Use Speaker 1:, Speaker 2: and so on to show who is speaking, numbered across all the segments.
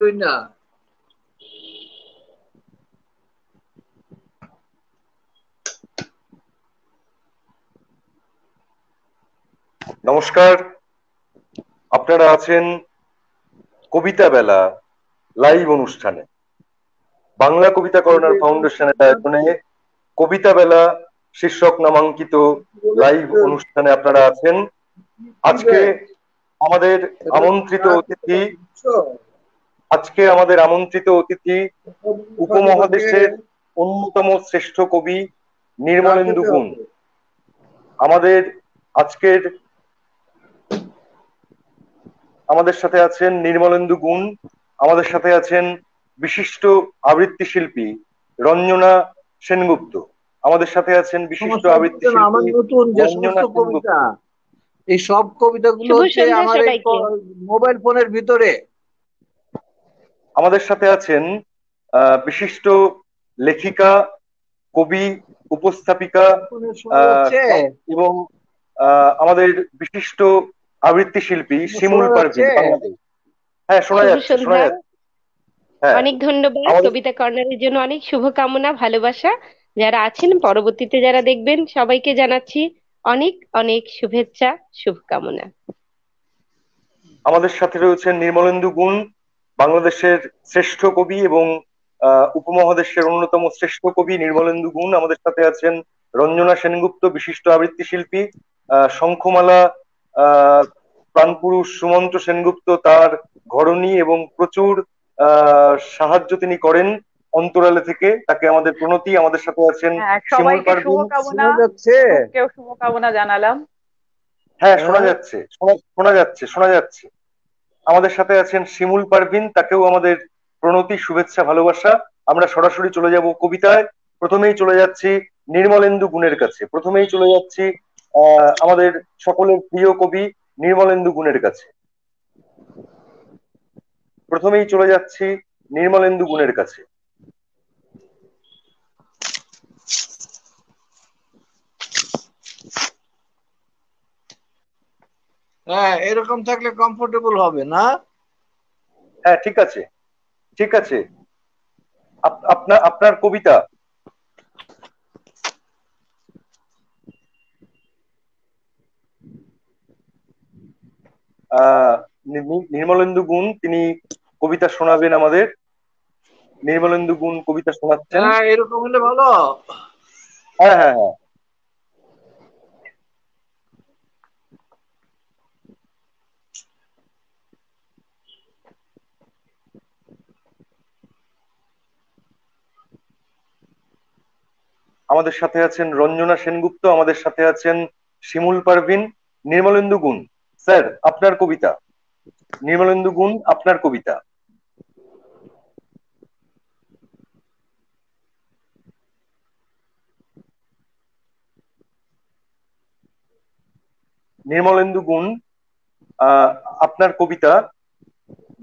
Speaker 1: না।
Speaker 2: নমস্কার। আপনারা আছেন কবিতা বেলা লাইভ অনুষ্ঠানে, বাংলা কবিতা কর্নার ফাউন্ডেশনের আয়োজনে কবিতা বেলা শীর্ষক নামাঙ্কিত লাইভ অনুষ্ঠানে আপনারা আছেন। আজকে আমাদের আমন্ত্রিত অতিথি উপমহাদেশের অন্যতম শ্রেষ্ঠ কবি নির্মলেন্দু গুণ। আমাদের আজকের আমাদের সাথে আছেন নির্মলেন্দু গুণ। আমাদের সাথে আছেন বিশিষ্ট আবৃত্তি শিল্পী রঞ্জনা সেনগুপ্ত। আমাদের সাথে আছেন বিশিষ্ট
Speaker 1: সমস্যা হচ্ছে
Speaker 2: আবৃত্তি
Speaker 1: না,
Speaker 2: শিল্পী
Speaker 1: আমার নতুন যে সমস্ত
Speaker 2: রঞ্জনা সেনগুপ্ত।
Speaker 1: কবিতা, এই সব কবিতাগুলো
Speaker 3: শুভ
Speaker 1: হচ্ছে
Speaker 3: সন্ধ্যা
Speaker 1: আমার এই
Speaker 3: সবাইকে।
Speaker 1: মোবাইল ফোনের ভিতরে।
Speaker 2: আমাদের সাথে আছেন বিশিষ্ট লেখিকা, কবি, উপস্থাপিকা
Speaker 1: শোনা যাচ্ছে?
Speaker 2: এবং আমাদের বিশিষ্ট আবৃত্তি শিল্পী শিমুল
Speaker 1: শোনা যাচ্ছে?
Speaker 2: পারভিন, বাংলাদেশ। হ্যাঁ, শোনা
Speaker 3: শুভ
Speaker 2: যাচ্ছে, শোনা
Speaker 3: সন্ধ্যা।
Speaker 2: যাচ্ছে। হ্যাঁ,
Speaker 3: অনেক ধন্যবাদ
Speaker 2: আমাদের
Speaker 3: কবিতা কর্নারের জন্য, অনেক শুভকামনা, ভালোবাসা। যারা আছেন, পরবর্তীতে যারা দেখবেন, সবাইকে জানাচ্ছি অনেক অনেক শুভেচ্ছা, শুভকামনা।
Speaker 2: আমাদের সাথে রয়েছেন নির্মলেন্দু গুণ, বাংলাদেশের শ্রেষ্ঠ কবি এবং উপমহাদেশের অন্যতম শ্রেষ্ঠ কবি নির্মলেন্দু গুণ। আমাদের সাথে আছেন রঞ্জনা সেনগুপ্ত, বিশিষ্ট আবৃত্তি শিল্পী। শঙ্খমালা প্রাণপুরুষ সুমন্ত সেনগুপ্ত তার ঘরণী এবং প্রচুর সাহায্য তিনি করেন অন্তরালে থেকে, তাকে আমাদের প্রণতি। আমাদের সাথে আছেন
Speaker 4: হ্যাঁ,
Speaker 2: শিমুল
Speaker 4: সবাইকে
Speaker 2: পারভিন।
Speaker 4: শুভকামনা।
Speaker 1: শোনা যাচ্ছে?
Speaker 4: অনুপকেও শুভকামনা জানালাম।
Speaker 2: হ্যাঁ, শোনা
Speaker 1: হ্যাঁ,
Speaker 2: যাচ্ছে, শোনা যাচ্ছে, শোনা যাচ্ছে। আমাদের সাথে আছেন শিমুল পারভিন, তাকেও আমাদের প্রণতি, শুভেচ্ছা, ভালোবাসা। আমরা সরাসরি চলে যাব কবিতায়। প্রথমেই চলে যাচ্ছি নির্মলেন্দু গুণের কাছে। প্রথমেই চলে যাচ্ছি আমাদের সকলের প্রিয় কবি নির্মলেন্দু গুণের কাছে। প্রথমেই চলে যাচ্ছি নির্মলেন্দু গুণের কাছে।
Speaker 1: হ্যাঁ, এরকম থাকলে কমফোর্টেবল হবে না?
Speaker 2: হ্যাঁ, ঠিক আছে, ঠিক আছে। আপনার আপনার কবিতা। আহ নির্মলেন্দু গুণ তিনি কবিতা শোনাবেন আমাদের। নির্মলেন্দু গুণ কবিতা শোনাচ্ছেন।
Speaker 1: হ্যাঁ, এরকম হলে ভালো।
Speaker 2: হ্যাঁ, হ্যাঁ, হ্যাঁ। আমাদের সাথে আছেন রঞ্জনা সেনগুপ্ত, আমাদের সাথে আছেন শিমুল পারভিন। নির্মলেন্দু গুণ, স্যার, আপনার কবিতা। নির্মলেন্দু গুণ, আপনার কবিতা। নির্মলেন্দু গুণ, আহ আপনার কবিতা।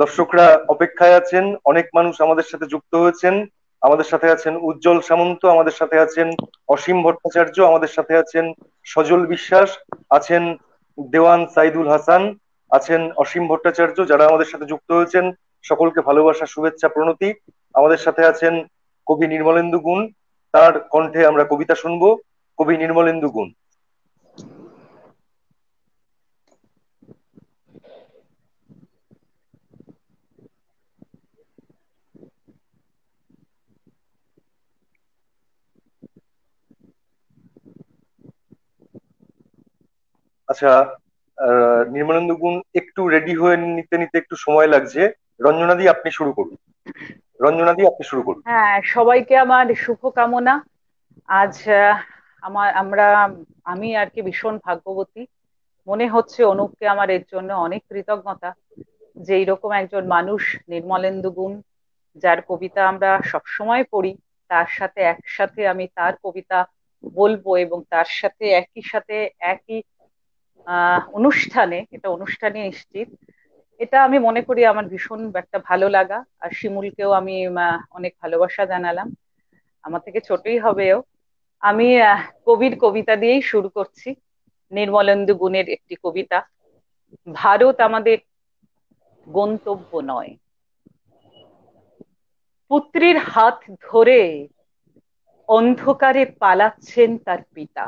Speaker 2: দর্শকরা অপেক্ষায় আছেন, অনেক মানুষ আমাদের সাথে যুক্ত হয়েছেন। আমাদের সাথে আছেন উজ্জ্বল সামন্ত, আমাদের সাথে আছেন অসীম ভট্টাচার্য, আমাদের সাথে আছেন সজল বিশ্বাস, আছেন দেওয়ান সাইদুল হাসান, আছেন অসীম ভট্টাচার্য, যারা আমাদের সাথে যুক্ত হয়েছেন সকলকে ভালোবাসা, শুভেচ্ছা, প্রণতি। আমাদের সাথে আছেন কবি নির্মলেন্দু গুণ, তার কণ্ঠে আমরা কবিতা শুনবো। কবি নির্মলেন্দু গুণ। আচ্ছা, নির্মলেন্দু গুণ একটু রেডি হয়ে নিতে নিতে একটু সময় লাগছে। রঞ্জনা দি, আপনি শুরু করুন। রঞ্জনা দি, আপনি শুরু করুন।
Speaker 4: হ্যাঁ, সবাইকে আমার শুভকামনা। আজ আমরা আমি আর কি ভীষণ ভাগ্যবতী মনে হচ্ছে। অনুপকে আমার এর জন্য অনেক কৃতজ্ঞতা যে এইরকম একজন মানুষ, নির্মলেন্দু গুণ, যার কবিতা আমরা সবসময় পড়ি, তার সাথে একসাথে আমি তার কবিতা বলবো এবং তার সাথে একই সাথে একই অনুষ্ঠানে, এটা অনুষ্ঠানে নিশ্চিত, এটা আমি মনে করি আমার ভীষণ একটা ভালো লাগা। আর শিমুলকেও আমি অনেক ভালোবাসা জানালাম। আমার থেকে ছোটই হবে ও। আমি কবির কবিতা দিয়েই শুরু করছি। নির্মলেন্দু গুণের একটি কবিতা, ভারত আমাদের গন্তব্য নয়। পুত্রের হাত ধরে অন্ধকারে পালাচ্ছেন তার পিতা।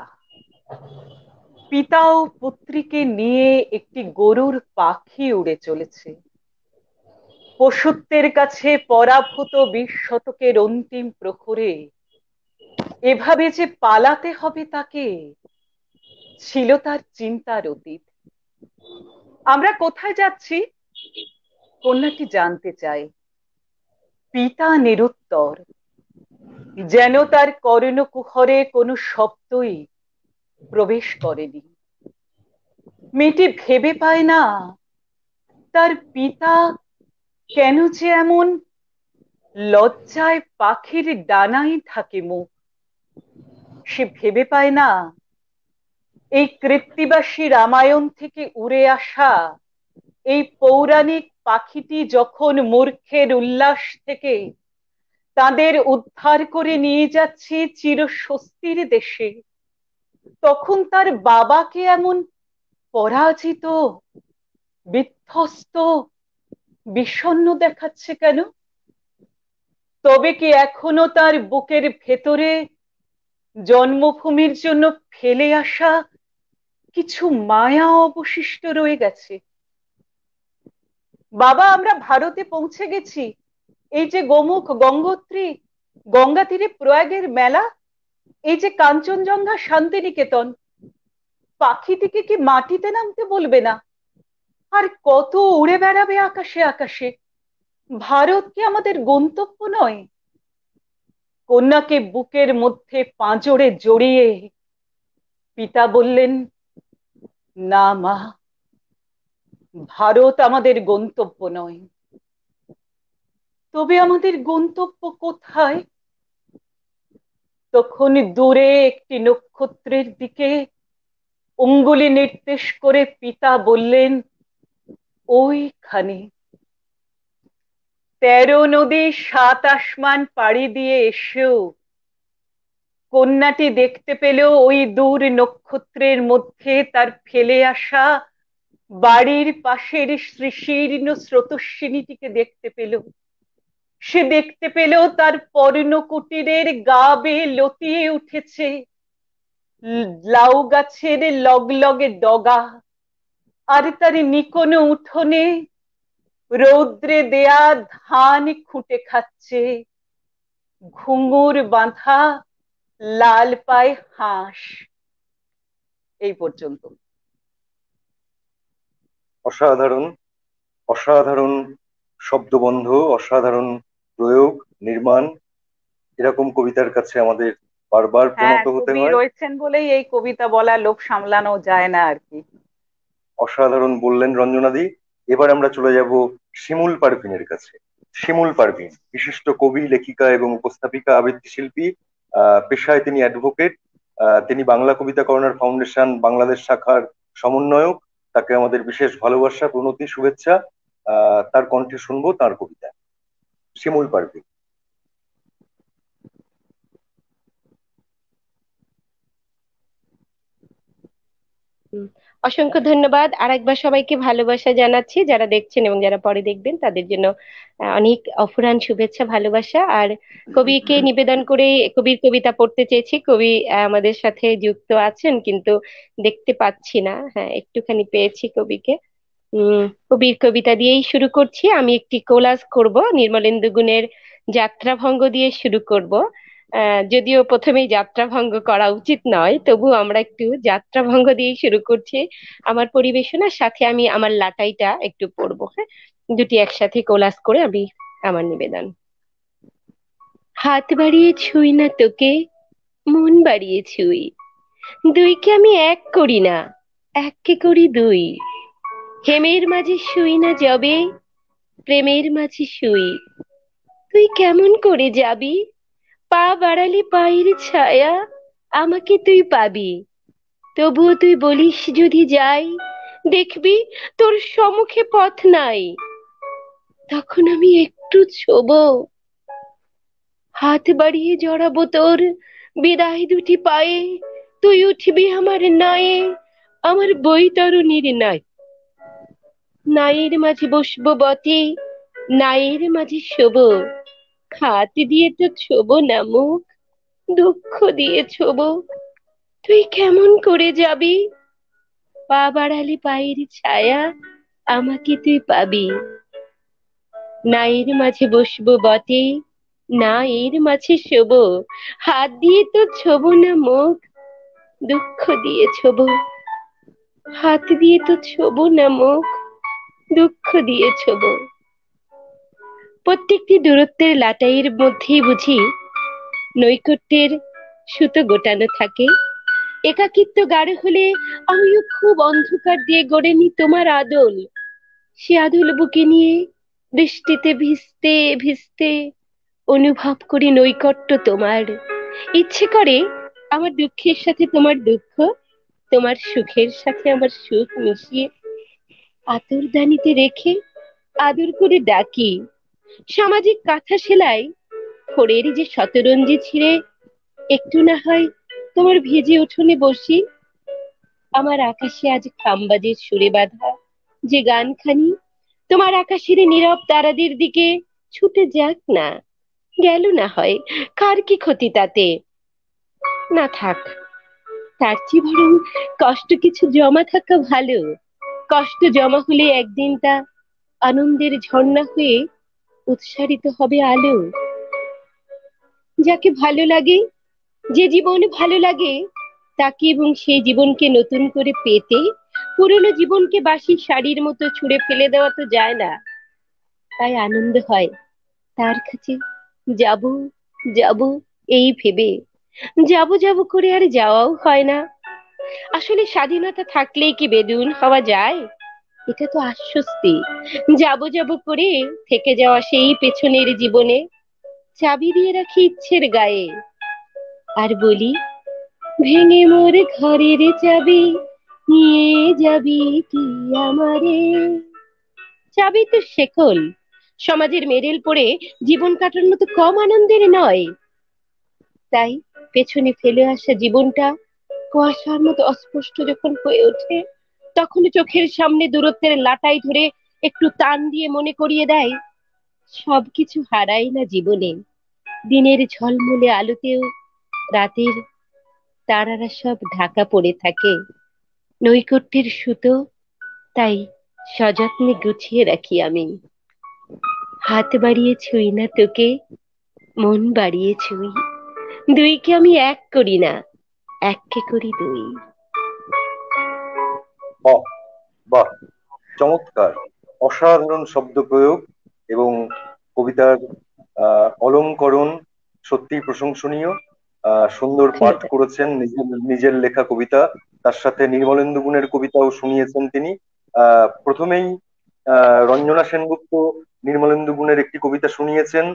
Speaker 4: পিতাও পুত্রীকে নিয়ে একটি গরুর পাখি উড়ে চলেছে। পশুত্বের কাছে পরাভূত 20 শতকের অন্তিম প্রহরে এভাবে যে পালাতে হবে তাকে, ছিল তার চিন্তার অতীত। আমরা কোথায় যাচ্ছি? কন্যাটি জানতে চায়। পিতা নিরুত্তর, যেন তার কর্ণকুহরে কোনো শব্দই প্রবেশ করেনি। মেয়েটি ভেবে পায় না তার পিতা কেন যে এমন, লজ্জায় পাখির ডানায় থাকে মুখ। সে ভেবে পায় না এই কৃত্তিবাসী রামায়ণ থেকে উড়ে আসা এই পৌরাণিক পাখিটি যখন মূর্খের উল্লাস থেকে তাদের উদ্ধার করে নিয়ে যাচ্ছে চিরস্বস্তির দেশে, তখন তার বাবাকে এমন পরাজিত, বিধ্বস্ত, বিষণ্ণ দেখাচ্ছে কেন? তবে কি এখনো তার বুকের ভেতরে জন্মভূমির জন্য ফেলে আসা কিছু মায়া অবশিষ্ট রয়ে গেছে? বাবা, আমরা ভারতে পৌঁছে গেছি। এই যে গোমুখ, গঙ্গোত্রী, গঙ্গা তীরে প্রয়াগের মেলা, এই যে কাঞ্চনজঙ্ঘা, শান্তিনিকেতন, পাখিটিকে কি মাটিতে নামতে বলবে না? আর কত উড়ে বেড়াবে আকাশে আকাশে। ভারত কি আমাদের গন্তব্য নয়? কন্যাকে বুকের মধ্যে পাঁজরে জড়িয়ে পিতা বললেন, না মা, ভারত আমাদের গন্তব্য নয়। তবে আমাদের গন্তব্য কোথায়? তখন দূরে একটি নক্ষত্রের দিকে অঙ্গুলি নির্দেশ করে পিতা বললেন, ওইখানে। 13 নদী 7 আসমান পাড়ি দিয়ে এসেও কন্যাটি দেখতে পেল ওই দূর নক্ষত্রের মধ্যে তার ফেলে আসা বাড়ির পাশের শ্রীশীর্ণ স্রোতস্বিনীটিকে দেখতে পেল। সে দেখতে পেল তার পর্ণকুটিরের গা বেয়ে লতিয়ে উঠেছে লাউ গাছের লগলগে ডগা, আর তার নিকোনো উঠোনে রৌদ্রে দেয়া ধান খুঁটে খাচ্ছে ঘুঙুর বাঁধা লাল পায়ে হাঁস। এই পর্যন্ত।
Speaker 2: অসাধারণ, অসাধারণ শব্দবন্ধ, অসাধারণ প্রয়োগ, নির্মাণ। এরকম কবিতার কাছে আমাদের বারবার প্রণত হতে
Speaker 4: কবি
Speaker 2: হয়।
Speaker 4: রয়েছেন বলেই এই কবিতা বলা, লোভ সামলানো যায় না আর কি।
Speaker 2: অসাধারণ বললেন রঞ্জনাদি। এবার আমরা চলে যাব শিমুল পারভিনের কাছে। শিমুল পারভিন বিশিষ্ট কবি, লেখিকা এবং উপস্থাপিকা, আবৃত্তি শিল্পী। পেশায় তিনি অ্যাডভোকেট। তিনি বাংলা কবিতা কর্নার ফাউন্ডেশন বাংলাদেশ শাখার সমন্বয়ক। তাকে আমাদের বিশেষ ভালোবাসা, প্রণতি, শুভেচ্ছা। তার কণ্ঠে শুনবো তার কবিতা। শিমুল পারভিন।
Speaker 3: অসংখ্য ধন্যবাদ। আরেকবার সবাইকে ভালোবাসা জানাচ্ছি, যারা দেখছেন এবং যারা পরে দেখবেন তাদের জন্য অনেক অফুরান শুভেচ্ছা, ভালোবাসা। আর কবিকে নিবেদন করে কবির কবিতা পড়তে চেয়েছি। কবি আমাদের সাথে যুক্ত আছেন কিন্তু দেখতে পাচ্ছি না। হ্যাঁ, একটুখানি পেয়েছি কবিকে। কবির কবিতা দিয়েই শুরু করছি। আমি একটি কোলাজ করব, নির্মলেন্দু গুণের যাত্রাভঙ্গ দিয়ে শুরু করব। যদিও প্রথমেই যাত্রাভঙ্গ করা উচিত নয়, তবু আমরা একটু যাত্রাভঙ্গ দিয়ে শুরু করছি আমার পরিবেশনার সাথে। আমি আমার লাটাইটা একটু পড়বো। হ্যাঁ, দুটি একসাথে কোলাজ করে আমি আমার নিবেদন। হাত বাড়িয়ে ছুঁই না তোকে, মন বাড়িয়ে ছুঁই। দুইকে আমি এক করি না, এককে করি দুই। হেমের মাঝে শুই না যবে, প্রেমের মাঝে শুই। তুই কেমন করে যাবি? পা বাড়ালি পায়ের ছায়া, আমাকে তুই পাবি। তবুও তুই বলিস যদি যাই, দেখবি তোর সম্মুখে পথ নাই। তখন আমি একটু ছোবো, হাত বাড়িয়ে জড়াবো তোর বিদায় দুটি পায়ে। তুই উঠবি আমার নায়ে, আমার বৈতরণীর নাই। নায়ের মাঝে বসবো বটে, নায়ের মাঝে শোবো। হাত দিয়ে তো ছোবো না মুখ, দুঃখ দিয়ে ছোবো। তুই কেমন করে যাবি? পা বাড়ালে পায়ের ছায়া আমাকে তুই পাবি। না এর মাঝে বসবো বটে, না এর মাঝে শোবো। হাত দিয়ে তো ছোবো না মুখ, দুঃখ দিয়ে ছোবো। হাত দিয়ে তো ছোবো না মুখ, দুঃখ দিয়ে ছোবো। প্রত্যেকটি দূরত্বের লাটাইয়ের মধ্যেই বুঝি নৈকট্যের সুতো গোটানো থাকে। একাকিত্ব গাঢ় হলে আমিও খুব অন্ধকার দিয়ে গড়ে নি তোমার আদল। সে আদল বুকে নিয়ে বৃষ্টিতে ভিজতে ভিজতে অনুভব করি নৈকট্য তোমার। ইচ্ছে করে আমার দুঃখের সাথে তোমার দুঃখ, তোমার সুখের সাথে আমার সুখ মিশিয়ে আঁতরদানিতে রেখে আদর করে ডাকি। সামাজিক কাঁথা সেলাই খড়ের যে শতরঞ্জি ছিঁড়ে একটু না হয় তোমার ভিজে উঠোনে বসি। আমার আকাশে আজ খামবাজের সুরে বাঁধা যে গানখানি তোমার আকাশের নীরব তারাদের দিকে ছুটে যাক না, গেল না হয়, কার কি ক্ষতি তাতে? না থাক, তার চেয়ে বরং কষ্ট কিছু জমা থাকা ভালো। কষ্ট জমা হলে একদিন তা আনন্দের ঝর্ণা হয়ে উৎসারিত হবে আলো। যাকে ভালো লাগে, যে জীবন ভালো লাগে তাকে এবং সেই জীবনকে নতুন করে পেতে পুরনো জীবনকে বাসি শাড়ির মতো ছুঁড়ে ফেলে দেওয়া তো যায় না। তাই আনন্দ হয় তার কাছে যাব, যাব এই ভেবে। যাব যাব করে আর যাওয়াও হয় না। আসলে স্বাধীনতা থাকলেই কি বেদুইন হওয়া যায়? এটা তো আশ্বস্তি। যাব যাব করে থেকে যাওয়া সেই পেছনের জীবনে চাবি দিয়ে রাখি ইচ্ছের গায়ে, আর বলি ভেঙে মোর ঘরের চাবি নিয়ে যাবি কি আমারে। চাবি তো শেকল, সমাজের মেরেল পড়ে জীবন কাটানো তো কম আনন্দের নয়। তাই পেছনে ফেলে আসা জীবনটা কুয়াশার মতো অস্পষ্ট যখন হয়ে ওঠে, তখন চোখের সামনে দূরত্বের লাটাই ধরে একটু টান দিয়ে মনে করিয়ে দেয় সবকিছু হারাই না জীবনে। দিনের ঝলমলে আলোতেও রাতের তারারা সব ঢাকা পড়ে থাকে। নৈকট্যের সুতো তাই সযত্নে গুছিয়ে রাখি আমি। হাত বাড়িয়ে ছুঁই না তোকে, মন বাড়িয়ে ছুঁই। দুইকে আমি এক করি না, এককে করি দুই।
Speaker 2: বাহ, বাহ, চমৎকার, অসাধারণ শব্দ প্রয়োগ এবং কবিতার অলংকরণ সত্যি প্রশংসনীয়। সুন্দর পাঠ
Speaker 3: ধন্যবাদ।
Speaker 2: করেছেন, নিজের নিজের লেখা কবিতা, তার সাথে নির্মলেন্দু গুণের কবিতাও শুনিয়েছেন তিনি। প্রথমেই রঞ্জনা সেনগুপ্ত নির্মলেন্দু গুণের একটি কবিতা শুনিয়েছেন,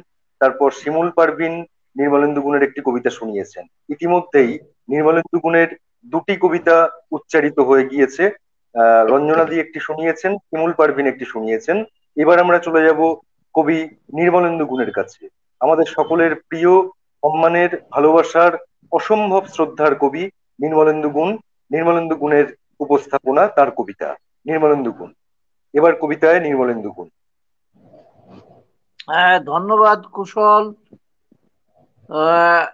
Speaker 2: তারপর শিমুল পারভিন নির্মলেন্দু গুণের একটি কবিতা শুনিয়েছেন। ইতিমধ্যেই নির্মলেন্দু গুণের দুটি কবিতা উচ্চারিত হয়ে গিয়েছে। রঞ্জনা দি একটি শুনিয়েছেন, শিমুল পারভিন একটি শুনিয়েছেন। এবার আমরা চলে যাব কবি নির্মলেন্দু গুণের কাছে, আমাদের সকলের প্রিয়, সম্মানের, ভালোবাসার, অসম্ভব শ্রদ্ধার কবি নির্মলেন্দু গুণ। নির্মলেন্দু গুণের উপস্থাপনা, তার কবিতা নির্মলেন্দু গুণ। এবার কবিতায় নির্মলেন্দু গুণ।
Speaker 1: হ্যাঁ, ধন্যবাদ কুশল। আহ,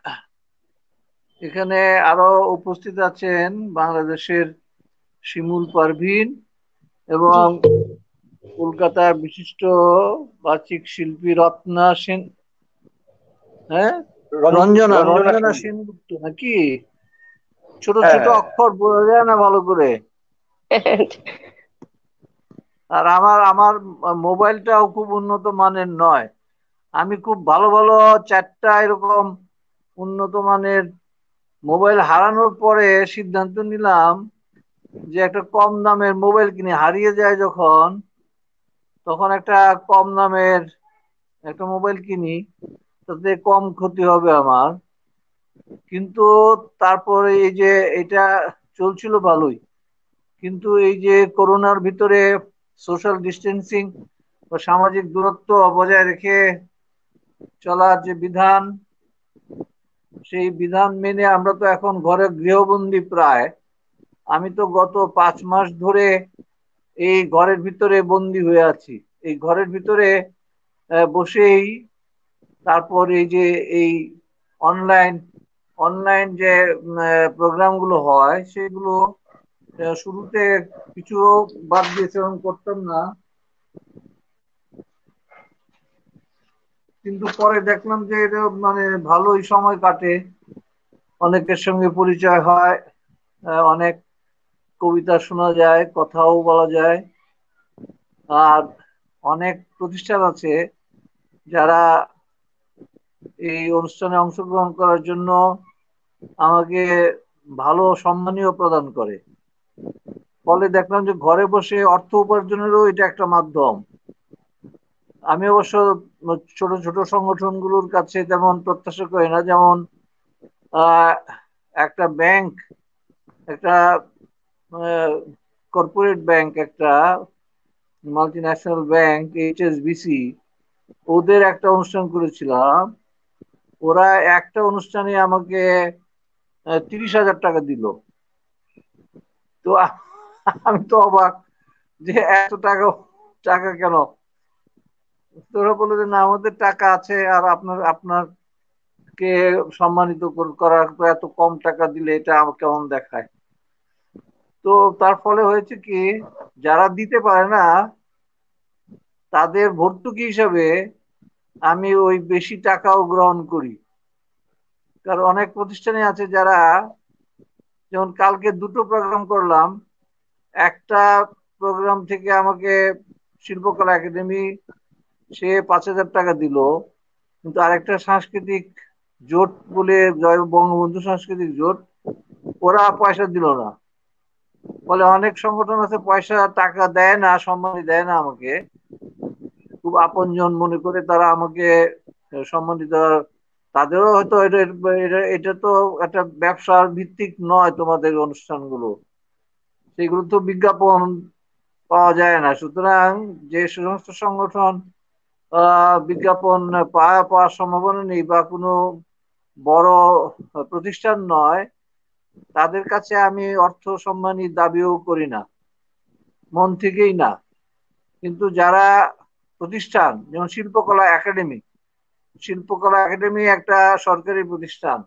Speaker 1: এখানে আরো উপস্থিত আছেন বাংলাদেশের শিমুল পারভিন
Speaker 3: জি,
Speaker 1: এবং কলকাতার বিশিষ্ট বাচিক শিল্পী রত্না সেন। হ্যাঁ, রঞ্জনা
Speaker 2: রঞ্জনা
Speaker 1: রঞ্জনা
Speaker 2: সেনগুপ্ত।
Speaker 1: সেনগুপ্ত নাকি? ছোট
Speaker 2: হ্যাঁ,
Speaker 1: ছোট
Speaker 2: হ্যাঁ, হ্যাঁ।
Speaker 1: অক্ষর বোঝা যায় না ভালো করে। আর আমার আমার মোবাইলটাও খুব উন্নত মানের নয়। আমি খুব ভালো ভালো চারটা এরকম উন্নত মানের মোবাইল হারানোর পরে সিদ্ধান্ত নিলাম যে একটা কম দামের মোবাইল কিনে, হারিয়ে যায় যখন তখন একটা কম দামের একটা মোবাইল কিনি, তাতে কম ক্ষতি হবে আমার। কিন্তু তারপরে এই যে এটা চলছিল ভালোই, কিন্তু এই যে করোনার ভিতরে সোশ্যাল ডিস্টেন্সিং বা সামাজিক দূরত্ব বজায় রেখে চলার যে বিধান, সেই বিধান মেনে আমরা তো এখন ঘরে গৃহবন্দী প্রায়। আমি তো গত 5 মাস ধরে এই ঘরের ভিতরে বন্দী হয়ে আছি। এই ঘরের ভিতরে বসেই তারপর এই যে এই অনলাইন অনলাইন যে প্রোগ্রাম গুলো হয় সেগুলো শুরুতে কিছু বাদ দিয়েছিলাম, করতাম না, কিন্তু পরে দেখলাম যে এটা মানে ভালোই সময় কাটে, অনেকের সঙ্গে পরিচয় হয়, অনেক কবিতা শোনা যায়, কথাও বলা যায়। আর অনেক প্রতিষ্ঠান আছে যারা এই অনুষ্ঠানে অংশগ্রহণ করার জন্য আমাকে ভালো সম্মানীয় প্রদান করে। ফলে দেখলাম যে ঘরে বসে অর্থ উপার্জনেরও এটা একটা মাধ্যম। আমি অবশ্য ছোট ছোট সংগঠনগুলোর কাছে তেমন প্রত্যাশা করি না, যেমন আহ, একটা ব্যাংক, একটা কর্পোরেট ব্যাংক, একটা মাল্টি ন্যাশনাল ব্যাংক এইচএসবিসি, ওদের একটা অনুষ্ঠান করেছিলাম। ওরা একটা অনুষ্ঠানে আমাকে 30,000 টাকা দিল। তো আমি তো অবাক যে এত টাকা, টাকা কেন? তোরা বলে যে না, আমাদের টাকা আছে, আর আপনাকে সম্মানিত করার তো এত কম টাকা দিলে এটা আমাকে কেমন দেখায়। তো তার ফলে হয়েছে কি, যারা দিতে পারে না তাদের ভর্তুকি হিসাবে আমি ওই বেশি টাকাও গ্রহণ করি। কারণ অনেক প্রতিষ্ঠানে আছে যারা, যেমন কালকে দুটো প্রোগ্রাম করলাম, একটা প্রোগ্রাম থেকে আমাকে শিল্পকলা একাডেমি সে 5,000 টাকা দিল, কিন্তু আরেকটা সাংস্কৃতিক জোট বলে, জয় বঙ্গবন্ধু সাংস্কৃতিক জোট, ওরা পয়সা দিল না। ফলে অনেক সংগঠন আছে পয়সা টাকা দেয় না, সম্মানী দেয় না আমাকে, খুব আপনজন মনে করে তারা আমাকে সম্মানিত। তাদেরও হয়তো এটা এটা এটা তো একটা ব্যবসার ভিত্তিক নয়, তোমাদের অনুষ্ঠানগুলো, সেগুলো তো বিজ্ঞাপন পাওয়া যায় না। সুতরাং যে সমস্ত সংগঠন বিজ্ঞাপন পাওয়ার সম্ভাবনা নেই বা কোনো বড় প্রতিষ্ঠান নয়, তাদের কাছে আমি অর্থ সম্মানী দাবিও করি না, মন থেকেই না। কিন্তু যারা প্রতিষ্ঠান, যেমন শিল্পকলা একাডেমি একটা সরকারি প্রতিষ্ঠান,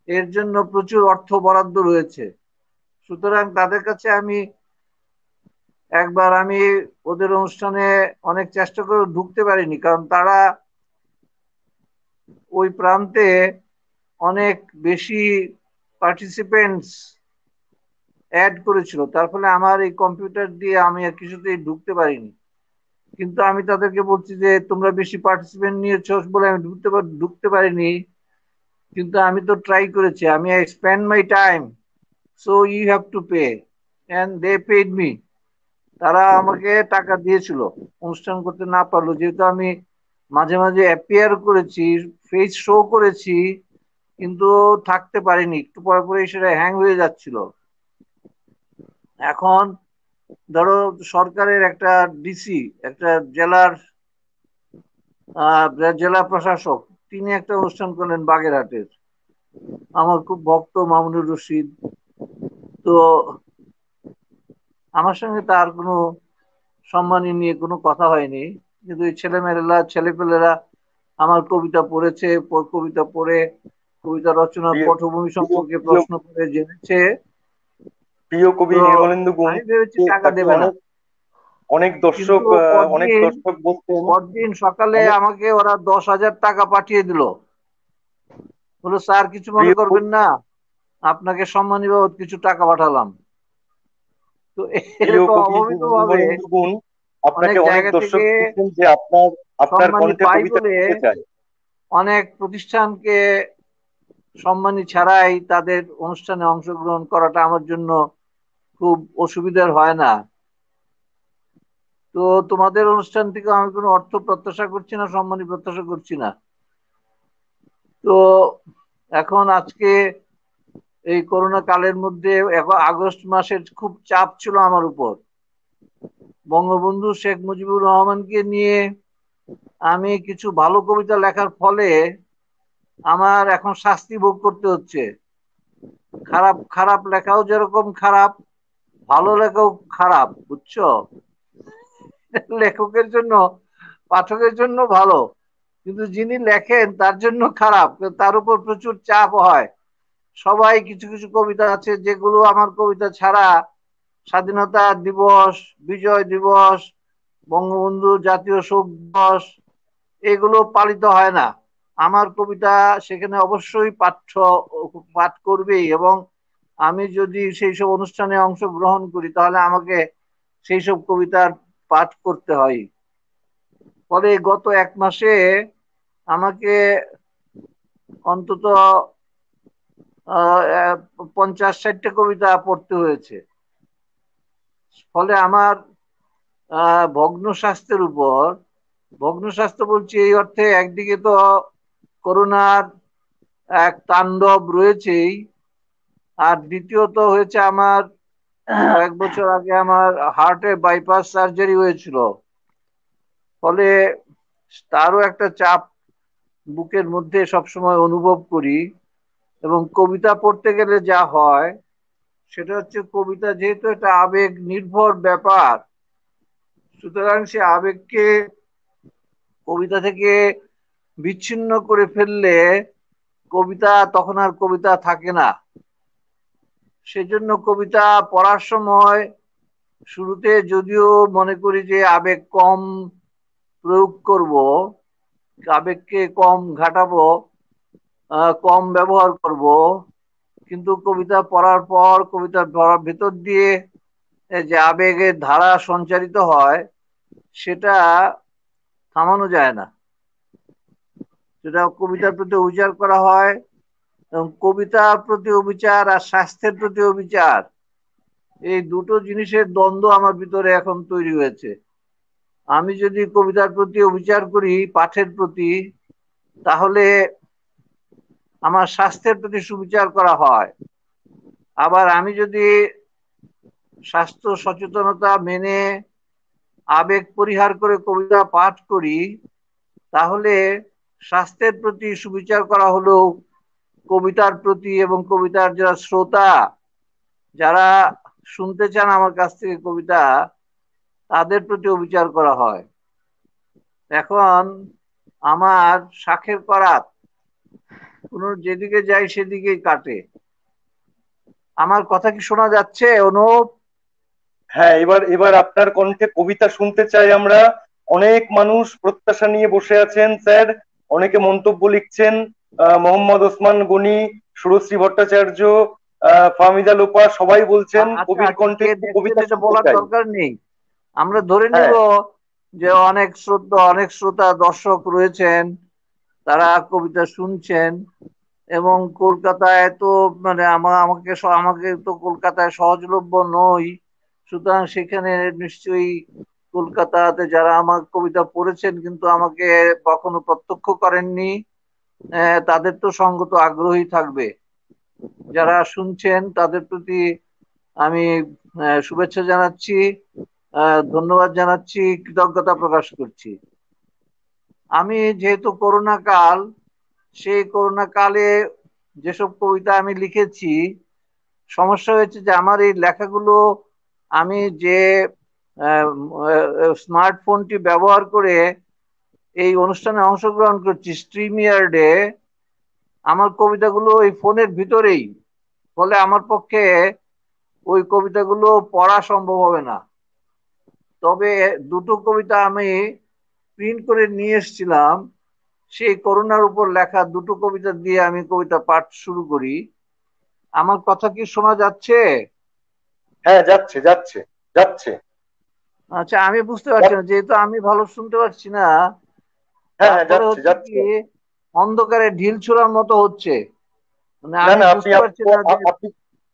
Speaker 1: এর জন্য প্রচুর অর্থ বরাদ্দ রয়েছে। সুতরাং তাদের কাছে একবার আমি ওদের অনুষ্ঠানে অনেক চেষ্টা করে ঢুকতে পারিনি, কারণ তারা ওই প্রান্তে অনেক বেশি পার্টিসিপেন্টস অ্যাড করেছিল, তার ফলে আমার এই কম্পিউটার দিয়ে আমি আর কিছুতেই ঢুকতে পারিনি। কিন্তু আমি তাদেরকে বলছি যে তোমরা বেশি পার্টিসিপেন্ট নিয়েছো বলে আমি ঢুকতে পারিনি, কিন্তু আমি তো ট্রাই করেছি, আমি I spend my time, so you have to pay, and they paid me. তারা আমাকে টাকা দিয়েছিল, অনুষ্ঠান করতে না পারলো, যেহেতু আমি মাঝে মাঝে অ্যাপিয়ার করেছি, ফেস শো করেছি, কিন্তু থাকতে পারিনি, একটু পরে পরে সেটা হ্যাং হয়ে যাচ্ছিল। এখন ধরো সরকারের একটা ডিসি, একটা জেলার জেলা প্রশাসক, তিনি একটা অনুষ্ঠান করলেন বাগেরহাটের, আমার খুব ভক্ত মামুনুর রশিদ। তো আমার সঙ্গে তার কোনো সম্মানী নিয়ে কোনো কথা হয়নি, কিন্তু এই ছেলেপেলেরা আমার কবিতা পড়েছে, কবিতা পড়ে কবিতা রচনার
Speaker 2: প্রিয়
Speaker 1: পটভূমি
Speaker 2: প্রিয়
Speaker 1: সম্পর্কে
Speaker 2: প্রিয়
Speaker 1: প্রশ্ন করে জেনেছে।
Speaker 2: প্রিয় কবি
Speaker 1: তো
Speaker 2: নির্মলেন্দু গুণ
Speaker 1: আমি ভেবেছি
Speaker 2: যে
Speaker 1: টাকা
Speaker 2: তাকে
Speaker 1: দেবে না,
Speaker 2: অনেক অনেক দর্শক
Speaker 1: কিন্তু
Speaker 2: অনেক
Speaker 1: পরদিন
Speaker 2: দর্শক বলতেন
Speaker 1: পরদিন সকালে
Speaker 2: অনেক
Speaker 1: আমাকে ওরা 10,000 টাকা পাঠিয়ে দিল, বলে স্যার কিছু মনে
Speaker 2: প্রিয়
Speaker 1: করবেন না, আপনাকে সম্মানী বাবদ কিছু টাকা পাঠালাম। তো
Speaker 2: প্রিয়
Speaker 1: এরকম
Speaker 2: কবি
Speaker 1: অভাবিত ভাবে
Speaker 2: নির্মলেন্দু গুণ,
Speaker 1: অনেক
Speaker 2: আপনাকে অনেক
Speaker 1: জায়গা
Speaker 2: দর্শক
Speaker 1: থেকে
Speaker 2: বলতেন যে আপনার আপনার
Speaker 1: সম্মানী
Speaker 2: কণ্ঠে
Speaker 1: পাই
Speaker 2: কবিতা
Speaker 1: বলে
Speaker 2: শুনতে চায়।
Speaker 1: অনেক প্রতিষ্ঠানকে সম্মানী ছাড়াই তাদের অনুষ্ঠানে অংশগ্রহণ করাটা আমার জন্য খুব অসুবিধার হয় না। তো তোমাদের অনুষ্ঠান থেকে আমি কোনো অর্থ প্রত্যাশা করছি না, সম্মানী প্রত্যাশা করছি না। তো এখন আজকে এই করোনা কালের মধ্যে আগস্ট মাসের খুব চাপ ছিল আমার উপর, বঙ্গবন্ধু শেখ মুজিবুর রহমানকে নিয়ে আমি কিছু ভালো কবিতা লেখার ফলে আমার এখন শাস্তি ভোগ করতে হচ্ছে। খারাপ খারাপ লেখাও যেরকম খারাপ, ভালো লেখাও খারাপ, বুঝছো? লেখকের জন্য, পাঠকের জন্য ভালো, কিন্তু যিনি লেখেন তার জন্য খারাপ, তার উপর প্রচুর চাপ হয়। সবাই কিছু কিছু কবিতা আছে যেগুলো আমার কবিতা ছাড়া স্বাধীনতা দিবস, বিজয় দিবস, বঙ্গবন্ধু জাতীয় শোক দিবস এগুলো পালিত হয় না। আমার কবিতা সেখানে অবশ্যই পাঠ করবেই, এবং আমি যদি সেই সব অনুষ্ঠানে অংশগ্রহণ করি তাহলে আমাকে সেই সব কবিতার পাঠ করতে হয়। ফলে গত 1 মাসে আমাকে অন্তত 50-60টা কবিতা পড়তে হয়েছে। ফলে আমার ভগ্ন স্বাস্থ্যের উপর, ভগ্ন স্বাস্থ্য বলছি এই অর্থে একদিকে তো করোনার এক তাণ্ডব রয়েছেই, আর দ্বিতীয়ত হয়েছে আমার কয়েক বছর আগে আমার হার্টে বাইপাস সার্জারি হয়েছিল। ফলে তারও একটা চাপ বুকের মধ্যে সবসময় অনুভব করি। এবং কবিতা পড়তে গেলে যা হয় সেটা হচ্ছে, কবিতা যেহেতু একটা আবেগ নির্ভর ব্যাপার, সুতরাং সে আবেগকে কবিতা থেকে বিচ্ছিন্ন করে ফেললে কবিতা তখন আর কবিতা থাকে না। সেজন্য কবিতা পড়ার সময় শুরুতে যদিও মনে করি যে আবেগ কম প্রয়োগ করব, আবেগকে কম ঘাটাবো, কম ব্যবহার করব, কিন্তু কবিতা পড়ার পর কবিতার ভেতর দিয়ে যে আবেগের ধারা সঞ্চারিত হয় সেটা থামানো যায় না। সেটা কবিতার প্রতি অবিচার করা হয়, এবং কবিতার প্রতি অবিচার আর স্বাস্থ্যের প্রতি অবিচার, এই দুটো জিনিসের দ্বন্দ্ব আমার ভিতরে এখন তৈরি হয়েছে। আমি যদি কবিতার প্রতি অবিচার করি পাঠের প্রতি, তাহলে আমার স্বাস্থ্যের প্রতি সুবিচার করা হয়। আবার আমি যদি স্বাস্থ্য সচেতনতা মেনে আবেগ পরিহার করে কবিতা পাঠ করি, তাহলে স্বাস্থ্যের প্রতি সুবিচার করা হলো কবিতার প্রতি, এবং কবিতার যারা শ্রোতা, যারা শুনতে চান আমার কাছ থেকে কবিতা, তাদের প্রতি অবিচার করা হয়। এখন আমার শাখের করাত কোন যেদিকে যাই সেদিকেই কাটে। আমার কথা কি শোনা যাচ্ছে অনুপ?
Speaker 2: হ্যাঁ, এবার এবার আপনার কণ্ঠে কবিতা শুনতে চাই আমরা। অনেক মানুষ প্রত্যাশা নিয়ে বসে আছেন স্যার, অনেকে মন্তব্য লিখছেন। মোহাম্মদ ওসমান গনি, সুরশ্রী ভট্টাচার্য, ফাহমিদা লোপা সবাই বলছেন
Speaker 1: আচ্ছা
Speaker 2: কবির
Speaker 1: আচ্ছা,
Speaker 2: কণ্ঠে
Speaker 1: কে
Speaker 2: একটু
Speaker 1: দেখছেন
Speaker 2: কবিতা
Speaker 1: এটা
Speaker 2: শুনতে
Speaker 1: বলার
Speaker 2: চাই।
Speaker 1: দরকার নেই। আমরা ধরে নিব
Speaker 2: হ্যাঁ,
Speaker 1: যে অনেক শ্রোতা দর্শক রয়েছেন, তারা কবিতা শুনছেন। এবং কলকাতায় তো মানে আমাকে তো কলকাতায় সহজলভ্য নই, সুতরাং সেখানে নিশ্চয়ই কলকাতাতে যারা আমার কবিতা পড়েছেন কিন্তু আমাকে কখনো প্রত্যক্ষ করেননি, তাদের তো সঙ্গত আগ্রহী থাকবে। যারা শুনছেন তাদের প্রতি আমি শুভেচ্ছা জানাচ্ছি, ধন্যবাদ জানাচ্ছি, কৃতজ্ঞতা প্রকাশ করছি। আমি যেহেতু করোনা কাল, সেই করোনা কালে যেসব কবিতা আমি লিখেছি, সমস্যা হয়েছে যে আমার এই লেখাগুলো আমি যে স্মার্টফোনটি ব্যবহার করে এই অনুষ্ঠানে অংশগ্রহণ করছি স্ট্রিম ইয়ার্ডে, আমার কবিতাগুলো ওই ফোনের ভিতরেই। ফলে আমার পক্ষে ওই কবিতাগুলো পড়া সম্ভব হবে না। তবে দুটো কবিতা আমি প্রিন্ট করে নিয়ে এসেছিলাম, সেই করোনার উপর লেখা দুটো কবিতা দিয়ে আমি কবিতা পাঠ শুরু করি। আমার কথা কি শোনা যাচ্ছে?
Speaker 2: হ্যাঁ, যাচ্ছে যাচ্ছে যাচ্ছে।
Speaker 1: আচ্ছা, আমি বুঝতে পারছি না, যেহেতু আমি ভালো শুনতে পারছি না,
Speaker 2: হ্যাঁ হ্যাঁ,
Speaker 1: তারপরে
Speaker 2: যাচ্ছে
Speaker 1: হচ্ছে কি
Speaker 2: যাচ্ছে।
Speaker 1: অন্ধকারে ঢিল ছোড়ার মতো হচ্ছে। মানে
Speaker 2: না
Speaker 1: আমি
Speaker 2: না, আপনি
Speaker 1: বুঝতে পারছি না যে
Speaker 2: আপনি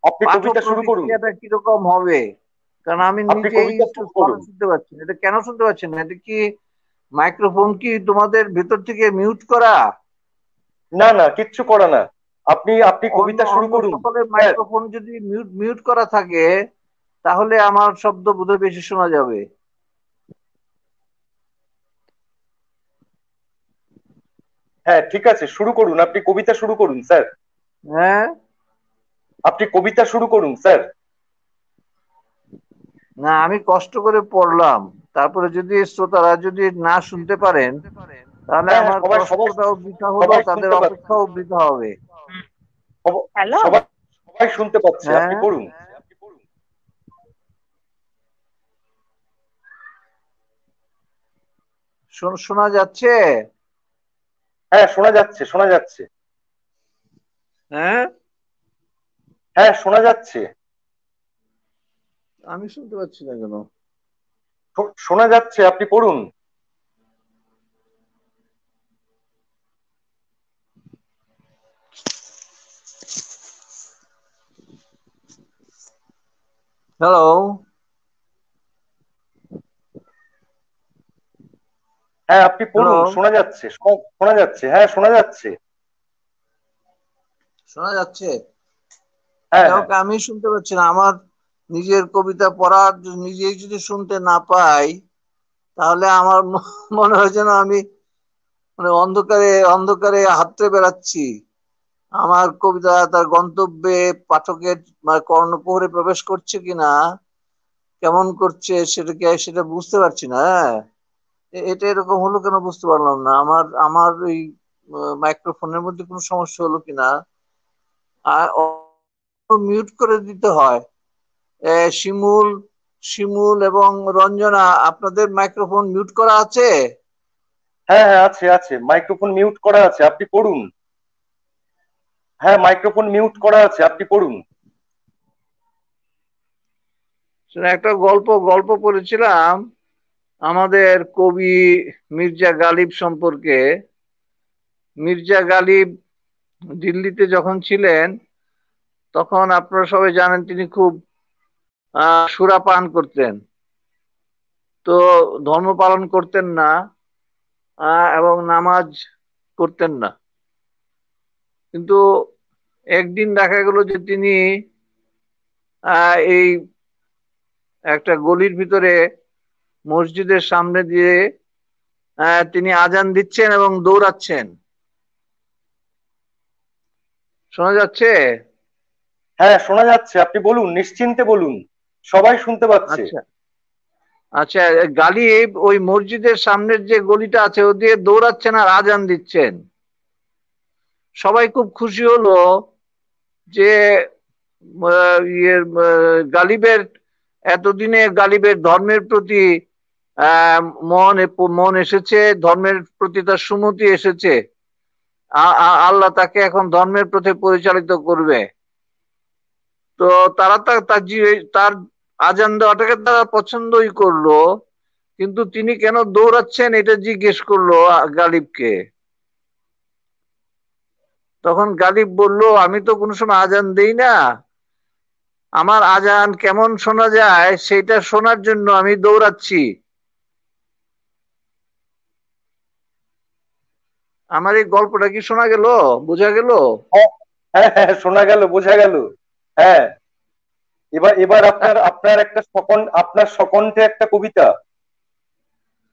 Speaker 2: আপনি
Speaker 1: পাঠক
Speaker 2: কবিতা শুরু করুন।
Speaker 1: প্রতিক্রিয়াটা কিরকম হবে, কারণ আমি
Speaker 2: আপনি
Speaker 1: নিজেই
Speaker 2: কবিতা
Speaker 1: একটু
Speaker 2: শুরু
Speaker 1: ভালো
Speaker 2: করুন।
Speaker 1: শুনতে পাচ্ছি না। এটা কেন শুনতে পাচ্ছি না? এটা কি মাইক্রোফোন কি তোমাদের ভেতর থেকে মিউট করা?
Speaker 2: না না, কিচ্ছু করা না। আপনি আপনি
Speaker 1: অন্য
Speaker 2: কবিতা শুরু
Speaker 1: অন্য
Speaker 2: করুন
Speaker 1: সকলের
Speaker 2: স্যার।
Speaker 1: মাইক্রোফোন যদি মিউট মিউট করা থাকে, তাহলে আমার শব্দ বোধহয় বেশি শোনা যাবে।
Speaker 2: হ্যাঁ, ঠিক আছে, শুরু করুন, আপনি কবিতা শুরু করুন স্যার।
Speaker 1: হ্যাঁ,
Speaker 2: আপনি কবিতা শুরু করুন স্যার।
Speaker 1: না আমি কষ্ট করে পড়লাম, তারপরে যদি শ্রোতারা যদি না শুনতে পারেন তাহলে
Speaker 2: হ্যাঁ হ্যাঁ,
Speaker 1: আমার
Speaker 2: সবাই সবাই
Speaker 1: কষ্টটাও বৃথা হলো,
Speaker 2: সবাই
Speaker 1: তাদের
Speaker 2: শুনতে পাচ্ছে।
Speaker 1: অপেক্ষাও বৃথা হবে।
Speaker 4: হ্যালো।
Speaker 2: সবাই সবাই শুনতে পাচ্ছে, আপনি
Speaker 1: হ্যাঁ,
Speaker 2: পড়ুন।
Speaker 1: শোনা যাচ্ছে?
Speaker 2: হ্যাঁ, শোনা যাচ্ছে, শোনা যাচ্ছে।
Speaker 1: হ্যাঁ,
Speaker 2: হ্যাঁ, শোনা যাচ্ছে।
Speaker 1: আমি শুনতে পাচ্ছি না কেন?
Speaker 2: শোনা যাচ্ছে, আপনি পড়ুন।
Speaker 1: হ্যালো,
Speaker 2: হ্যাঁ, আপনি
Speaker 1: হ্যালো,
Speaker 2: পড়ুন, শোনা যাচ্ছে, শোনা যাচ্ছে, হ্যাঁ শোনা যাচ্ছে।
Speaker 1: শোনা যাচ্ছে?
Speaker 2: হ্যাঁ
Speaker 1: যাই
Speaker 2: হ্যাঁ।
Speaker 1: হোক, আমি শুনতে পাচ্ছি না। আমার নিজের কবিতা পড়ার নিজেই যদি শুনতে না পাই, তাহলে আমার মনে হয় যেন আমি মানে অন্ধকারে অন্ধকারে হাতড়ে বেড়াচ্ছি। আমার কবিতা তার গন্তব্যে পাঠকের মানে কর্ণকুহরে প্রবেশ করছে কিনা, কেমন করছে সেটা বুঝতে পারছি না। হ্যাঁ, এটা এরকম হলো কেন বুঝতে পারলাম না। আমার আমার ওই মাইক্রোফোনের মধ্যে কোনো সমস্যা হলো কিনা। আর মিউট করে দিতে হয়। শিমুল শিমুল এবং রঞ্জনা, আপনাদের মাইক্রোফোন মিউট করা আছে?
Speaker 2: হ্যাঁ হ্যাঁ, আছে আছে, মাইক্রোফোন মিউট করা আছে, আপনি পড়ুন। হ্যাঁ, মাইক্রোফোন মিউট করা আছে, আপনি পড়ুন।
Speaker 1: সেটা একটা গল্প গল্প পড়েছিলাম আমাদের কবি মির্জা গালিব সম্পর্কে। মির্জা গালিব দিল্লিতে যখন ছিলেন, তখন আপনারা সবাই জানেন তিনি খুব সুরাপান করতেন। তো ধর্ম পালন করতেন না, এবং নামাজ করতেন না। কিন্তু একদিন দেখা গেল যে তিনি এই একটা গলির ভিতরে মসজিদের সামনে দিয়ে তিনি আজান দিচ্ছেন এবং দৌড়াচ্ছেন। শোনা যাচ্ছে?
Speaker 2: হ্যাঁ, শোনা যাচ্ছে, আপনি বলুন, নিশ্চিন্তে বলুন, সবাই শুনতে পাচ্ছে।
Speaker 1: আচ্ছা, আচ্ছা। গালিব ওই মসজিদের সামনের যে গলিটা আছে ও দিয়ে দৌড়াচ্ছেন আর আজান দিচ্ছেন। সবাই খুব খুশি হলো যে গালিবের এতদিনে গালিবের ধর্মের প্রতি আহ মন মন এসেছে, ধর্মের প্রতি তার সুমতি এসেছে। আল্লাহ তাকে এখন ধর্মের পথে পরিচালিত করবে। তো তারা তার আজান দেওয়াটাকে তারা পছন্দই করলো, কিন্তু তিনি কেন দৌড়াচ্ছেন এটা জিজ্ঞেস করলো গালিবকে। তখন গালিব বলল, আমি তো কোনো সময় আজান দেই না, আমার আজান কেমন শোনা যায় সেটা শোনার জন্য আমি দৌড়াচ্ছি। আমার এই গল্পটা কি শোনা গেল? বোঝা গেল?
Speaker 2: হ্যাঁ হ্যাঁ হ্যাঁ, শোনা গেল, বোঝা গেল। হ্যাঁ, এবার এবার আপনার আপনার একটা আপনার সকণ্ঠে একটা কবিতা,
Speaker 1: না,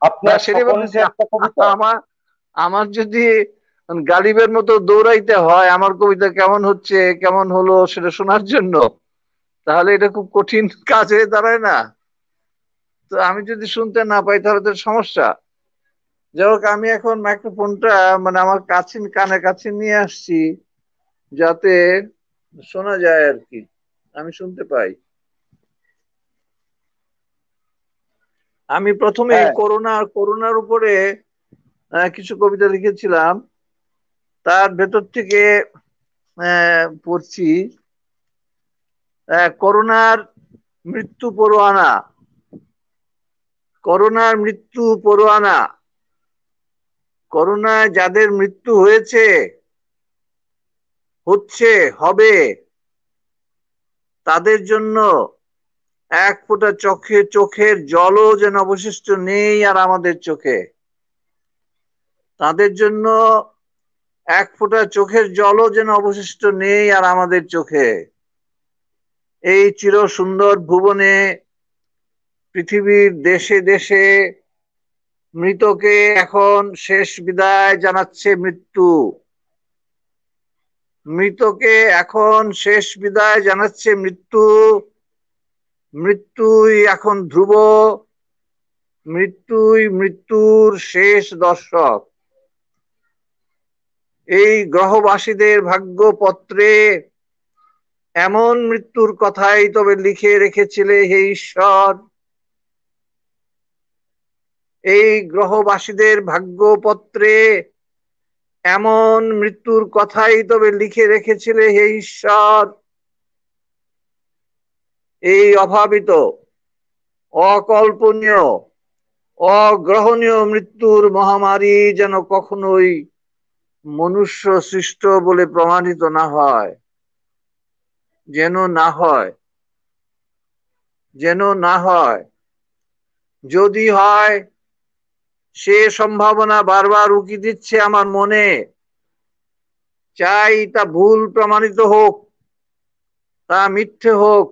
Speaker 2: আপনার
Speaker 1: সেটাই বলতেছি।
Speaker 2: সকণ্ঠে একটা কবিতা।
Speaker 1: আমার আমার যদি গালিবের মতো দৌড়াইতে হয় আমার কবিতা কেমন হচ্ছে কেমন হলো সেটা শোনার জন্য, তাহলে এটা খুব কঠিন কাজ হয়ে দাঁড়ায় না? তো আমি যদি শুনতে না পাই তাহলে তো সমস্যা। যাই হোক, আমি এখন মাইক্রোফোনটা মানে আমার কাছে কানে কাছে নিয়ে আসছি, যাতে শোনা যায় আর কি, আমি শুনতে পাই। আমি প্রথমে
Speaker 2: হ্যাঁ
Speaker 1: করোনার উপরে কিছু কবিতা লিখেছিলাম। তার ভেতর থেকে পড়ছি। করোনার মৃত্যু পরোয়ানা, করোনার মৃত্যু পরোয়ানা, করোনায় যাদের মৃত্যু হয়েছে, হচ্ছে, হবে, তাদের জন্য এক ফোঁটা চোখের জলও যেন অবশিষ্ট নেই আর আমাদের চোখে। তাদের জন্য এক ফোঁটা চোখের জলও যেন অবশিষ্ট নেই আর আমাদের চোখে। এই চির সুন্দর ভুবনে, পৃথিবীর দেশে দেশে মৃতকে এখন শেষ বিদায় জানাচ্ছে মৃত্যু। মৃতকে এখন শেষ বিদায় জানাচ্ছে মৃত্যু। মৃত্যুই এখন ধ্রুব, মৃত্যুই মৃত্যুর শেষ দর্শক। এই গ্রহবাসীদের ভাগ্যপত্রে এমন মৃত্যুর কথাই তবে লিখে রেখেছিলে হে ঈশ্বর, এই গ্রহবাসীদের ভাগ্যপত্রে এমন মৃত্যুর কথাই তবে লিখে রেখেছিলে হে ঈশ্বর, এই অভাবিত, অকল্পনীয়, অগ্রহণীয় মৃত্যুর মহামারী যেন কখনোই মনুষ্য সৃষ্ট বলে প্রমাণিত না হয়, যেন না হয়, যেন না হয়। যদি হয়, সে সম্ভাবনা বারবার উকি দিচ্ছে আমার মনে। চাই তা ভুল প্রমাণিত হোক, তা মিথ্যে হোক।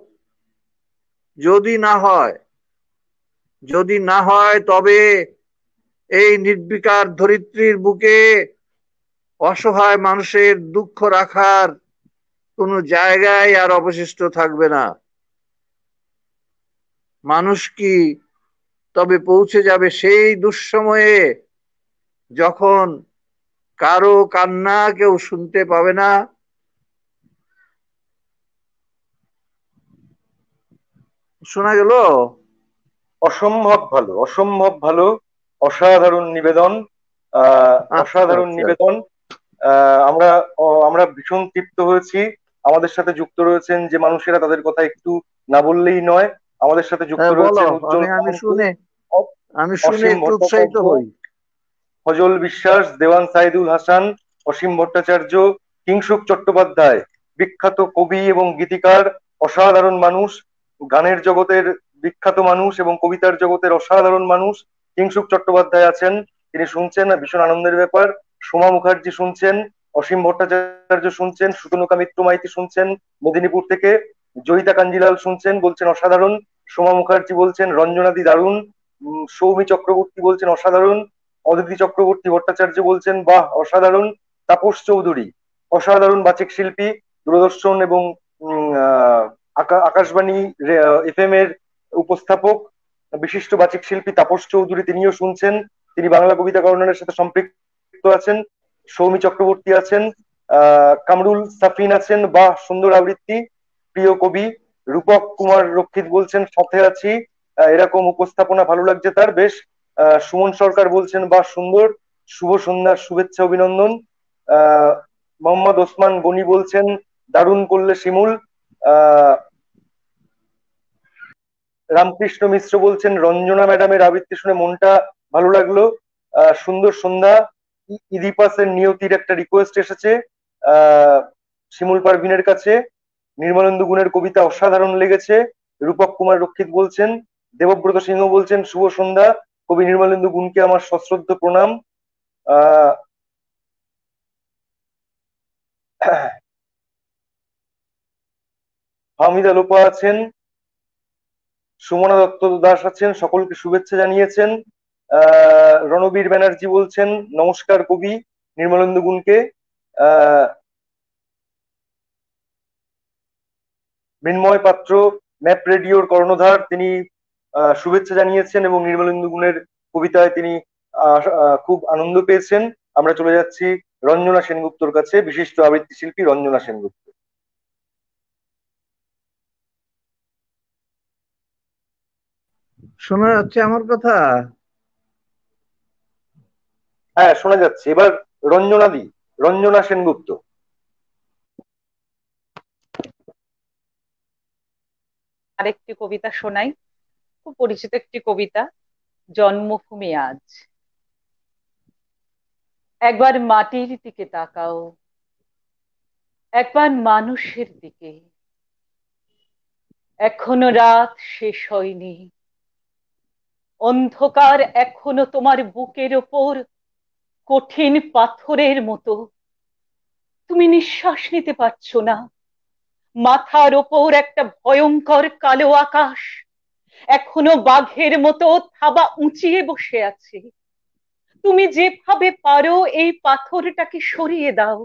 Speaker 1: যদি না হয়, যদি না হয়, তবে এই নির্বিকার ধরিত্রীর বুকে অসহায় মানুষের দুঃখ রাখার কোনো জায়গায় আর অবশিষ্ট থাকবে না। মানুষ কি তবে পৌঁছে যাবে সেই দুঃসময়ে যখন কারো কান্না কেউ শুনতে পাবে না? শোনা গেল?
Speaker 2: অসম্ভব ভালো, অসম্ভব ভালো, অসাধারণ নিবেদন,
Speaker 1: আচ্ছা
Speaker 2: অসাধারণ
Speaker 1: আচ্ছা,
Speaker 2: নিবেদন। আমরা আমরা ভীষণ তৃপ্ত হয়েছি। আমাদের সাথে যুক্ত রয়েছেন যে মানুষেরা, তাদের কথা একটু না বললেই নয়। আমাদের সাথে যুক্ত
Speaker 1: হ্যাঁ বলো।
Speaker 2: রয়েছেন উজ্জ্বল
Speaker 1: আমি আমি
Speaker 2: সামন্ত,
Speaker 1: শুনে আমি শুনে
Speaker 2: অসীম
Speaker 1: একটু উৎসাহিত
Speaker 2: ভট্টাচার্য,
Speaker 1: হই।
Speaker 2: ফজল বিশ্বাস, দেওয়ান সাইদুল হাসান, অসীম ভট্টাচার্য, কিংসুক চট্টোপাধ্যায়, বিখ্যাত কবি এবং গীতিকার, অসাধারণ মানুষ, গানের জগতের বিখ্যাত মানুষ এবং কবিতার জগতের অসাধারণ মানুষ কিংসুক চট্টোপাধ্যায় আছেন। তিনি শুনছেন, ভীষণ আনন্দের ব্যাপার। সোমা মুখার্জি শুনছেন, অসীম ভট্টাচার্য শুনছেন, সুতনুকা মিত্র মাইতি শুনছেন মেদিনীপুর থেকে, জয়িতা কাঞ্জিলাল শুনছেন, বলছেন অসাধারণ। সোমা মুখার্জি বলছেন রঞ্জনাদি দারুণ। সৌমি চক্রবর্তী বলছেন অসাধারণ। অদিতি চক্রবর্তী ভট্টাচার্য বলছেন বাহ অসাধারণ। তাপস চৌধুরী অসাধারণ বাচিক শিল্পী, দূরদর্শন এবং আকাশবাণী এফএম এর উপস্থাপক, বিশিষ্ট বাচিক শিল্পী তাপস চৌধুরী, তিনিও শুনছেন। তিনি বাংলা কবিতা কর্নারের সাথে সম্পৃক্ত আছেন। সৌমি চক্রবর্তী আছেন, কামরুল সাফিন আছেন, বাহ সুন্দর আবৃত্তি। প্রিয় কবি রূপক কুমার রক্ষিত বলছেন সাথে আছি, এরকম উপস্থাপনা ভালো লাগছে তার বেশ। সুমন সরকার বলছেন বা সুন্দর, শুভ সন্ধ্যার শুভেচ্ছা অভিনন্দন। আহ মোহাম্মদ ওসমান গনি বলছেন দারুণ করলে শিমুল। আহ রামকৃষ্ণ মিশ্র বলছেন রঞ্জনা ম্যাডামের আবৃত্তি শুনে মনটা ভালো লাগলো। সুন্দর সন্ধ্যা। ইদিপাসের নিয়তির একটা রিকোয়েস্ট এসেছে শিমুল পারভিনের কাছে। নির্মলেন্দু গুণের কবিতা অসাধারণ লেগেছে, রূপক কুমার রক্ষিত বলছেন। দেবব্রত সিংহ বলছেন শুভ সন্ধ্যা, কবি নির্মলেন্দু গুণকে আমার সশ্রদ্ধ প্রণাম। আহ হামিদা লোপা আছেন, সুমনা দত্ত দাস আছেন, সকলকে শুভেচ্ছা জানিয়েছেন। রণবীর ব্যানার্জি বলছেন নমস্কার কবি নির্মলেন্দু গুণকে। আহ মৃন্ময় পাত্র ম্যাপ রেডিওর কর্ণধার, তিনি শুভেচ্ছা জানিয়েছেন এবং নির্মলেন্দু গুণের কবিতায় তিনি খুব আনন্দ পেয়েছেন। আমরা চলে যাচ্ছি রঞ্জনা সেনগুপ্তর কাছে, বিশিষ্ট আবৃত্তি শিল্পী রঞ্জনা সেনগুপ্ত।
Speaker 1: শোনা যাচ্ছে আমার কথা?
Speaker 2: হ্যাঁ শোনা যাচ্ছে। এবার রঞ্জনা সেনগুপ্ত।
Speaker 4: আরেকটি কবিতা শোনাই, খুব পরিচিত একটি কবিতা, জন্মভূমি আজ। একবার মাটির দিকে তাকাও, একবার মানুষের দিকে। এখনো রাত শেষ হয়নি, অন্ধকার এখনো তোমার বুকের ওপর কঠিন পাথরের মতো। তুমি নিঃশ্বাস নিতে পারছো না, মাথার ওপর একটা ভয়ঙ্কর কালো আকাশ এখনো বাঘের মতো থাবা উঁচিয়ে বসে আছে। তুমি যেভাবে পারো এই পাথরটাকে সরিয়ে দাও,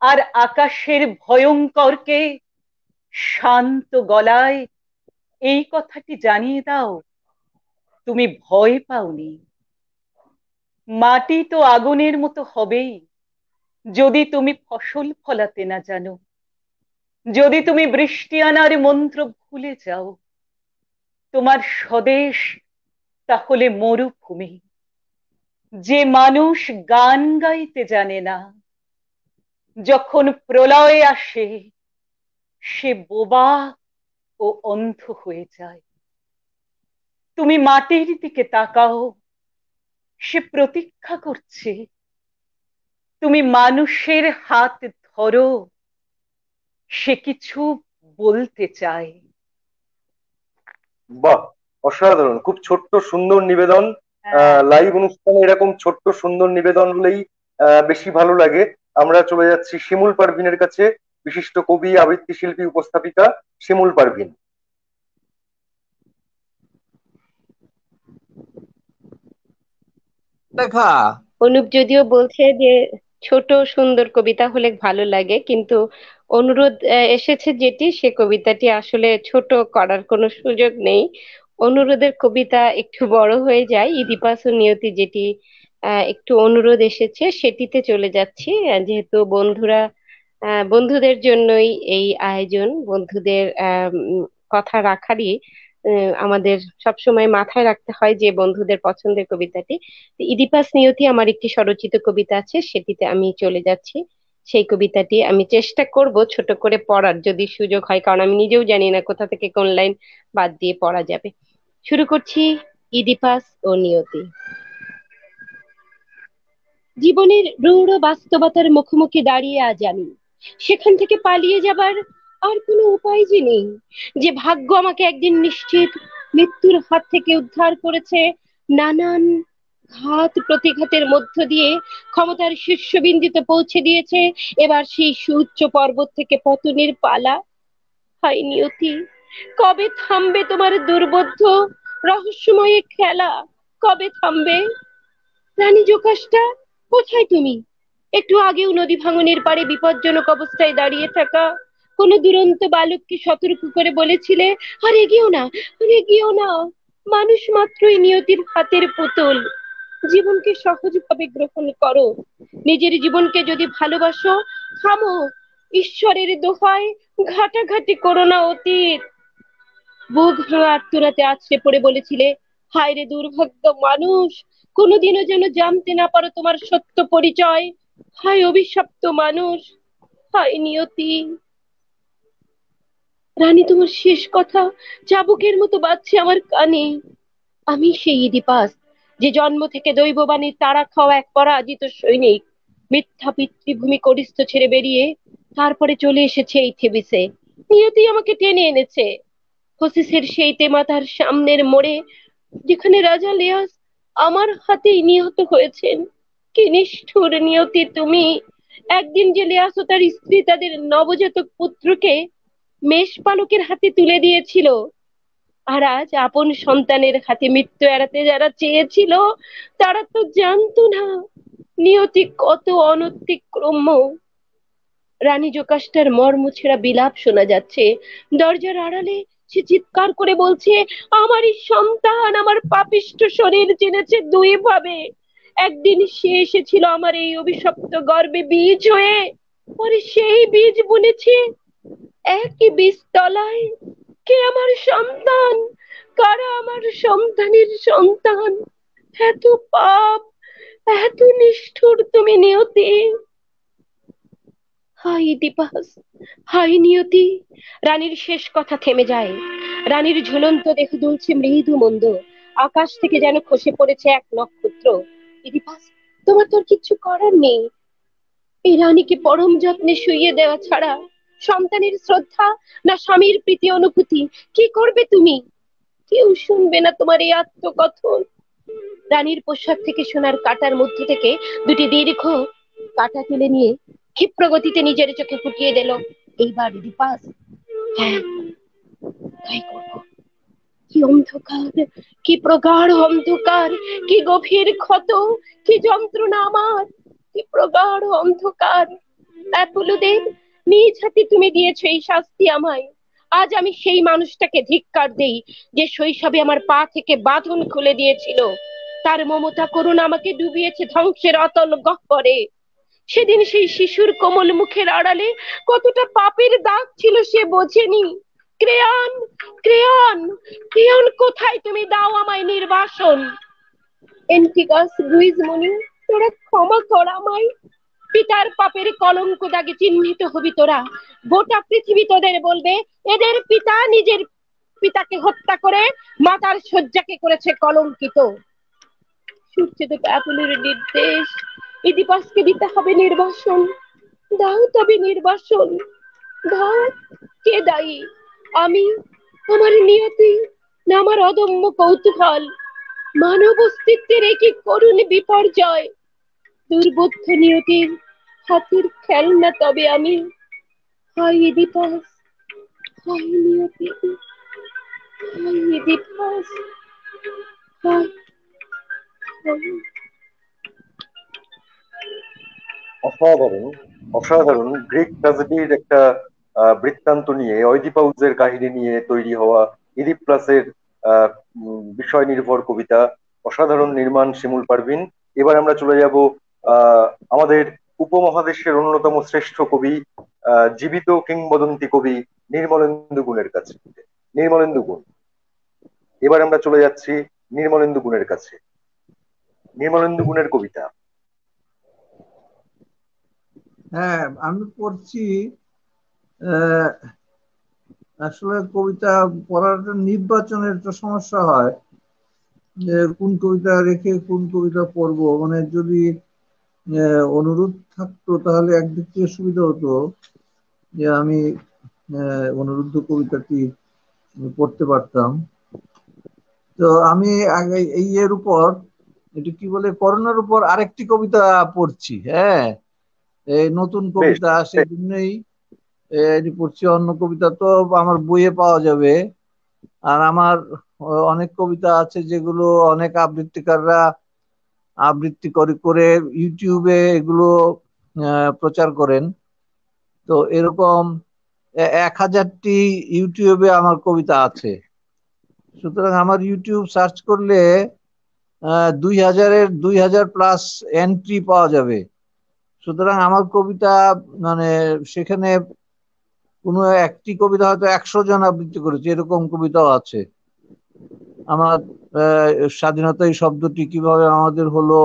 Speaker 4: আর আকাশের ভয়ঙ্করকে শান্ত গলায় এই কথাটি জানিয়ে দাও, তুমি ভয় পাওনি। মাটি তো আগুনের মতো হবেই, যদি তুমি ফসল ফলাতে না জানো, যদি তুমি বৃষ্টি আনার মন্ত্র ভুলে যাও, তোমার স্বদেশ তাহলে মরুভূমি। যে মানুষ গান গাইতে জানে না, যখন প্রলয় আসে সে বোবা ও অন্ধ হয়ে যায়। তুমি মাটির দিকে তাকাও, সে প্রতীক্ষা করছে। তুমি মানুষের হাত ধরো, সে কিছু বলতে চায়।
Speaker 2: বাহ, অসাধারণ, খুব ছোট্ট সুন্দর নিবেদন।
Speaker 4: হ্যাঁ,
Speaker 2: লাইভ অনুষ্ঠানে এরকম ছোট্ট সুন্দর নিবেদন হলেই বেশি ভালো লাগে। আমরা চলে যাচ্ছি শিমুল পারভিনের কাছে, বিশিষ্ট কবি, আবৃত্তি শিল্পী, উপস্থাপিকা শিমুল পারভিন।
Speaker 1: লেখা।
Speaker 3: অনুপ যদিও বলছে যে ছোট সুন্দর কবিতা হলে ভালো লাগে, কিন্তু অনুরোধ এসেছে যেটি, সে কবিতাটি আসলে ছোট করার কোনো সুযোগ নেই। অনুরোধের কবিতা একটু বড় হয়ে যায়। ইদিপাস ও নিয়তি যেটি একটু অনুরোধ এসেছে সেটিতে চলে যাচ্ছি। যেহেতু বন্ধুদের জন্যই এই আয়োজন, বন্ধুদের কথা রাখারই আমাদের সবসময় মাথায় রাখতে হয় যে বন্ধুদের পছন্দের কবিতাটি। তো ইডিপাস নিয়তি আমার একটি স্বরচিত কবিতা আছে, সেটিতে আমি চলে যাচ্ছি। সেই কবিতাটি আমি চেষ্টা করব ছোট করে পড়ার, যদি সুযোগ হয়, কারণ আমি নিজেও জানি না কোথা থেকে কোন লাইন বাদ দিয়ে পড়া যাবে। শুরু করছি। ইডিপাস ও নিয়তি। জীবনের রূঢ় বাস্তবতার মুখোমুখি দাঁড়িয়ে আজ আমি, সেখান থেকে পালিয়ে যাবার আর কোনো উপায় যে নেই। যে ভাগ্য আমাকে একদিন নিশ্চিত মৃত্যুর হাত থেকে উদ্ধার করেছে, নানান ঘাত প্রতিঘাতের মধ্য দিয়ে ক্ষমতার শীর্ষবিন্দুতে পৌঁছে দিয়েছে, এবার সেই সুউচ্চ পর্বত থেকে পতনের পালা। হায় নিয়তি, কবে থামবে তোমার দুর্বোধ্য রহস্যময় খেলা? কবে থামবে? রানী জোকাসটা, কোথায় তুমি? একটু আগেও নদী ভাঙনের পাড়ে বিপজ্জনক অবস্থায় দাঁড়িয়ে থাকা কোন দুরন্ত বালককে সতর্ক করে বলেছিলে, আর এগিয়েও না, আর এগিয়েও না। মানুষ মাত্রই নিয়তির হাতের পুতুল। জীবনকে সহজভাবে গ্রহণ করো। নিজের জীবনকে যদি ভালোবাসো, থামো। ঈশ্বরের দোহাই, ঘাটাঘাটি করো না অতীত। বুক ভাঙা আত্মরাতে আছড়ে পড়ে বলেছিলে, হায় রে দুর্ভাগ্য মানুষ, কোনোদিনও যেন জানতে না পারো তোমার সত্য পরিচয়। হায় অভিশপ্ত মানুষ, হায় নিয়তি। রানী, তোমার শেষ কথা চাবুকের মতো বাজছে আমার কানে। আমি সেই ইদিপাস, যে জন্ম থেকে দৈববাণীর তাড়া খাওয়া এক পরাজিত সৈনিক, মিথ্যা পিতৃভূমি করিস্থ ছেড়ে বেরিয়ে তারপরে চলে এসেছে এই থেবিসে। নিয়তি আমাকে টেনে এনেছে হোসিসের সেই তেমাতার সামনের মোড়ে, যেখানে রাজা লিয়াস আমার হাতেই নিহত হয়েছেন। কি নিষ্ঠুর নিয়তি তুমি! একদিন যে লিয়াস ও তার স্ত্রী তাদের নবজাতক পুত্রকে মেষপালকের হাতে তুলে দিয়েছিল, আর আজ আপন সন্তানের হাতে মৃত্যু এড়াতে যারা চেয়েছিল, তারা তো জানতো না নিয়তি কত অনতিক্রম্য। রানী জোকাস্টার মর্মছেড়া বিলাপ শোনা যাচ্ছে দরজার আড়ালে। সে চিৎকার করে বলছে, আমারই সন্তান আমার পাপিষ্ঠ শরীর চিনেছে দুই ভাবে। একদিন সে এসেছিল আমার এই অভিশপ্ত গর্ভে বীজ হয়ে, পরে সেই বীজ বুনেছে একই বীজতলায়। কে আমার সন্তান? কারা আমার সন্তানের সন্তান? এত পাপ, এত নিষ্ঠুর তুমি নিয়তি! হাই দিপাস, হাই নিয়তি! রানীর শেষ কথা থেমে যায়। রানীর ঝুলন্ত দেহ দুলছে মৃদু মন্দ। আকাশ থেকে যেন খসে পড়েছে এক নক্ষত্র। ইদিপাস, তোমার তো আর কিচ্ছু করার নেই। এই রানীকে পরম যত্নে শুইয়ে দেওয়া ছাড়া সন্তানের শ্রদ্ধা না স্বামীর প্রীতি অনুভূতি কি করবে তুমি? কেউ শুনবে না তোমার এই আত্মকথন। রানীর পোশাক থেকে সোনার কাটার মধ্য থেকে দুটি দীর্ঘ কাটা তুলে নিয়ে ক্ষিপ্র গতিতে নিজের চোখে ফুটিয়ে দিল। এইবার দিপাস, হ্যাঁ, তাই করবো। কি অন্ধকার, কি প্রগাঢ় অন্ধকার, কি গভীর ক্ষত, কি যন্ত্রণা আমার, কি প্রগাঢ় অন্ধকার! অ্যাপোলোদের নিজ হাতে তুমি দিয়েছো এই শাস্তি আমায়। আজ আমি সেই মানুষটাকে ধিক্কার দেই যে শৈশবে আমার পা থেকে বাঁধন খুলে দিয়েছিল। তার মমতা করুণা আমাকে ডুবিয়েছে ধ্বংসের অতল গহ্বরে। সেদিন সেই শিশুর কোমল মুখের আড়ালে কতটা পাপের দাগ ছিল সে বোঝেনি। ক্রেয়ন, ক্রেয়ন, ক্রেয়ন কোথায়, তুমি দাও আমায় নির্বাসন। এন্টিকাস, গুইজমনি, তোরা ক্ষমা কর আমায়। পিতার পাপের কলঙ্ক দাগে চিহ্নিত হবি তোরা। গোটা পৃথিবী তোদের বলবে এদের পিতা নিজের পিতাকে হত্যা করে মাতার শয্যাকে করেছে কলঙ্কিত। সূর্যদেব অ্যাপোলোর নির্দেশ, ইডিপাসকে দিতে হবে নির্বাসন। দাও তবে নির্বাসন, দাও। কে দায়ী? আমি, আমার নিয়তি, না আমার অদম্য কৌতূহল? মানব অস্তিত্বের একই করুণ বিপর্যয়। দুর্বোধ্য নিয়তির হাতের খেলনা তবে আমি। হাই ইডিপাস, হাই নিয়তি, হাই ইডিপাস, হাই, হাই।
Speaker 2: অসাধারণ, অসাধারণ গ্রিক ট্র্যাজেডির একটা বৃত্তান্ত নিয়ে, অইডিপাউসের কাহিনী নিয়ে তৈরি হওয়া ইডিপাসের বিষয় নির্ভর কবিতা। অসাধারণ নির্মাণ শিমুল পারভীন। এবার আমরা চলে যাব আমাদের উপমহাদেশের অন্যতম শ্রেষ্ঠ কবি, জীবিত কিংবদন্তি কবি নির্মলেন্দু গুণের কাছে। নির্মলেন্দু গুণ, এবার আমরা চলে যাচ্ছি নির্মলেন্দু গুণের কাছে। নির্মলেন্দু গুণের কবিতা।
Speaker 1: হ্যাঁ, আমি পড়ছি। আহ, আসলে কবিতা পড়ার নির্বাচনের একটা সমস্যা হয়, যে কোন কবিতা রেখে কোন কবিতা পড়বো। মানে যদি অনুরোধ থাকতো তাহলে একদিক থেকে সুবিধা হতো, যে আমি অনুরুদ্ধ কবিতাটি পড়তে পারতাম। তো আমি আগে এই এর উপর, এটা কি বলে, করোনার উপর আরেকটি কবিতা পড়ছি। হ্যাঁ, এই নতুন
Speaker 2: বেশ
Speaker 1: কবিতা, সেই
Speaker 2: বেশ।
Speaker 1: জন্যই এটি পড়ছি। অন্য কবিতা তো আমার বইয়ে পাওয়া যাবে। আর আমার অনেক কবিতা আছে যেগুলো অনেক আবৃত্তিকাররা আবৃত্তি করে করে ইউটিউবে এগুলো প্রচার করেন। তো এরকম 1000টি ইউটিউবে আমার কবিতা আছে। সুতরাং আমার ইউটিউব সার্চ করলে 2000 প্লাস এন্ট্রি পাওয়া যাবে। সুতরাং আমার কবিতা, মানে সেখানে কোনো একটি কবিতা হয়তো 100 জন আবৃত্তি করেছে, এরকম কবিতাও আছে। আমার স্বাধীনতা এই শব্দটি কিভাবে আমাদের হলো,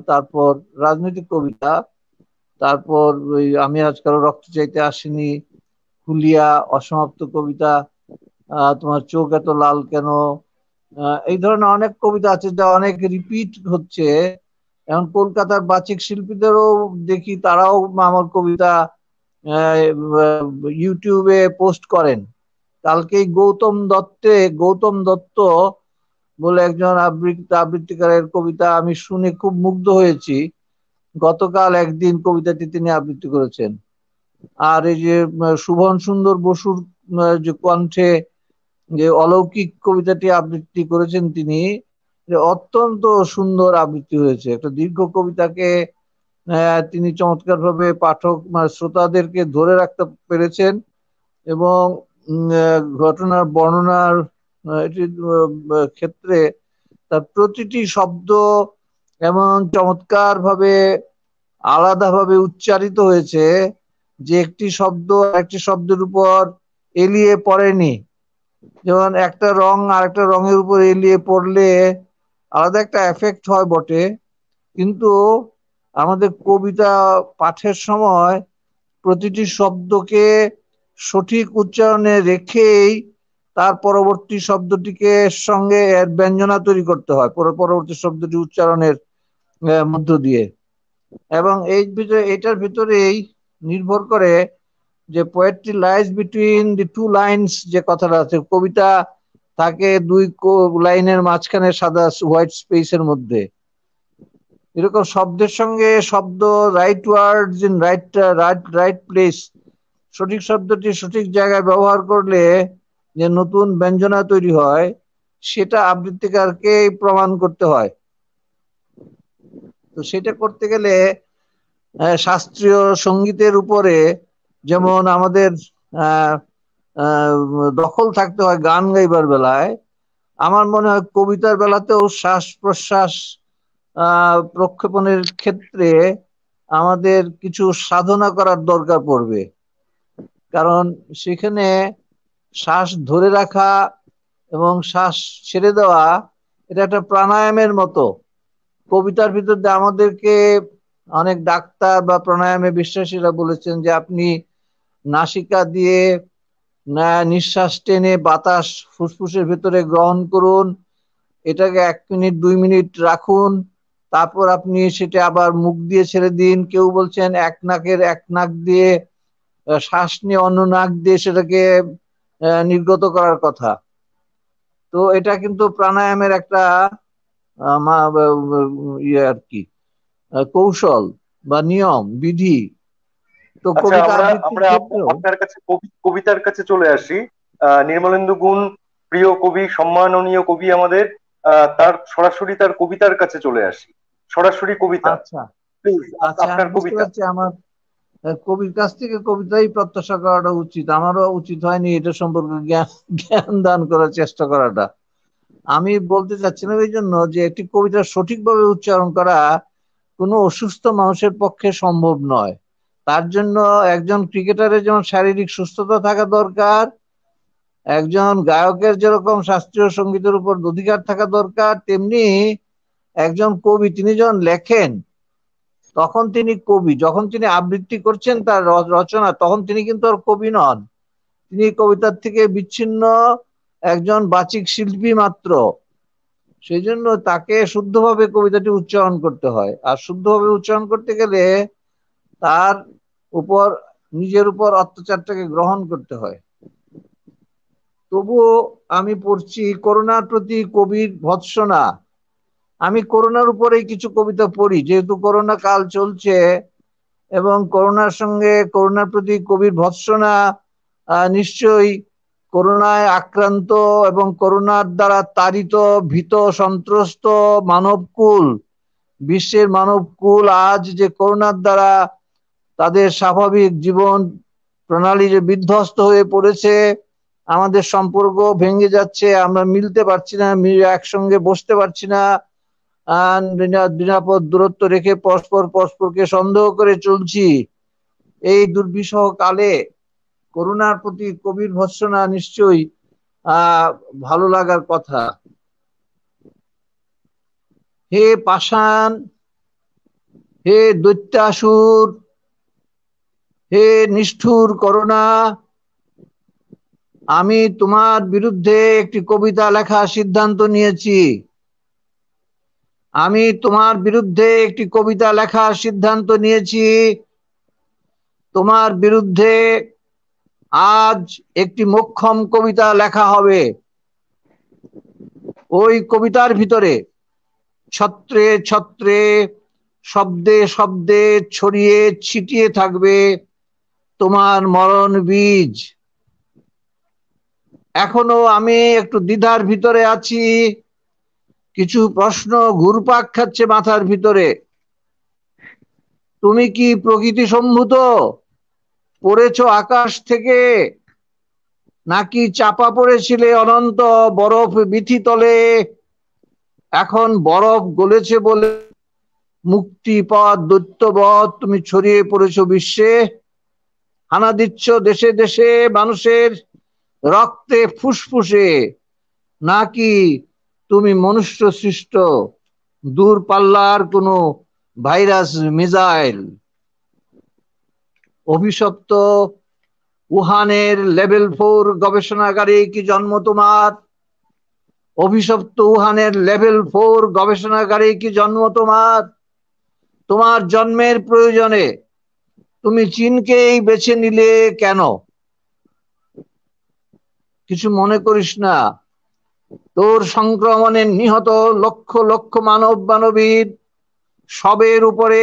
Speaker 1: তারপর রাজনৈতিক কবিতা, তারপর ওই আমি আজকাল রক্ত চাইতে আসিনি, হুলিয়া, অসমাপ্ত কবিতা, তোমার চোখ এত লাল কেন, এই ধরনের অনেক কবিতা আছে যা অনেক রিপিট হচ্ছে। এখন কলকাতার বাচিক শিল্পীদেরও দেখি, তারাও আমার কবিতা ইউটিউবে পোস্ট করেন। কালকেই গৌতম দত্ত বলে একজন আবৃত্তিকারের কবিতা আমি শুনে খুব মুগ্ধ হয়েছি। গতকাল একদিন কবিতাটি তিনি আবৃত্তি করেছেন। আর এই যে শুভন সুন্দর বসুর যে কণ্ঠে যে অলৌকিক কবিতাটি আবৃত্তি করেছেন তিনি, যে অত্যন্ত সুন্দর আবৃত্তি হয়েছে। একটা দীর্ঘ কবিতাকে তিনি চমৎকার ভাবে পাঠক, মানে শ্রোতাদেরকে ধরে রাখতে পেরেছেন। এবং ঘটনার বর্ণনার এটির ক্ষেত্রে তার প্রতিটি শব্দ এমন চমৎকার ভাবে আলাদাভাবে উচ্চারিত হয়েছে যে একটি শব্দ আরেকটি শব্দের উপর এলিয়ে পড়েনি। যেমন একটা রং আর একটা রঙের উপর এলিয়ে পড়লে আলাদা একটা এফেক্ট হয় বটে, কিন্তু আমাদের কবিতা পাঠের সময় প্রতিটি শব্দকে সঠিক উচ্চারণে রেখেই তার পরবর্তী শব্দটিকে সঙ্গে এর ব্যঞ্জনা তৈরি করতে হয় পরবর্তী শব্দটি উচ্চারণের মধ্য দিয়ে। এবং এটার ভিতরেই নির্ভর করে যে poetry lies between the two lines, যে কথাটা আছে, কবিতা থাকে দুই লাইনের মাঝখানে সাদা হোয়াইট স্পেসের মধ্যে। এরকম শব্দের সঙ্গে শব্দ, right words in right place, সঠিক শব্দটি সঠিক জায়গায় ব্যবহার করলে যে নতুন ব্যঞ্জনা তৈরি হয়, সেটা আবৃত্তিকারকে প্রমাণ করতে হয়। তো সেটা করতে গেলে শাস্ত্রীয় সঙ্গীতের উপরে যেমন আমাদের দখল থাকতে হয় গান গাইবার বেলায়, আমার মনে হয় কবিতার বেলাতেও শ্বাস প্রশ্বাস প্রক্ষেপণের ক্ষেত্রে আমাদের কিছু সাধনা করার দরকার পড়বে, কারণ সেখানে শ্বাস ধরে রাখা এবং শ্বাস ছেড়ে দেওয়া এটা একটা প্রাণায়ামের মতো। কবিতার ভিতর দিয়ে আমাদেরকে অনেক ডাক্তার বা প্রাণায়ামে বিশ্বাসীরা বলেছেন যে আপনি নাসিকা দিয়ে নিঃশ্বাস টেনে বাতাস ফুসফুসের ভেতরে গ্রহণ করুন, এটাকে 1 মিনিট 2 মিনিট রাখুন, তারপর আপনি সেটা আবার মুখ দিয়ে ছেড়ে দিন। কেউ বলছেন এক নাক দিয়ে শ্বাস নিয়ে অন্য নাক দিয়ে সেটাকে নির্গত করার কথা। তো এটা কিন্তু প্রাণায়ামের একটা ইয়ে আর কি, কৌশল বা নিয়ম বিধি। তো
Speaker 2: আচ্ছা,
Speaker 1: কবিতা
Speaker 2: আমরা
Speaker 1: আবৃত্তির
Speaker 2: আমরা
Speaker 1: ক্ষেত্রেও
Speaker 2: আপনার কাছে কবিতার কাছে চলে আসি। নির্মলেন্দু গুণ প্রিয় কবি, সম্মাননীয় কবি আমাদের, তার কবিতার কাছে চলে আসি। সরাসরি কবিতা,
Speaker 1: আচ্ছা
Speaker 2: প্লিজ।
Speaker 1: আচ্ছা,
Speaker 2: আপনার
Speaker 1: আমি বুঝতে
Speaker 2: কবিতা।
Speaker 1: পারছি। আমার কবির কাছ থেকে কবিতাই প্রত্যাশা করাটা উচিত, আমারও উচিত হয়নি এটা সম্পর্কে জ্ঞান জ্ঞান দান করার চেষ্টা করাটা। আমি বলতে চাচ্ছিলাম এই জন্য যে একটি কবিতা সঠিকভাবে উচ্চারণ করা কোনো অসুস্থ মানুষের পক্ষে সম্ভব নয়। তার জন্য একজন ক্রিকেটারের যেমন শারীরিক সুস্থতা থাকা দরকার, একজন গায়কের যেরকম শাস্ত্রীয় সঙ্গীতের উপর অধিকার থাকা দরকার, তেমনি একজন কবি তিনি যখন লেখেন তখন তিনি কবি, যখন তিনি আবৃত্তি করছেন তার রচনা, তখন তিনি কিন্তু আর কবি নন, তিনি কবিতার থেকে বিচ্ছিন্ন একজন বাচিক শিল্পী মাত্র। সেই জন্য তাকে শুদ্ধভাবে কবিতাটি উচ্চারণ করতে হয়, আর শুদ্ধভাবে উচ্চারণ করতে গেলে তার উপর নিজের উপর অত্যাচারটাকে গ্রহণ করতে হয়। তবুও আমি পড়ছি করোনার প্রতি কবির ভৎসনা। আমি করোনার উপরেই কিছু কবিতা পড়ি, যেহেতু করোনা কাল চলছে এবং করোনার সঙ্গে করোনার প্রতি কবির ভৎসনা নিশ্চয়ই করোনায় আক্রান্ত এবং করোনার দ্বারা তাড়িত ভীত সন্ত্রস্ত মানবকুল, বিশ্বের মানবকুল আজ যে করোনার দ্বারা তাদের স্বাভাবিক জীবন প্রণালী যে বিধ্বস্ত হয়ে পড়েছে, আমাদের সম্পর্ক ভেঙে যাচ্ছে, আমরা মিলতে পারছি না, একসঙ্গে বসতে পারছি না, নিরাপদ দূরত্ব রেখে পরস্পরকে সন্দেহ করে চলছি। এই দুর্বিষহ কালে করুণার প্রতি কবির ভৎসনা নিশ্চয়ই ভালো লাগার কথা। হে পাষাণ, হে দৈত্যাসুর, হে নিষ্ঠুর করুণা, আমি তোমার বিরুদ্ধে একটি কবিতা লেখার সিদ্ধান্ত নিয়েছি। আমি তোমার বিরুদ্ধে একটি কবিতা লেখার সিদ্ধান্ত নিয়েছি। তোমার বিরুদ্ধে আজ একটি মোক্ষম কবিতা লেখা হবে। ওই কবিতার ভিতরে ছত্রে ছত্রে শব্দে শব্দে ছড়িয়ে ছিটিয়ে থাকবে তোমার মরণ বীজ। এখনো আমি একটু দ্বিধার ভিতরে আছি, কিছু প্রশ্ন ঘুরপাক খাচ্ছে মাথার ভিতরে। তুমি কি প্রকৃতি সম্ভূত, পড়েছো আকাশ থেকে, নাকি চাপা পড়েছিলে অনন্ত বরফ বিথি তলে? এখন বরফ গলেছে বলে মুক্তি পাওয়ার দৈত্যবধ তুমি ছড়িয়ে পড়েছো বিশ্বে, হানা দিচ্ছ দেশে দেশে মানুষের রক্তে ফুসফুসে, নাকি তুমি মনুষ্য সৃষ্ট দূরপাল্লার কোনো ভাইরাস মিসাইল? অভিশপ্ত উহানের লেভেল 4 গবেষণাগারে কি জন্ম তোমার? অভিশপ্ত উহানের লেভেল 4 গবেষণাগারে কি জন্ম তোমার? তোমার জন্মের প্রয়োজনে তুমি চীনকেই বেছে নিলে কেন? কিছু মনে করিস না, তোর সংক্রমণে নিহত লক্ষ লক্ষ মানব মানবীর সবের উপরে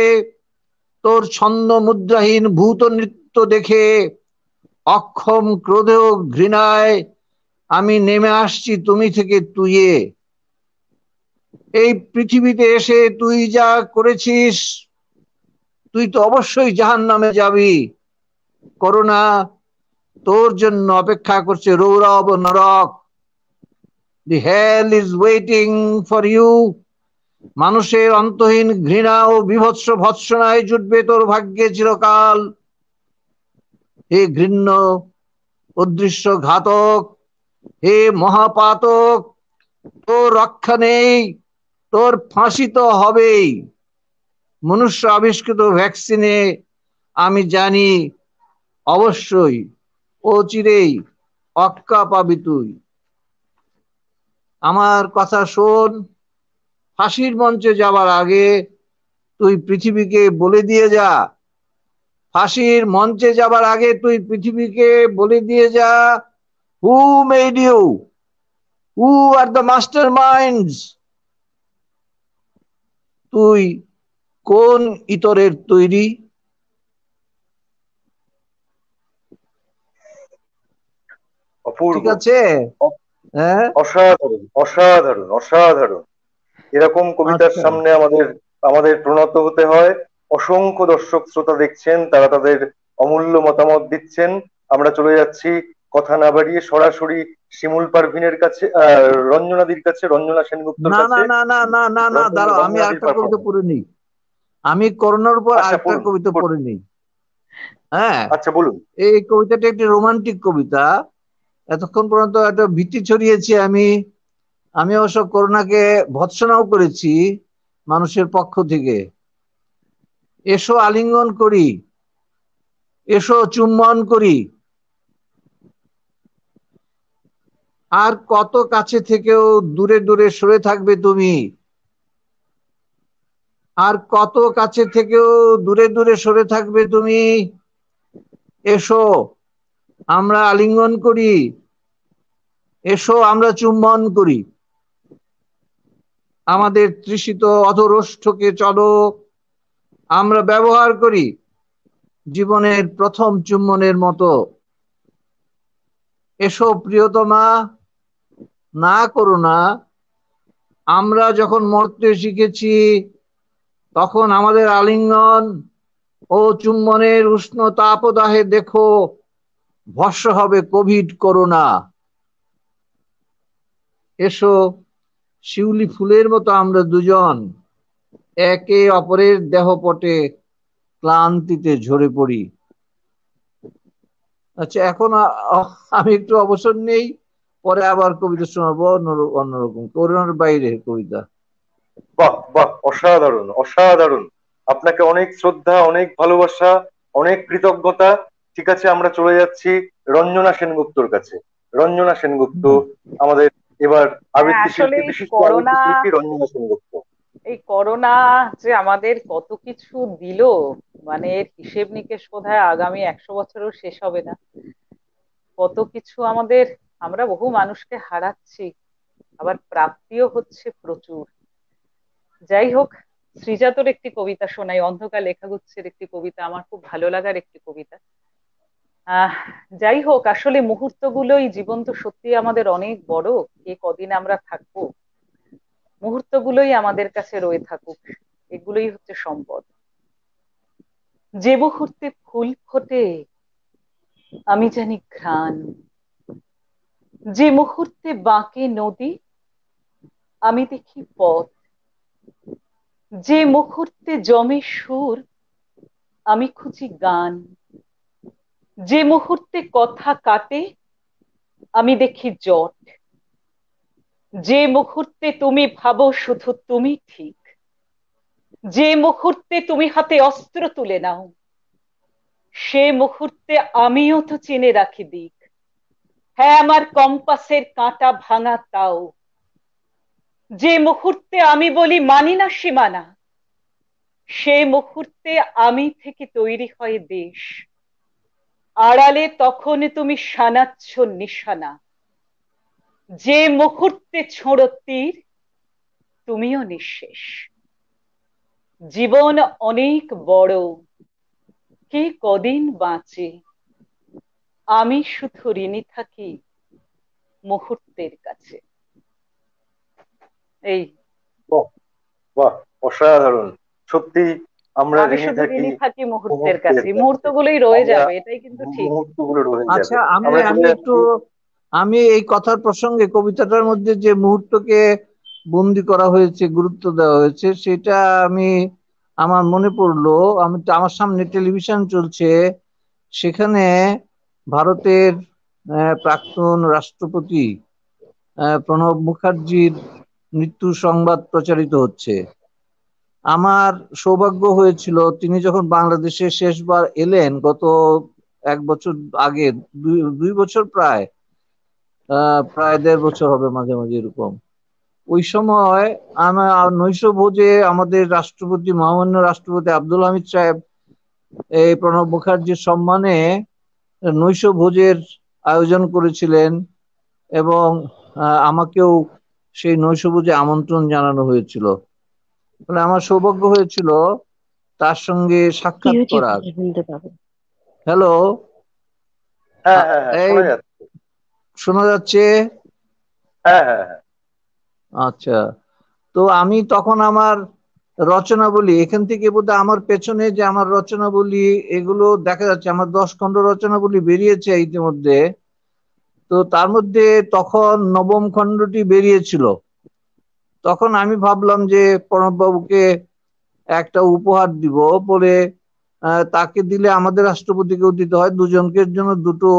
Speaker 1: তোর ছন্দ মুদ্রাহীন ভূত নৃত্য দেখে অক্ষম ক্রোধে ও ঘৃণায় আমি নেমে আসছি তুমি থেকে তুইয়ে। এই পৃথিবীতে এসে তুই যা করেছিস, তুই তো অবশ্যই জাহান্নামে যাবি। করোনা তোর জন্য অপেক্ষা করছে রৌরব নরক। The hell is waiting for you মানুষের অন্তহীন ঘৃণা ও বীভৎস ভৎসনায় জুটবে তোর ভাগ্যে চিরকাল। হে ঘৃণ্য অদৃশ্য ঘাতক, হে মহাপাতক, তোর রক্ষা নেই, তোর ফাঁসি তো হবেই। মনুষ্য আবিষ্কৃত ভ্যাকসিনে আমি জানি অবশ্যই অচিরেই অক্কা পাবি তুই। আমার কথা শোন, ফাঁসির মঞ্চে যাবার আগে তুই পৃথিবীকে বলে দিয়ে যা, ফাঁসির মঞ্চে যাবার আগে তুই পৃথিবীকে বলে দিয়ে যা, who made you, who are the master minds, তুই কোন ইতরের তৈরি।
Speaker 2: অপূর্ব,
Speaker 1: ঠিক আছে? হ্যাঁ,
Speaker 2: অসাধারণ অসাধারণ অসাধারণ। এরকম কবিতার
Speaker 1: আচ্ছা।
Speaker 2: সামনে আমাদের আমাদের প্রণত হতে হয়। অসংখ্য দর্শক শ্রোতা দেখছেন, তারা তাদের অমূল্য মতামত দিচ্ছেন। আমরা চলে যাচ্ছি কথা না বাড়িয়ে সরাসরি শিমুল পারভিনের কাছে, রঞ্জনাদির কাছে, রঞ্জনা সেনগুপ্তর
Speaker 1: না না
Speaker 2: কাছে।
Speaker 1: না না না না না, দাঁড়াও, আমি
Speaker 2: রঞ্জনাদির
Speaker 1: আরেকটা কবিতা
Speaker 2: পারফরমেন্স।
Speaker 1: পড়ে নিই। আমি করোনার উপর
Speaker 2: আচ্ছা
Speaker 1: আরেকটা
Speaker 2: পড়ুন
Speaker 1: কবিতা
Speaker 2: পড়ুন।
Speaker 1: পড়ে নিই। হ্যাঁ,
Speaker 2: আচ্ছা বলুন।
Speaker 1: এই কবিতাটা একটি রোমান্টিক কবিতা। এতক্ষণ পর্যন্ত একটা ভীতি ছড়িয়েছি আমি। আমি অবশ্য করোনাকে ভৎসনাও করেছি মানুষের পক্ষ থেকে। এসো আলিঙ্গন করি, এসো চুম্বন করি, আর কত কাছে থেকেও দূরে দূরে সরে থাকবে তুমি, আর কত কাছে থেকেও দূরে দূরে সরে থাকবে তুমি। এসো আমরা আলিঙ্গন করি, এসো আমরা চুম্বন করি, আমাদের তৃষিত অধরোষ্ঠকে চলো আমরা ব্যবহার করি জীবনের প্রথম চুম্বনের মতো। এসো প্রিয়তমা, না করো না। আমরা যখন মরতে শিখেছি তখন আমাদের আলিঙ্গন ও চুম্বনের উষ্ণ তাপদাহে দেখো ভস্ম হবে কোভিড করোনা। এসো শিউলি ফুলের মতো আমরা দুজন একে অপরের দেহপটে ক্লান্তিতে ঝরে পড়ি। আচ্ছা, এখন আমি একটু অবসর নেই, পরে আবার কবিতা শোনাবো অন্যরকম করোনার বাইরে কবিতা।
Speaker 2: বাহ বাহ, অসাধারণ অসাধারণ। আপনাকে অনেক শ্রদ্ধা, অনেক ভালোবাসা, অনেক কৃতজ্ঞতা। ঠিক আছে, আমরা চলে যাচ্ছি রঞ্জনা সেনগুপ্তর কাছে। রঞ্জনা সেনগুপ্ত আমাদের এবার
Speaker 4: হ্যাঁ,
Speaker 2: আবৃত্তি
Speaker 4: আসলে
Speaker 2: শিল্পী,
Speaker 4: এই
Speaker 2: বিশিষ্ট
Speaker 4: করোনা,
Speaker 2: আবৃত্তি শিল্পী রঞ্জনা সেনগুপ্ত।
Speaker 4: এই করোনা যে আমাদের কত কিছু দিল, মানে এর হিসেব নিকেশ বোধহয় আগামী 100 বছরেও শেষ হবে না। কত কিছু আমাদের, আমরা বহু মানুষকে হারাচ্ছি, আবার প্রাপ্তিও হচ্ছে প্রচুর। যাই হোক, শ্রীজাতর একটি কবিতা শোনাই, অন্ধকার লেখাগুচ্ছের একটি কবিতা, আমার খুব ভালো লাগার একটি কবিতা। আহ যাই হোক, আসলে মুহূর্তগুলোই, জীবন তো সত্যি আমাদের অনেক বড়, কে কদিন আমরা থাকবো, মুহূর্তগুলোই আমাদের কাছে রয়ে থাকুক, এগুলোই হচ্ছে সম্পদ। যে মুহূর্তে ফুল ফোটে আমি জানি ঘ্রাণ, যে মুহূর্তে বাঁকে নদী আমি দেখি পথ, যে মুহূর্তে জমে সুর আমি খুঁজি গান, যে মুহূর্তে কথা কাটে আমি দেখি জট, যে মুহূর্তে তুমি ভাবো শুধু তুমি ঠিক, যে মুহূর্তে তুমি হাতে অস্ত্র তুলে নাও, সে মুহূর্তে আমিও তো চিনে রাখি দিক। হ্যাঁ, আমার কম্পাসের কাঁটা ভাঙা তাও। যে মুহূর্তে আমি বলি মানি না সীমানা, সে মুহূর্তে আমি থেকে তৈরি হয় দেশ। আড়ালে তখন তুমি শানাচ্ছ নিশানা, যে মুহূর্তে ছোঁড়ো তীর তুমিও নিঃশেষ। জীবন অনেক বড়, কে কদিন বাঁচে, আমি শুধু ঋণী থাকি মুহূর্তের কাছে। এই,
Speaker 2: বাহ বাহ, অসাধারণ। সত্যি আমরা
Speaker 4: আমি
Speaker 2: ঋণী
Speaker 4: শুধু
Speaker 2: থাকি
Speaker 4: ঋণী থাকি মুহূর্তের
Speaker 2: মুহূর্তের
Speaker 4: কাছে,
Speaker 2: কাছে।
Speaker 4: মুহূর্তগুলোই রয়ে
Speaker 2: আমরা
Speaker 4: যাবে, এটাই কিন্তু ঠিক।
Speaker 2: মুহূর্তগুলো রয়ে যাবে।
Speaker 1: আচ্ছা, আমি
Speaker 2: আমরা
Speaker 1: আমি
Speaker 2: চলে
Speaker 1: একটু,
Speaker 2: যাচ্ছি।
Speaker 1: আমি এই কথার প্রসঙ্গে কবিতাটার মধ্যে যে মুহূর্তকে বন্দি করা হয়েছে, গুরুত্ব দেওয়া হয়েছে, সেটা আমি আমার মনে পড়লো। আমার সামনে টেলিভিশন চলছে, সেখানে ভারতের প্রাক্তন রাষ্ট্রপতি প্রণব মুখার্জির মৃত্যু সংবাদ প্রচারিত হচ্ছে। আমার সৌভাগ্য হয়েছিল, তিনি যখন বাংলাদেশে শেষবার এলেন গত 1 বছর আগে, 2 বছর প্রায়, প্রায় 1.5 বছর হবে, মাঝে মাঝে এরকম। ওই সময় আমার নৈশভোজে আমাদের রাষ্ট্রপতি, মহামান্য রাষ্ট্রপতি আব্দুল হামিদ সাহেব এই প্রণব মুখার্জির সম্মানে নৈশভোজের আয়োজন করেছিলেন, এবং আমাকেও সেই নৈশভোজে আমন্ত্রণ জানানো হয়েছিল। মানে আমার সৌভাগ্য হয়েছিল তার সঙ্গে সাক্ষাৎ করার। হ্যালো,
Speaker 2: হ্যাঁ হ্যাঁ হ্যাঁ,
Speaker 1: এই
Speaker 2: শোনা যাচ্ছে।
Speaker 1: শোনা যাচ্ছে?
Speaker 2: হ্যাঁ হ্যাঁ হ্যাঁ।
Speaker 1: আচ্ছা, তো আমি তখন আমার রচনাবলী, এখান থেকে বোধহয় আমার পেছনে যে আমার রচনাবলী, এগুলো দেখা যাচ্ছে, আমার 10 খণ্ড রচনাবলী বেরিয়েছে ইতিমধ্যে। তো তার মধ্যে তখন 9ম খণ্ডটি বেরিয়েছিল। তখন আমি ভাবলাম যে প্রণববাবুকে একটা উপহার দিব বলে, তাকে দিলে আমাদের রাষ্ট্রপতিকেও দিতে হয়, দুজনকে জন্য দুটো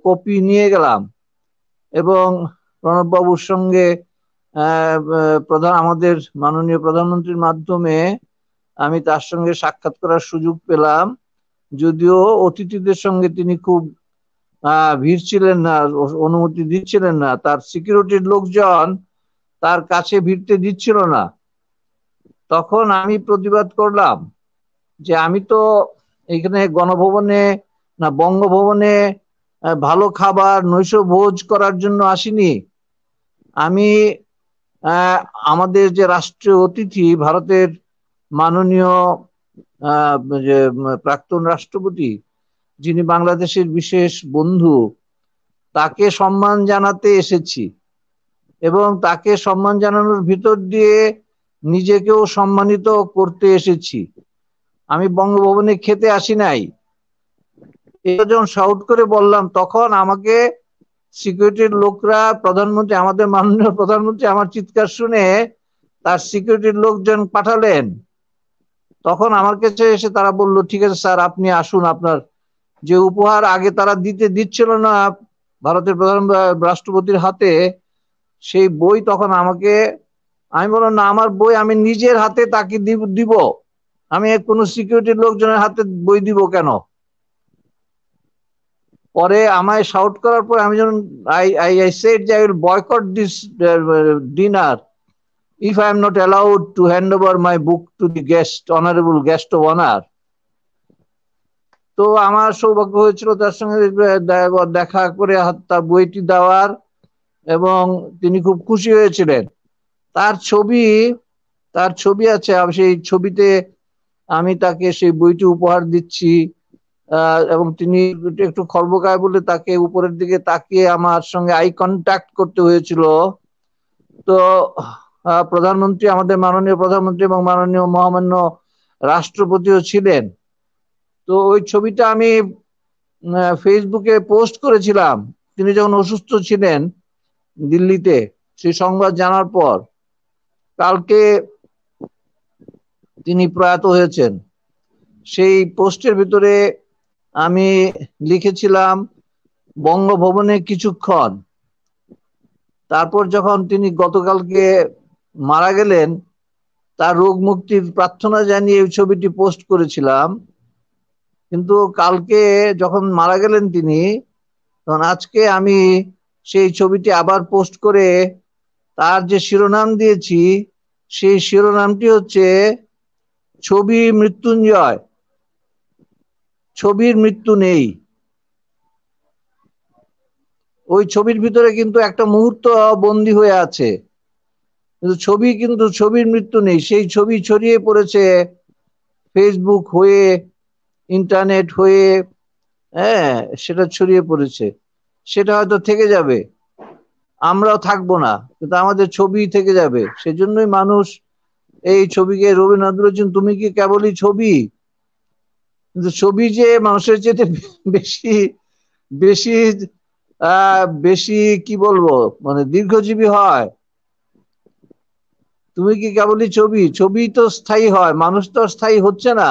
Speaker 1: কপি নিয়ে গেলাম, এবং প্রণববাবুর সঙ্গে আমাদের মাননীয় প্রধানমন্ত্রীর মাধ্যমে আমি তার সঙ্গে সাক্ষাৎ করার সুযোগ পেলাম। যদিও অতিথিদের সঙ্গে তিনি খুব ভিড় ছিলেন না, অনুমতি দিচ্ছিলেন না, তার সিকিউরিটির লোকজন তার কাছে ভিড়তে দিচ্ছিল না। তখন আমি প্রতিবাদ করলাম যে আমি তো এখানে গণভবনে না বঙ্গভবনে ভালো খাবার নৈশ ভোজ করার জন্য আসিনি। আমি আমাদের যে রাষ্ট্রীয় অতিথি, ভারতের মাননীয় যে প্রাক্তন রাষ্ট্রপতি, যিনি বাংলাদেশের বিশেষ বন্ধু, তাকে সম্মান জানাতে এসেছি, এবং তাকে সম্মান জানানোর ভিতর দিয়ে নিজেকেও সম্মানিত করতে এসেছি। আমি বঙ্গভবনে খেতে আসি নাই। এটা যখন শাউট করে বললাম, তখন আমাকে সিকিউরিটির লোকরা, প্রধানমন্ত্রী, আমাদের মাননীয় প্রধানমন্ত্রী আমার চিৎকার শুনে তার সিকিউরিটির লোকজন পাঠালেন। তখন আমার কাছে এসে তারা বলল, ঠিক আছে স্যার, আপনি আসুন। আপনার যে উপহার আগে তারা দিচ্ছিল না ভারতের প্রধান রাষ্ট্রপতির হাতে, সেই বই তখন আমাকে, আমি বললাম না, আমার বই আমি নিজের হাতে তাকে দিব, আমি কোনো সিকিউরিটির লোকজনের হাতে বই দিব কেন? পরে আমায় শাউট করার পর আমি যখন I said যে I will boycott this dinner if I am not allowed to hand over my book to the guest, honorable guest of honor. তো আমার সৌভাগ্য হয়েছিল তার সঙ্গে দেখা করে তার বইটি দেওয়ার, এবং তিনি খুব খুশি হয়েছিলেন। তার ছবি আছে, সেই ছবিতে আমি তাকে সেই বইটি উপহার দিচ্ছি, এবং তিনি একটু খর্বকায় বলে তাকে উপরের দিকে তাকিয়ে আমার সঙ্গে আই কন্ট্যাক্ট করতে হয়েছিল। তো প্রধানমন্ত্রী, আমাদের মাননীয় প্রধানমন্ত্রী এবং মাননীয় মহামান্য রাষ্ট্রপতিও ছিলেন। তো ওই ছবিটা আমি ফেসবুকে পোস্ট করেছিলাম তিনি যখন অসুস্থ ছিলেন দিল্লিতে, সেই সংবাদ জানার পর। কালকে তিনি প্রয়াত হয়েছেন। সেই পোস্টের ভিতরে আমি লিখেছিলাম, বঙ্গভবনে কিছুক্ষণ, তারপর যখন তিনি গতকালকে মারা গেলেন, তার রোগ মুক্তির প্রার্থনা জানিয়ে এই ছবিটি পোস্ট করেছিলাম। কিন্তু কালকে যখন মারা গেলেন তিনি, তখন আজকে আমি সেই ছবিটি আবার পোস্ট করে তার যে শিরোনাম দিয়েছি, সেই শিরোনামটি হচ্ছে ছবি মৃত্যুঞ্জয়, ছবির মৃত্যু নেই। ওই ছবির ভিতরে কিন্তু একটা মুহূর্ত বন্দী হয়ে আছে, কিন্তু ছবির মৃত্যু নেই। সেই ছবি ছড়িয়ে পড়েছে ফেসবুক হয়ে, ইন্টারনেট হয়ে, হ্যাঁ, সেটা ছড়িয়ে পড়েছে। সেটা হয়তো থেকে যাবে, আমরাও থাকবো না, কিন্তু আমাদের ছবি থেকে যাবে। সেজন্যই মানুষ এই ছবিকে, রবীন্দ্রনাথ বলেছেন, তুমি কি কেবলই ছবি? কিন্তু ছবি যে মানুষের চেয়ে বেশি বেশি বেশি কি বলবো, মানে দীর্ঘজীবী হয়। তুমি কি কেবলই ছবি, ছবি তো স্থায়ী হয়, মানুষ তো স্থায়ী হচ্ছে না।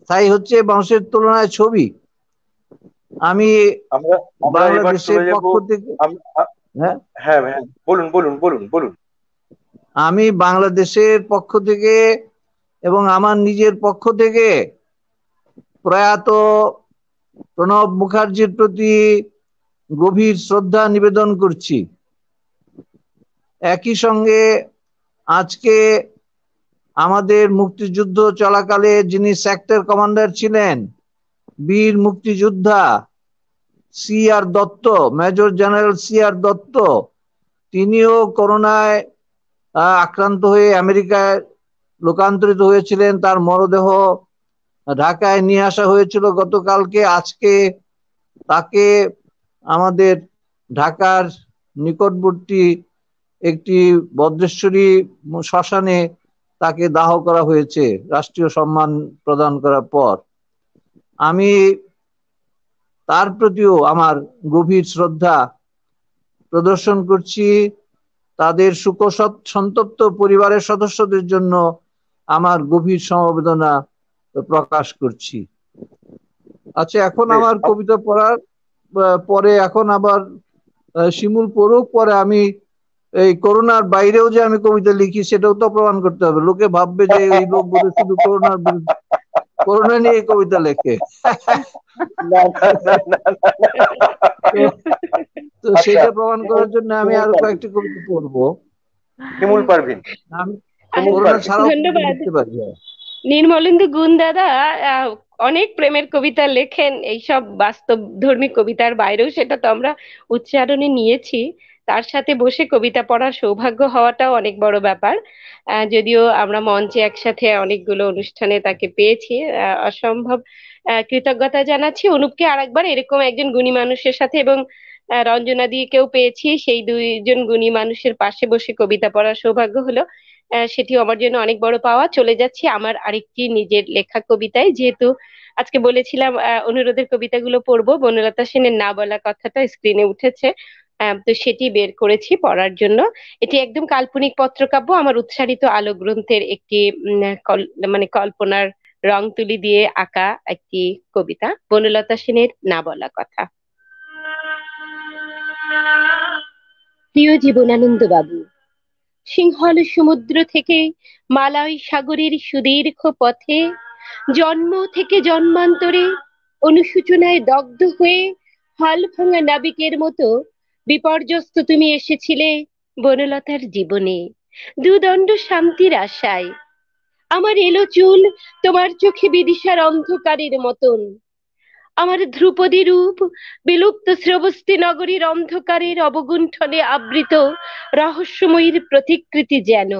Speaker 1: স্থায়ী হচ্ছে মানুষের তুলনায় ছবি। আমি
Speaker 2: আমরা আমরা এবার
Speaker 1: বাংলাদেশের
Speaker 2: চলে যাব।
Speaker 1: পক্ষ থেকে, হ্যাঁ,
Speaker 2: হ্যাঁ হ্যাঁ, বলুন বলুন বলুন বলুন।
Speaker 1: আমি বাংলাদেশের পক্ষ থেকে এবং আমার নিজের পক্ষ থেকে প্রয়াত প্রণব মুখার্জির প্রতি গভীর শ্রদ্ধা নিবেদন করছি। একই সঙ্গে আজকে আমাদের মুক্তিযুদ্ধ চলাকালে যিনি সেক্টর কমান্ডার ছিলেন, বীর মুক্তিযোদ্ধা সি আর দত্ত, মেজর জেনারেল সি আর দত্ত, তিনিও করোনায় আক্রান্ত হয়ে আমেরিকায় লোকান্তরিত হয়েছিলেন। তার মরদেহ ঢাকায় নিয়ে আসা হয়েছিল গতকালকে। আজকে তাকে আমাদের ঢাকার নিকটবর্তী একটি বদ্রেশ্বরী শ্মশানে তাকে দাহ করা হয়েছে রাষ্ট্রীয় সম্মান প্রদান করার পর। আমি তার প্রতিও আমার গভীর শ্রদ্ধা প্রদর্শন করছি। তাদের সন্তপ্ত পরিবারের সদস্যদের জন্য আমার গভীর সমবেদনা প্রকাশ করছি। আচ্ছা, এখন
Speaker 2: বেশ।
Speaker 1: আমার কবিতা পড়ার পরে এখন আবার শিমুল পড়ুক, পরে আমি এই করোনার বাইরেও যে আমি কবিতা লিখি সেটাও তো প্রমাণ করতে হবে। লোকে ভাববে যে এই লোক বোধ শুধু করোনার বিরুদ্ধে, করোনা নিয়ে কবিতা লেখে।
Speaker 2: না না না না না, না।
Speaker 1: তো তো
Speaker 2: আচ্ছা,
Speaker 1: সেটা প্রমাণ করার জন্য আমি
Speaker 2: শিমুল
Speaker 1: আরো
Speaker 2: পারভিন,
Speaker 1: কয়েকটি কবিতা পড়বো।
Speaker 2: শিমুল পারভিন,
Speaker 1: আমি
Speaker 2: শিমুল
Speaker 1: করোনা
Speaker 2: পারভিন।
Speaker 1: ছাড়াও কবিতা
Speaker 3: ধন্যবাদ।
Speaker 1: লিখতে পারি।
Speaker 3: নির্মলেন্দু গুণ দাদা আহ, অনেক প্রেমের কবিতা লেখেন, এইসব বাস্তব ধর্মী কবিতার বাইরেও, সেটা তো আমরা উচ্চারণে নিয়েছি। তার সাথে বসে কবিতা পড়ার সৌভাগ্য হওয়াটাও অনেক বড় ব্যাপার। যদিও আমরা মঞ্চে একসাথে অনেকগুলো অনুষ্ঠানে তাকে পেয়েছি, অসম্ভব কৃতজ্ঞতা জানাচ্ছি অনুপকে আরেকবার এরকম একজন গুণী মানুষের সাথে, এবং রঞ্জনা দিকেও পেয়েছি, সেই দুইজন গুণী মানুষের পাশে বসে কবিতা পড়ার সৌভাগ্য হলো। সেটিও আমার জন্য অনেক বড় পাওয়া। চলে যাচ্ছি আমার আরেকটি নিজের লেখা কবিতায়, যেহেতু আজকে বলেছিলাম অনুরোধের কবিতাগুলো পড়বো, বনলতা সেনের না বলা কথাটা স্ক্রিনে উঠেছে, তো সেটি বের করেছি পড়ার জন্য। এটি একদম কাল্পনিক পত্রকাব্য, আমার উৎসারিত আলো গ্রন্থের একটি মানে কল্পনার রং তুলি দিয়ে আঁকা একটি কবিতা, বনলতা সেনের না বলা কথা। প্রিয় জীবনানন্দ বাবু, সিংহল সমুদ্র থেকে মালয় সাগরের সুদীর্ঘ পথে, জন্ম থেকে জন্মান্তরে অনুশোচনায় দগ্ধ হয়ে হাল ভাঙা নাবিকের মতো বিপর্যস্ত তুমি এসেছিলে বনলতার জীবনে, দুদণ্ড শান্তির আশায়। আমার এলো চুল তোমার চোখে বিদিশার অন্ধকারের মতন, আমার ধ্রুপদী রূপ বিলুপ্ত শ্রবস্তি নগরীর অন্ধকারের অবগুণ্ঠনে আবৃত রহস্যময়ীর প্রতিকৃতি যেন।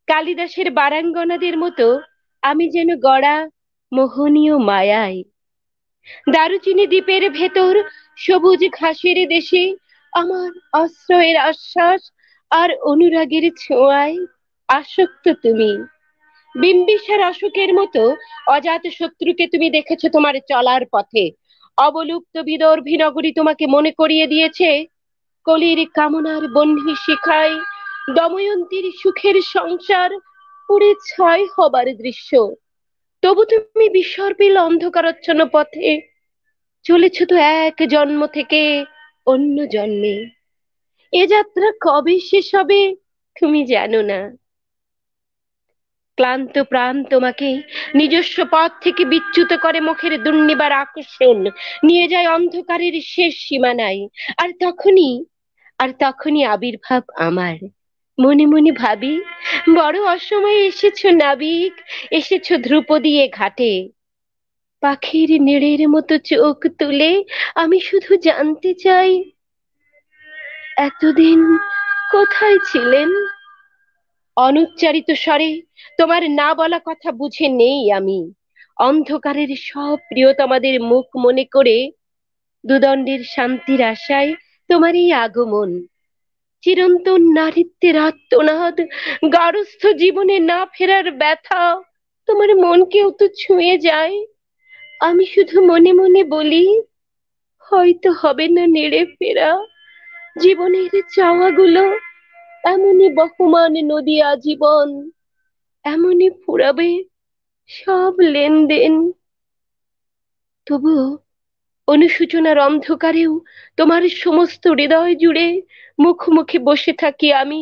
Speaker 3: কালিদাসের বারাঙ্গনাদের মতো আমি যেন গড়া মোহনীয় মায়ায়। দারুচিনি দ্বীপের ভেতর সবুজ ঘাসের দেশে আমার আশ্রয়ের আশ্বাস আর অনুরাগের ছোঁয়ায় আসক্ত তুমি। বিম্বিসার অশোকের মতো অজাত শত্রুকে তুমি দেখেছো তোমার চলার পথে, অবলুপ্ত বিদর্ভী নগরী তোমাকে মনে করিয়ে দিয়েছে কলির কামনার বহ্নি শিখায় দময়ন্তীর সুখের সংসার পুড়ে ছাই হবার দৃশ্য। তবু তুমি বিসর্পিল অন্ধকারচ্ছন্ন পথে চলেছ তো এক জন্ম থেকে অন্য জন্মে। এ যাত্রা কবে শেষ হবে তুমি জানো না। ক্লান্ত প্রাণ তোমাকে নিজস্ব পথ থেকে বিচ্যুত করে মুখের দুর্নিবার আকর্ষণ নিয়ে যায় অন্ধকারের শেষ সীমানায়। আর তখনই আর তখনই আবির্ভাব আমার, মনে মনে ভাবি বড় অসময়ে এসেছো নাবিক, এসেছো ধ্রুপদী এ ঘাটে। পাখির নীড়ের মতো চোখ তুলে আমি শুধু জানতে চাই, এতদিন কোথায় ছিলেন? অনুচ্চারিত স্বরে তোমার না বলা কথা বুঝে নেই আমি, অন্ধকারের সব প্রিয়তমাদের মুখ মনে করে দুদণ্ডের শান্তির আশায় তোমার এই আগমন। চিরন্তন নারীত্বের আত্মনাদ, গার্হস্থ্য জীবনে না ফেরার ব্যথা তোমার মনকেও তো ছুঁয়ে যায়। আমি শুধু মনে মনে বলি, হয়তো হবে না নেড়ে ফেরা জীবনের চাওয়াগুলো। এমনই বহমান নদী আজীবন, এমনই ফুরাবে সব লেনদেন। তবুও অনুশোচনার অন্ধকারেও তোমার সমস্ত হৃদয় জুড়ে মুখোমুখি বসে থাকি আমি,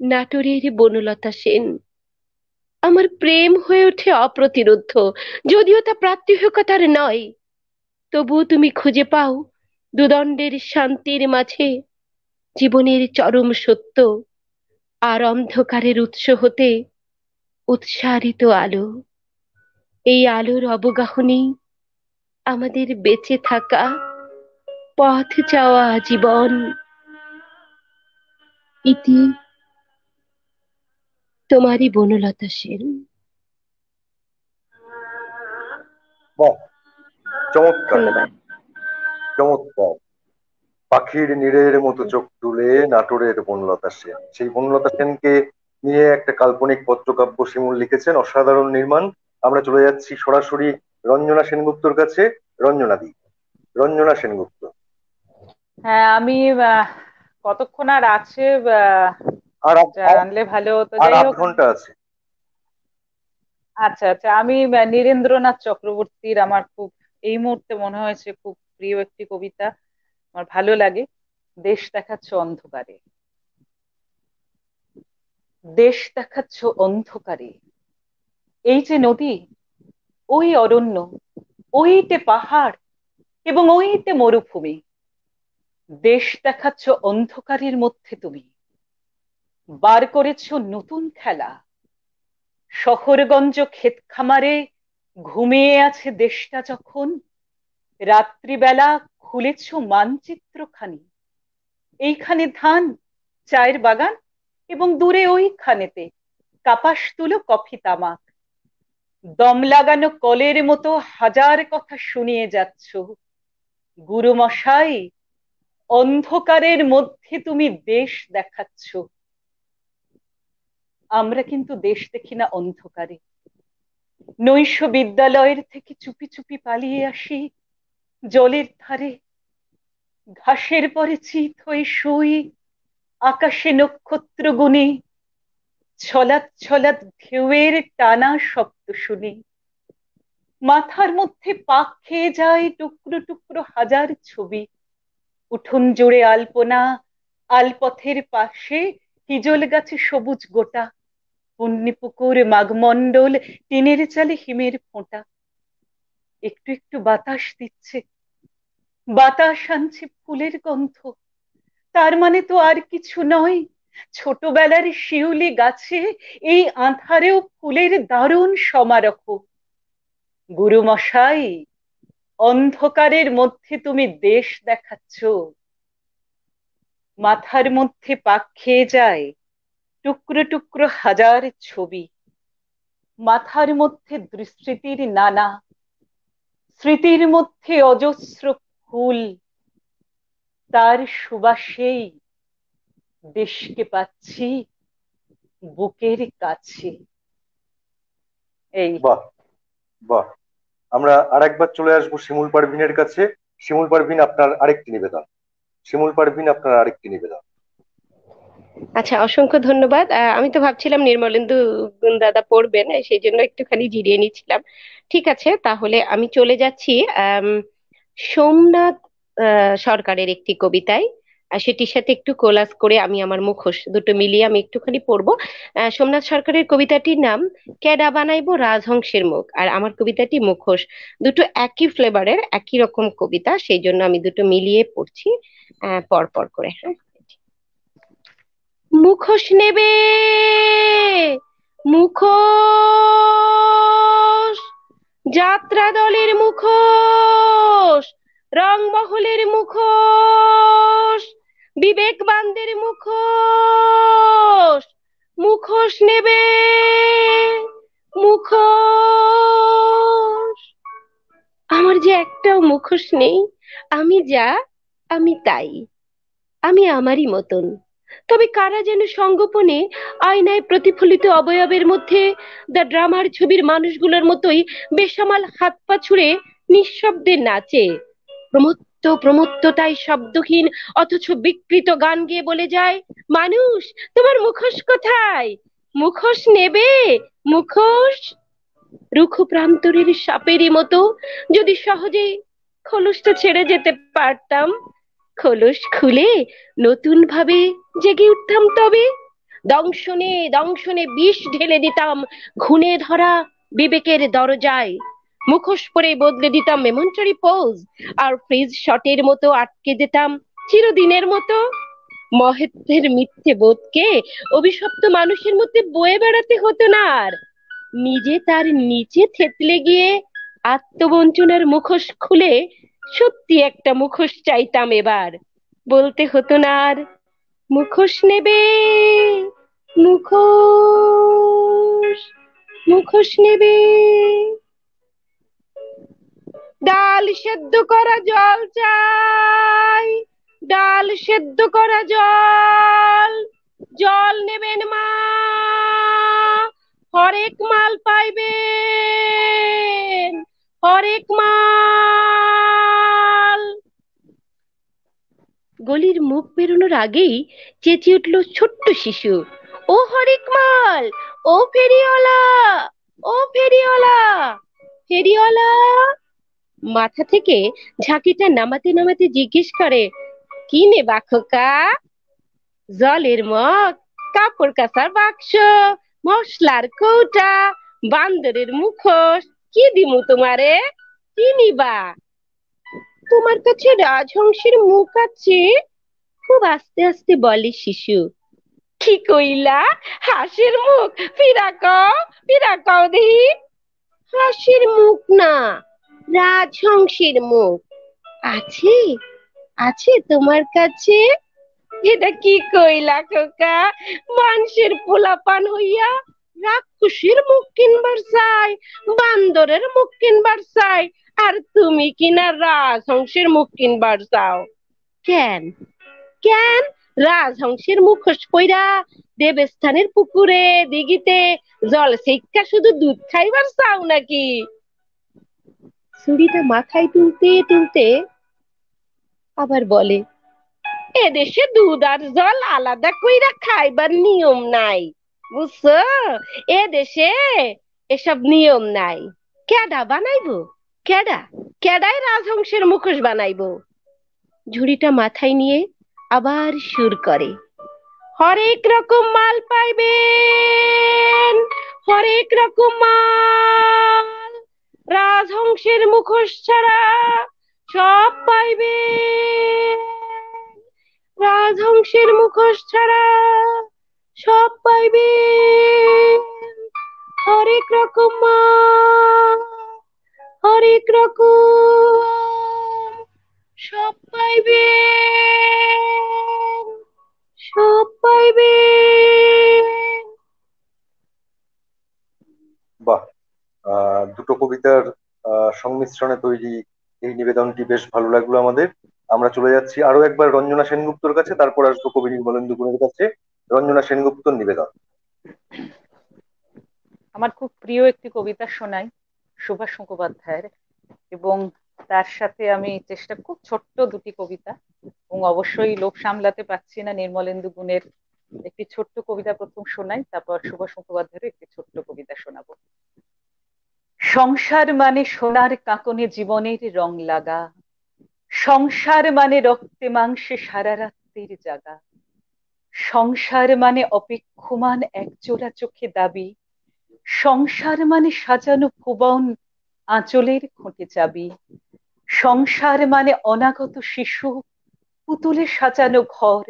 Speaker 3: নাটোরের বনলতা সেন। আমার প্রেম হয়ে ওঠে অপ্রতিরোধ্য, যদিও তা প্রাত্যহিকতার নয়। তবুও তুমি খুঁজে পাও দুদণ্ডের শান্তির মাঝে জীবনের চরম সত্য, আর অন্ধকারের উৎস হতে উৎসারিত আলো। এই আলোর অবগাহনেই আমাদের বেঁচে থাকা, পথ চাওয়া জীবন। ইতি তোমারই বনলতা সেন।
Speaker 2: বাহ, চমৎকার,
Speaker 3: ধন্যবাদ।
Speaker 2: চমৎকার। পাখির নীড়ের মতো চোখ তুলে নাটোরের বনলতা সেন, সেই বনলতা সেনকে নিয়ে একটা কাল্পনিক পত্রকাব্য শিমুল লিখেছেন, অসাধারণ নির্মাণ। আমরা চলে যাচ্ছি সরাসরি রঞ্জনা সেনগুপ্তর কাছে। রঞ্জনা দি, রঞ্জনা সেনগুপ্ত।
Speaker 4: হ্যাঁ, আমি কতক্ষণ আর আছে
Speaker 2: আর
Speaker 4: জানলে ভালো হতো।
Speaker 2: আর
Speaker 4: যাই
Speaker 2: আধ
Speaker 4: হোক,
Speaker 2: ঘন্টা আছে।
Speaker 4: আচ্ছা আচ্ছা, আমি নীরেন্দ্রনাথ চক্রবর্তীর আমার খুব এই মুহূর্তে মনে হয়েছে খুব প্রিয় একটি কবিতা, আমার ভালো লাগে। দেশ দেখাচ্ছ অন্ধকারে, দেশ দেখাচ্ছ অন্ধকারে, এই যে নদী, ওই অরণ্য, ওইটে পাহাড় এবং ওইটে মরুভূমি, দেশ দেখাচ্ছ অন্ধকারের মধ্যে তুমি বার করেছ নতুন খেলা। শহরগঞ্জ ক্ষেত খামারে ঘুমিয়ে আছে দেশটা যখন, রাত্রিবেলা খুলেছ মানচিত্রখানি। এইখানে ধান, চায়ের বাগান এবং দূরে ওইখানেতে কাপাস তুলো কফি তামাক। দম লাগানো কলের মতো হাজার কথা শুনিয়ে যাচ্ছ। গুরুমশাই, অন্ধকারের মধ্যে তুমি দেশ দেখাচ্ছ। আমরা কিন্তু দেশ দেখি না অন্ধকারে। নৈশ বিদ্যালয়ের থেকে চুপি চুপি পালিয়ে আসি জলের ধারে, ঘাসের পরে চিত হয়ে শুই, আকাশে নক্ষত্র গুনি, ছলাৎ ছলাৎ ঢেউয়ের টানা শব্দ শুনি। মাথার মধ্যে পাক খেয়ে যায় টুকরো টুকরো হাজার ছবি। উঠোন জুড়ে আলপনা, আলপথের পাশে হিজল গাছে সবুজ গোটা, পুণ্যিপুকুর মাঘমণ্ডল, টিনের চালে হিমের ফোঁটা। একটু একটু বাতাস দিচ্ছে, বাতাস আনছে ফুলের গন্ধ। তার মানে তো আর কিছু নয়, ছোটবেলার শিউলি গাছে এই আঁধারেও ফুলের দারুণ সমারোহ। গুরুমশাই, অন্ধকারের মধ্যে তুমি দেশ দেখাচ্ছ। মাথার মধ্যে পাক খেয়ে যায় টুকরো টুকরো হাজার ছবি। মাথার মধ্যে স্মৃতির নানা, স্মৃতির মধ্যে অজস্র ফুল, তার সুবাসেই দেশকে পাচ্ছি বুকের কাছে। এই
Speaker 2: বাহ, বাহ। আমরা আরেকবার চলে আসবো শিমুল পারভিনের কাছে। শিমুল পারভিন, আপনার আরেকটি নিবেদন। শিমুল পারভিন, আপনার আরেকটি নিবেদন।
Speaker 3: আচ্ছা, অসংখ্য ধন্যবাদ। আমি তো ভাবছিলাম নির্মলেন্দু দাদা পড়বেন, সেই জন্য একটুখানি জিরিয়ে নিচ্ছিলাম। ঠিক আছে, তাহলে আমি চলে যাচ্ছি সোমনাথ সরকারের একটি কবিতায়। সেটির সাথে একটু কোলাজ করে আমি আমার মুখোশ দুটো মিলিয়ে আমি একটুখানি পড়বো। সোমনাথ সরকারের কবিতাটির নাম ক্যাডা বানাইবো রাজহংসের মুখ, আর আমার কবিতাটি মুখোশ। দুটো একই ফ্লেভারের, একই রকম কবিতা, সেই জন্য আমি দুটো মিলিয়ে পড়ছি পর পর করে। হ্যাঁ, মুখোশ নেবে, মুখোশ, যাত্রা দলের মুখোশ, রংমহলের মুখোশ, বিবেকবানদের মুখোশ। মুখোশ নেবে, মুখোশ। আমার যে একটাও মুখোশ নেই, আমি যা, আমি তাই, আমি আমারই মতন। তবে কারা যেন সঙ্গোপনে আয়নায় প্রতিফলিত অবয়বের মধ্যে দ্য ড্রামার ছবির মানুষগুলোর মতোই বেসামাল হাত পা ছুড়ে নিঃশব্দে নাচে। প্রমোদ উন্মত্ত প্রমত্ততায় শব্দহীন অথচ বিকৃত গান গেয়ে বলে যায়, মানুষ তোমার মুখোশ কোথায়? মুখোশ নেবে? মুখোশ? রুক্ষ প্রান্তরের সাপেরই মতো যদি সহজেই খোলসটা ছেড়ে যেতে পারতাম, খোলস খুলে নতুন ভাবে জেগে উঠতাম, তবে দংশনে দংশনে বিষ ঢেলে দিতাম ঘুণে ধরা বিবেকের দরজায়। মুখোশ পরে বদলে দিতাম মেমন্টারি পোজ, আর ফ্রিজ শটের মতো আটকে যেতাম চিরদিনের মতো। মহত্বের মিথ্যে বোধকে অভিশপ্ত মানুষের মধ্যে বয়ে বেড়াতে হতো না আর। নিজে তার নিচে থেতলে গিয়ে আত্মবঞ্চনার মুখোশ খুলে সত্যি একটা মুখোশ চাইতাম এবার। বলতে হতো না আর, মুখোশ নেবে? মুখোশ? মুখোশ নেবে? ডাল সেদ্ধ করা জল চাই, ডাল সেদ্ধ করা জল। জল নেবেন মা? হরেক মাল পাইবেন, হরেক মাল। গলির মুখ বেরোনোর আগেই চেঁচিয়ে উঠল ছোট্ট শিশু, ও হরেক মাল, ও ফেরিওয়ালা, ও ফেরিওয়ালা, ফেরিওয়ালা। মাথা থেকে ঝাঁকিটা নামাতে নামাতে জিজ্ঞেস করে, কি নেবা খোকা? জলের মগ, কাপড় কাচার বাক্স, মশলার কৌটা, বান্দরের মুখোশ, কি দিমু তোমারে? কি নিবা? তোমার কাছে রাজহংসের মুখ আছে? খুব আস্তে আস্তে বলে শিশু। কি কইলা? হাসির মুখ? ফিরা কও দেহি। হাসির মুখ না, রাজহংসের মুখ। আছে? আছে তোমার কাছে? এটা কি কইলা খোকা? মানুষের পোলাপান হইয়া রাক্ষসীর মুখ কিনবার চাই, বান্দরের মুখ কিনবার চাই, আর তুমি কিনা রাজহংসের মুখ কিনবার চাও? কেন? কেন? রাজহংসের মুখোশ পইরা দেবস্থানের পুকুরে দিঘিতে জল শিক্ষা শুধু দুধ খাইবার চাও নাকি? ছুরিটা মাথায় তুলতে তুলতে আবার বলে, এদেশে দুধ আর জল আলাদা কইরা খাইবার নিয়ম নাই, বুঝছো? এদেশে এসব নিয়ম নাই। কেডা বানাইবো? কেডা? কেডাই রাজহংসের মুখোশ বানাইবো? ঝুড়িটা মাথায় নিয়ে আবার সুর করে, হরেক রকম মাল পাইবেন, হরেক রকম মাল। রাজহংসের মুখোশ ছাড়া সব পাইবেন, রাজহংসের মুখোশ ছাড়া সব পাইবেন। হরেক রকম মাল, হরেক রকম, সব পাইবেন, সব পাইবেন।
Speaker 2: বাহ! দুটো কবিতার সংমিশ্রণে তৈরি এই নিবেদনটি বেশ ভালো লাগলো আমাদের। আমরা চলে যাচ্ছি আরো একবার রঞ্জনা সেনগুপ্তর কাছে, তারপর আসবো কবি নির্মলেন্দু গুণের কাছে। রঞ্জনা সেনগুপ্তর নিবেদন।
Speaker 4: আমার খুব প্রিয় একটি কবিতা শোনাই, সুভাষ মুখোপাধ্যায়ের, এবং তার সাথে আমি চেষ্টা, খুব ছোট্ট দুটি কবিতা, এবং অবশ্যই লোভ সামলাতে পারছি না, নির্মলেন্দু গুণের একটি ছোট্ট কবিতা প্রথম শোনাই, তারপর সুভাষ মুখোপাধ্যায়ের একটি ছোট্ট কবিতা শোনাবো। সংসার মানে সোনার কাঁকনে জীবনের রং লাগা, সংসার মানে রক্তে মাংসে সারা রাত্রির জাগা, সংসার মানে অপেক্ষমান একজোড়া চোখে দাবি, সংসার মানে সাজানো ভুবন আঁচলের খুঁটে চাবি, সংসার মানে অনাগত শিশু পুতুলে সাজানো ঘর,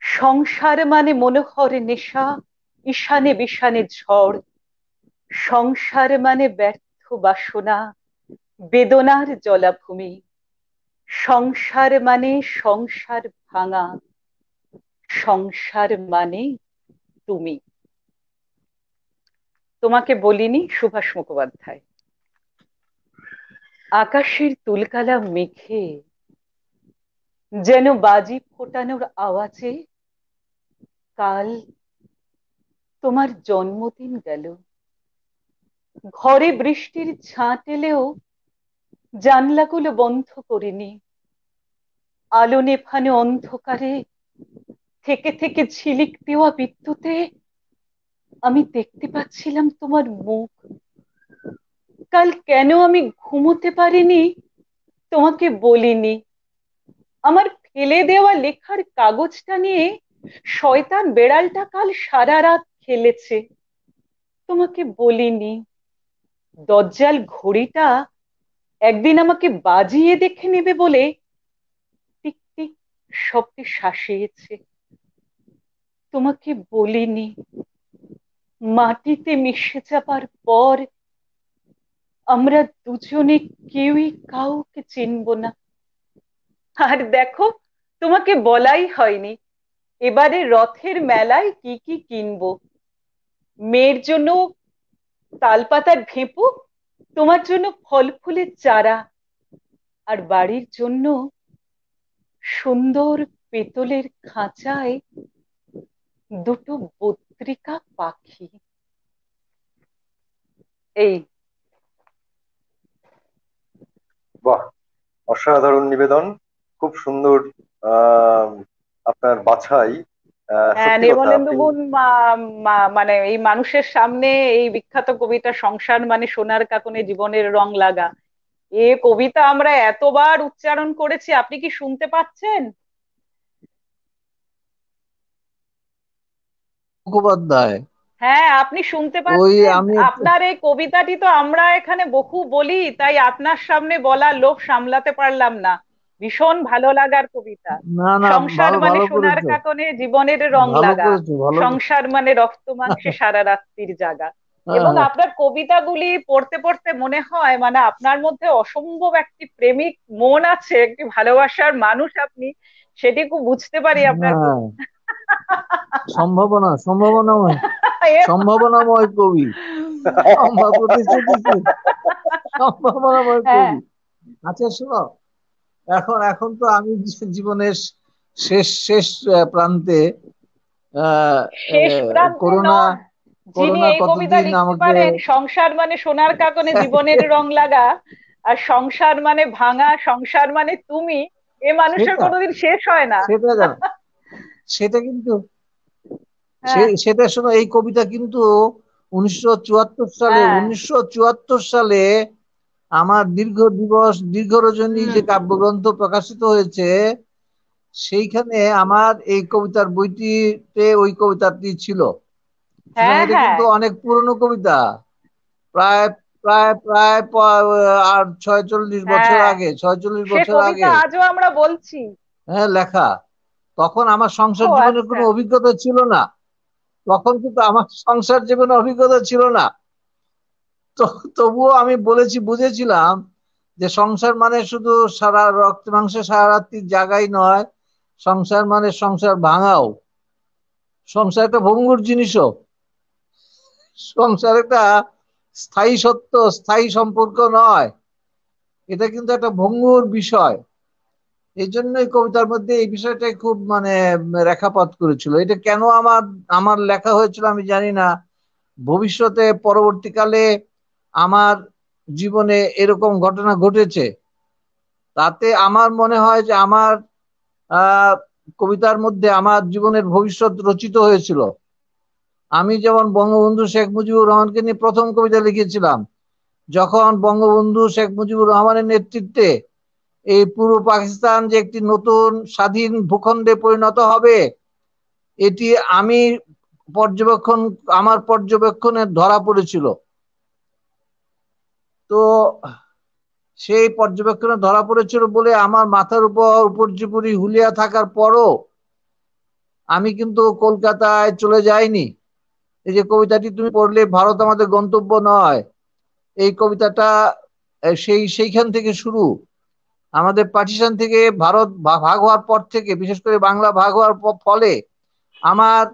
Speaker 4: সংসার মানে মনোহর নেশা ঈশানে বিশানে ঝড়, সংসার মানে ব্যর্থ বাসনা বেদনার জলাভূমি, সংসার মানে সংসার ভাঙা, সংসার মানে তুমি। তোমাকে বলিনি, সুভাষ মুখোপাধ্যায়। আকাশের তুলকালা মেঘে যেন বাজি ফোটানোর আওয়াজে কাল তোমার জন্মদিন গেল, ঘরে বৃষ্টির ছাঁট এলেও জানলাগুলো বন্ধ করিনি, আলো নেভানো অন্ধকারে থেকে থেকে ঝিলিক দেওয়া বিদ্যুতে আমি দেখতে পাচ্ছিলাম তোমার মুখ। কাল কেন আমি ঘুমোতে পারিনি তোমাকে বলিনি। আমার ফেলে দেওয়া লেখার কাগজটা নিয়ে শয়তান বেড়ালটা কাল সারা রাত খেলেছে, তোমাকে বলিনি। দজ্জাল ঘড়িটা একদিন আমাকে বাজিয়ে দেখে নেবে বলে টিক টিক শব্দে শাসিয়েছে, তোমাকে বলিনি। মাটিতে মিশে যাবার পর আমরা দুজনে কেউই কাউকে চিনব না। আর দেখো, তোমাকে বলাই হয়নি এবারে রথের মেলায় কি কি কিনবো। মেয়ের জন্য তালপাতার ভেঁপু, তোমার জন্য ফল ফুলের চারা, আর বাড়ির জন্য সুন্দর পেতলের খাঁচায় দুটো বদ্রিকা পাখি। এই।
Speaker 2: বাহ, অসাধারণ নিবেদন, খুব সুন্দর। আহ আপনার বাছাই।
Speaker 4: হ্যাঁ,
Speaker 2: সত্যি কথা,
Speaker 4: নির্মলেন্দু
Speaker 2: আপনি
Speaker 4: গুণ মানে এই মানুষের সামনে এই বিখ্যাত কবিতা সংসার মানে সোনার কাকনে জীবনের রং লাগা, এ কবিতা আমরা এতবার উচ্চারণ করেছি, আপনি কি শুনতে পাচ্ছেন?
Speaker 1: মুখোপাধ্যায়।
Speaker 4: হ্যাঁ, আপনি শুনতে
Speaker 1: ওই
Speaker 4: পাচ্ছেন?
Speaker 1: আমি
Speaker 4: আপনার এই কবিতাটি তো আমরা এখানে বহু বলি, তাই আপনার সামনে বলার লোভ সামলাতে পারলাম না। ভীষণ ভালো লাগার কবিতা।
Speaker 1: না না,
Speaker 4: সংসার
Speaker 1: ভালো
Speaker 4: মানে
Speaker 1: ভালো
Speaker 4: সোনার
Speaker 1: করেছো,
Speaker 4: কাকনে জীবনের রং
Speaker 1: ভালো
Speaker 4: লাগা,
Speaker 1: করেছো, ভালো
Speaker 4: সংসার মানে রক্ত মাংসে সারা রাত্রির জাগা। এবং
Speaker 1: হ্যাঁ,
Speaker 4: আপনার কবিতাগুলি পড়তে পড়তে মনে হয় মানে আপনার মধ্যে অসম্ভব একটি প্রেমিক মন আছে, একটি ভালোবাসার মানুষ আপনি, সেটি খুব বুঝতে পারি আপনার
Speaker 1: হ্যাঁ, সম্ভাবনা সম্ভাবনাময়, সম্ভাবনাময় কবি, প্রতিশ্রুতিশীল, সম্ভাবনাময়
Speaker 4: হ্যাঁ,
Speaker 1: কবি। আচ্ছা শোনো, এখন এখন তো আমি জীবনের শেষ শেষ প্রান্তে। আহ,
Speaker 4: শেষ প্রান্তে
Speaker 1: করোনা,
Speaker 4: নন। যিনি
Speaker 1: করোনা
Speaker 4: এই কবিতা
Speaker 1: কতদিন
Speaker 4: লিখতে
Speaker 1: আমাকে
Speaker 4: পারেন, সংসার মানে সোনার কাকনে জীবনের রং লাগা, আর সংসার মানে ভাঙা, সংসার মানে তুমি, এ মানুষের
Speaker 1: সেটা
Speaker 4: কোনোদিন শেষ হয় না।
Speaker 1: সেটা জানো, সেটা কিন্তু
Speaker 4: হ্যাঁ,
Speaker 1: সেটা শোনো, এই কবিতা কিন্তু 1974 সালে,
Speaker 4: হ্যাঁ,
Speaker 1: 1974 সালে আমার দীর্ঘ দিবস দীর্ঘ রজনী
Speaker 4: হুম,
Speaker 1: যে কাব্যগ্রন্থ প্রকাশিত হয়েছে, সেইখানে আমার এই কবিতার বইটিতে ওই কবিতাটি ছিল। সুতরাং
Speaker 4: হ্যাঁ,
Speaker 1: এটা
Speaker 4: হ্যাঁ,
Speaker 1: কিন্তু অনেক পুরনো কবিতা, প্রায় প্রায় প্রায় আর 46 বছর
Speaker 4: হ্যাঁ,
Speaker 1: আগে, 46 বছর
Speaker 4: কবিতা
Speaker 1: আগে
Speaker 4: আজও আমরা বলছি।
Speaker 1: হ্যাঁ লেখা। তখন আমার
Speaker 4: ও
Speaker 1: সংসার জীবনের
Speaker 4: আচ্ছা।
Speaker 1: কোনো অভিজ্ঞতা ছিল না, তখন কিন্তু আমার সংসার জীবনে অভিজ্ঞতা ছিল না। তো তবুও আমি বলেছি, বুঝেছিলাম যে সংসার মানে শুধু সারা রক্ত মাংসে সারা রাত্রির জাগাই নয়, সংসার মানে সংসার ভাঙাও, সংসার একটা ভঙ্গুর জিনিসও, সংসার একটা স্থায়ী সত্য, স্থায়ী সম্পর্ক নয়, এটা কিন্তু একটা ভঙ্গুর বিষয়। এই জন্যই কবিতার মধ্যে এই বিষয়টাই খুব মানে রেখাপাত করেছিল। এটা কেন আমার আমার লেখা হয়েছিল আমি জানি না। ভবিষ্যতে পরবর্তীকালে আমার জীবনে এরকম ঘটনা ঘটেছে, তাতে আমার মনে হয় যে আমার আহ কবিতার মধ্যে আমার জীবনের ভবিষ্যৎ রচিত হয়েছিল। আমি যেমন বঙ্গবন্ধু শেখ মুজিবুর রহমানকে নিয়ে প্রথম কবিতা লিখেছিলাম, যখন বঙ্গবন্ধু শেখ মুজিবুর রহমানের নেতৃত্বে এই পূর্ব পাকিস্তান যে একটি নতুন স্বাধীন ভূখণ্ডে পরিণত হবে, এটি আমি পর্যবেক্ষণ আমার পর্যবেক্ষণে ধরা পড়েছিল। তো সেই পর্যবেক্ষণে ধরা পড়েছিল বলে আমার মাথার উপর উপর্যুপরি হুলিয়া থাকার পরও আমি কিন্তু কলকাতায় চলে যাইনি। এই যে কবিতাটি তুমি পড়লে, ভারত আমাদের গন্তব্য নয়, এই কবিতাটা সেইখান থেকে শুরু। আমাদের পার্টিশন থেকে, ভারত ভাগ হওয়ার পর থেকে, বিশেষ করে বাংলা ভাগ হওয়ার ফলে আমার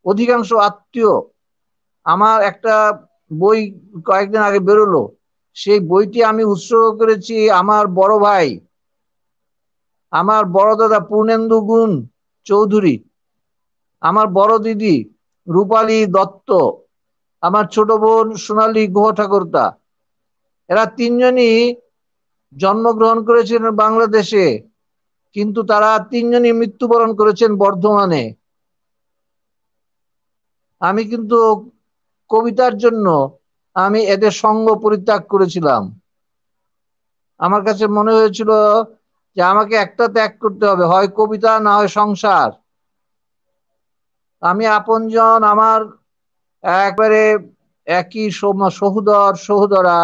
Speaker 1: অধিকাংশ আত্মীয়, আমার একটা বই কয়েকদিন আগে বেরোলো, সেই বইটি আমি উৎসর্গ করেছি আমার বড় ভাই, আমার বড় দাদা পূর্ণেন্দু গুণ চৌধুরী, আমার বড় দিদি রূপালী দত্ত, আমার ছোট বোন সোনালী গুহ ঠাকুরতা। এরা তিনজনই জন্মগ্রহণ করেছিলেন বাংলাদেশে কিন্তু তারা তিনজনই মৃত্যুবরণ করেছেন বর্ধমানে। আমি কিন্তু কবিতার জন্য আমি এদের সঙ্গ পরিত্যাগ করেছিলাম। আমার কাছে মনে হয়েছিল যে আমাকে একটা ত্যাগ করতে হবে, হয় কবিতা না হয় সংসার। আমি আপনজন আমার একবারে একই সহোদরা,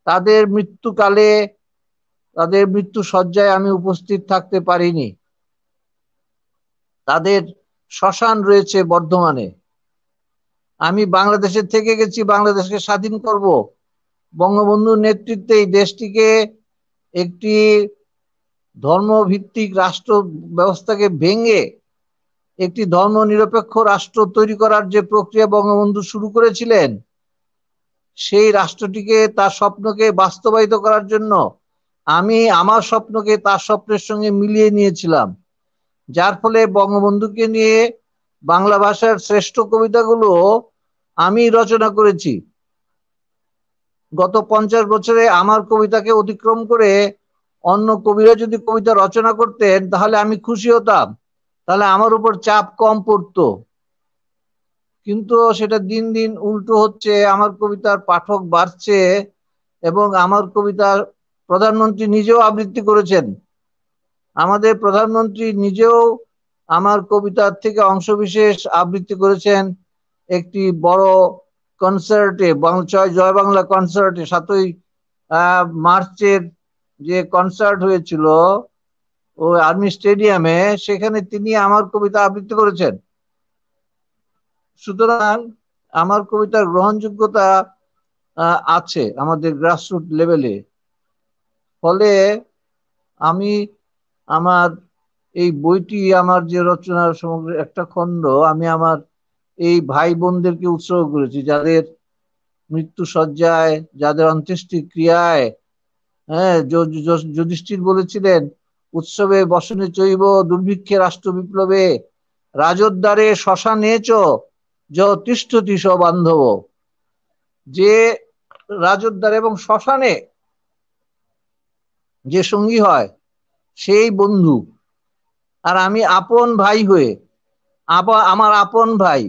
Speaker 1: তাদের মৃত্যুকালে, তাদের মৃত্যু শয্যায় আমি উপস্থিত থাকতে পারিনি। তাদের শ্মশান রয়েছে বর্ধমানে। আমি বাংলাদেশে থেকে গেছি, বাংলাদেশকে স্বাধীন করব, বঙ্গবন্ধুর নেতৃত্বে এই দেশটিকে একটি ধর্মভিত্তিক রাষ্ট্র ব্যবস্থাকে ভেঙে একটি ধর্মনিরপেক্ষ রাষ্ট্র তৈরি করার যে প্রক্রিয়া বঙ্গবন্ধু শুরু করেছিলেন, সেই রাষ্ট্রটিকে, তার স্বপ্নকে বাস্তবায়িত করার জন্য আমি আমার স্বপ্নকে তার স্বপ্নের সঙ্গে মিলিয়ে নিয়েছিলাম। যার ফলে বঙ্গবন্ধুকে নিয়ে বাংলা ভাষার শ্রেষ্ঠ কবিতাগুলো আমি রচনা করেছি। গত 50 বছরে আমার কবিতাকে অতিক্রম করে অন্য কবিরা যদি কবিতা রচনা করতেন তাহলে আমি খুশি হতাম, তাহলে আমার উপর চাপ কম পড়তো। কিন্তু সেটা দিন দিন উল্টো হচ্ছে। আমার কবিতার পাঠক বাড়ছে এবং আমার কবিতার প্রধানমন্ত্রী নিজেও আবৃত্তি করেছেন। আমাদের প্রধানমন্ত্রী নিজেও আমার কবিতার থেকে অংশবিশেষ আবৃত্তি করেছেন একটি বড় কনসার্টে, জয় বাংলা কনসার্টে। 7ই মার্চের যে কনসার্ট হয়েছিল ও আর্মি স্টেডিয়ামে, সেখানে তিনি আমার কবিতা আবৃত্তি করেছেন। সুতরাং আমার কবিতার গ্রহণযোগ্যতা আছে আমাদের গ্রাসরুট লেভেলে। ফলে আমি আমার এই বইটি, আমার যে রচনার সমগ্র একটা খণ্ড, আমি আমার এই ভাই বোনদেরকে উৎসর্গ করেছি, যাদের মৃত্যু শয্যায়, যাদের অন্ত্যেষ্টি ক্রিয়ায়। হ্যাঁ, যুধিষ্ঠির বলেছিলেন, উৎসবে বসনে চৈব দুর্ভিক্ষে রাষ্ট্র বিপ্লবে রাজোদ্ধারে শ্মশানে চ তিষ্ঠতি স বান্ধব। যে রাজোদ্ধার এবং শ্মশানে যে সঙ্গী হয় সেই বন্ধু। আর আমি আপন ভাই হয়ে, আমার আপন ভাই,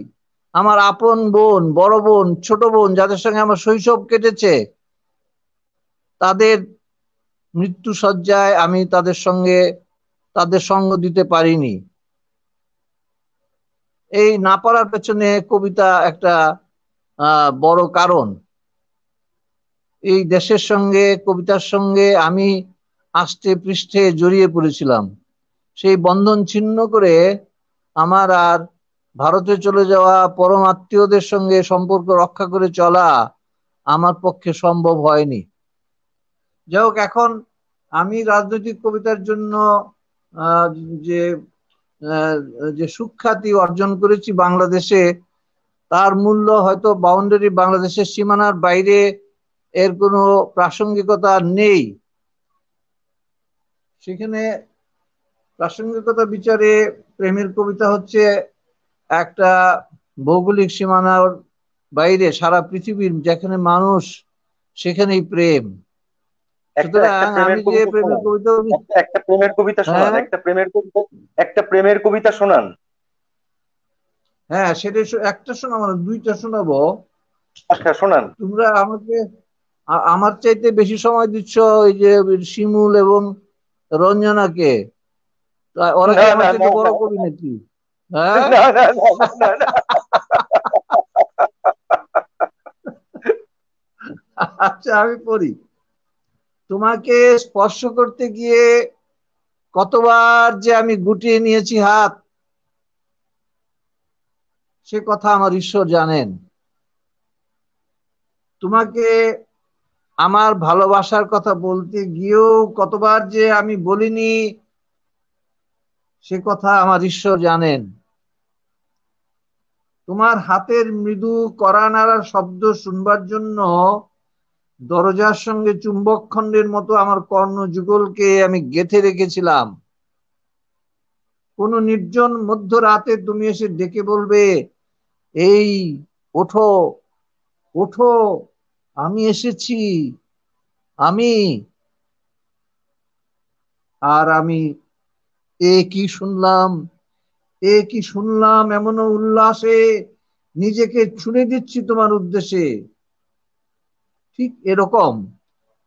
Speaker 1: আমার আপন বোন, বড় বোন, ছোট বোন, যাদের সঙ্গে আমার শৈশব কেটেছে, তাদের মৃত্যু শয্যায় আমি তাদের সঙ্গ দিতে পারিনি। এই না পারার পেছনে কবিতা একটা বড় কারণ। এই দেশের সঙ্গে, কবিতার সঙ্গে আমি আষ্টে পৃষ্ঠে জড়িয়ে পড়েছিলাম। সেই বন্ধন ছিন্ন করে আমার আর ভারতে চলে যাওয়া পরম আত্মীয়দের সঙ্গে সম্পর্ক রক্ষা করে চলা আমার পক্ষে সম্ভব হয়নি। যাই হোক, এখন আমি রাজনৈতিক কবিতার জন্য আহ, যে যে সুখ্যাতি অর্জন করেছি বাংলাদেশে, তার মূল্য হয়তো বাংলাদেশের সীমানার বাইরে এর কোনো প্রাসঙ্গিকতা নেই। সেখানে প্রাসঙ্গিকতা বিচারে প্রেমের কবিতা হচ্ছে একটা ভৌগোলিক সীমানার বাইরে, সারা পৃথিবীর যেখানে মানুষ সেখানেই প্রেম। সুতরাং আমি যে প্রেমের কবিতা,
Speaker 2: একটা প্রেমের কবিতা শোনান, একটা প্রেমের কবিতা শোনান।
Speaker 1: হ্যাঁ, সেটা একটা শোনাবো না, দুইটা শোনাবো।
Speaker 2: আচ্ছা শোনান।
Speaker 1: তোমরা আমাকে আমার চাইতে বেশি সময় দিচ্ছ ওই যে শিমুল এবং রঞ্জনাকে। ওরা কি আমার চাইতে বড় কবি নাকি? হ্যাঁ, আচ্ছা আমি পড়ি। তোমাকে স্পর্শ করতে গিয়ে কতবার যে আমি গুটিয়ে নিয়েছি হাত, সে কথা আমার ঈশ্বর জানেন। তোমাকে আমার ভালোবাসার কথা বলতে গিয়েও কতবার যে আমি বলিনি, সে কথা আমার ঈশ্বর জানেন। তোমার হাতের মৃদু কড়া নাড়ার শব্দ শুনবার জন্য দরজার সঙ্গে চুম্বক খণ্ডের মতো আমার কর্ণযুগলকে আমি গেঁথে রেখেছিলাম। কোন নির্জন মধ্যরাতে তুমি এসে ডেকে বলবে, এই ওঠো, ওঠো, আমি এসেছি, আমি। আর আমি এ কি শুনলাম, এ কি শুনলাম, এমন উল্লাসে নিজেকে ছুড়ে দিচ্ছি তোমার উদ্দেশ্যে। ঠিক এরকম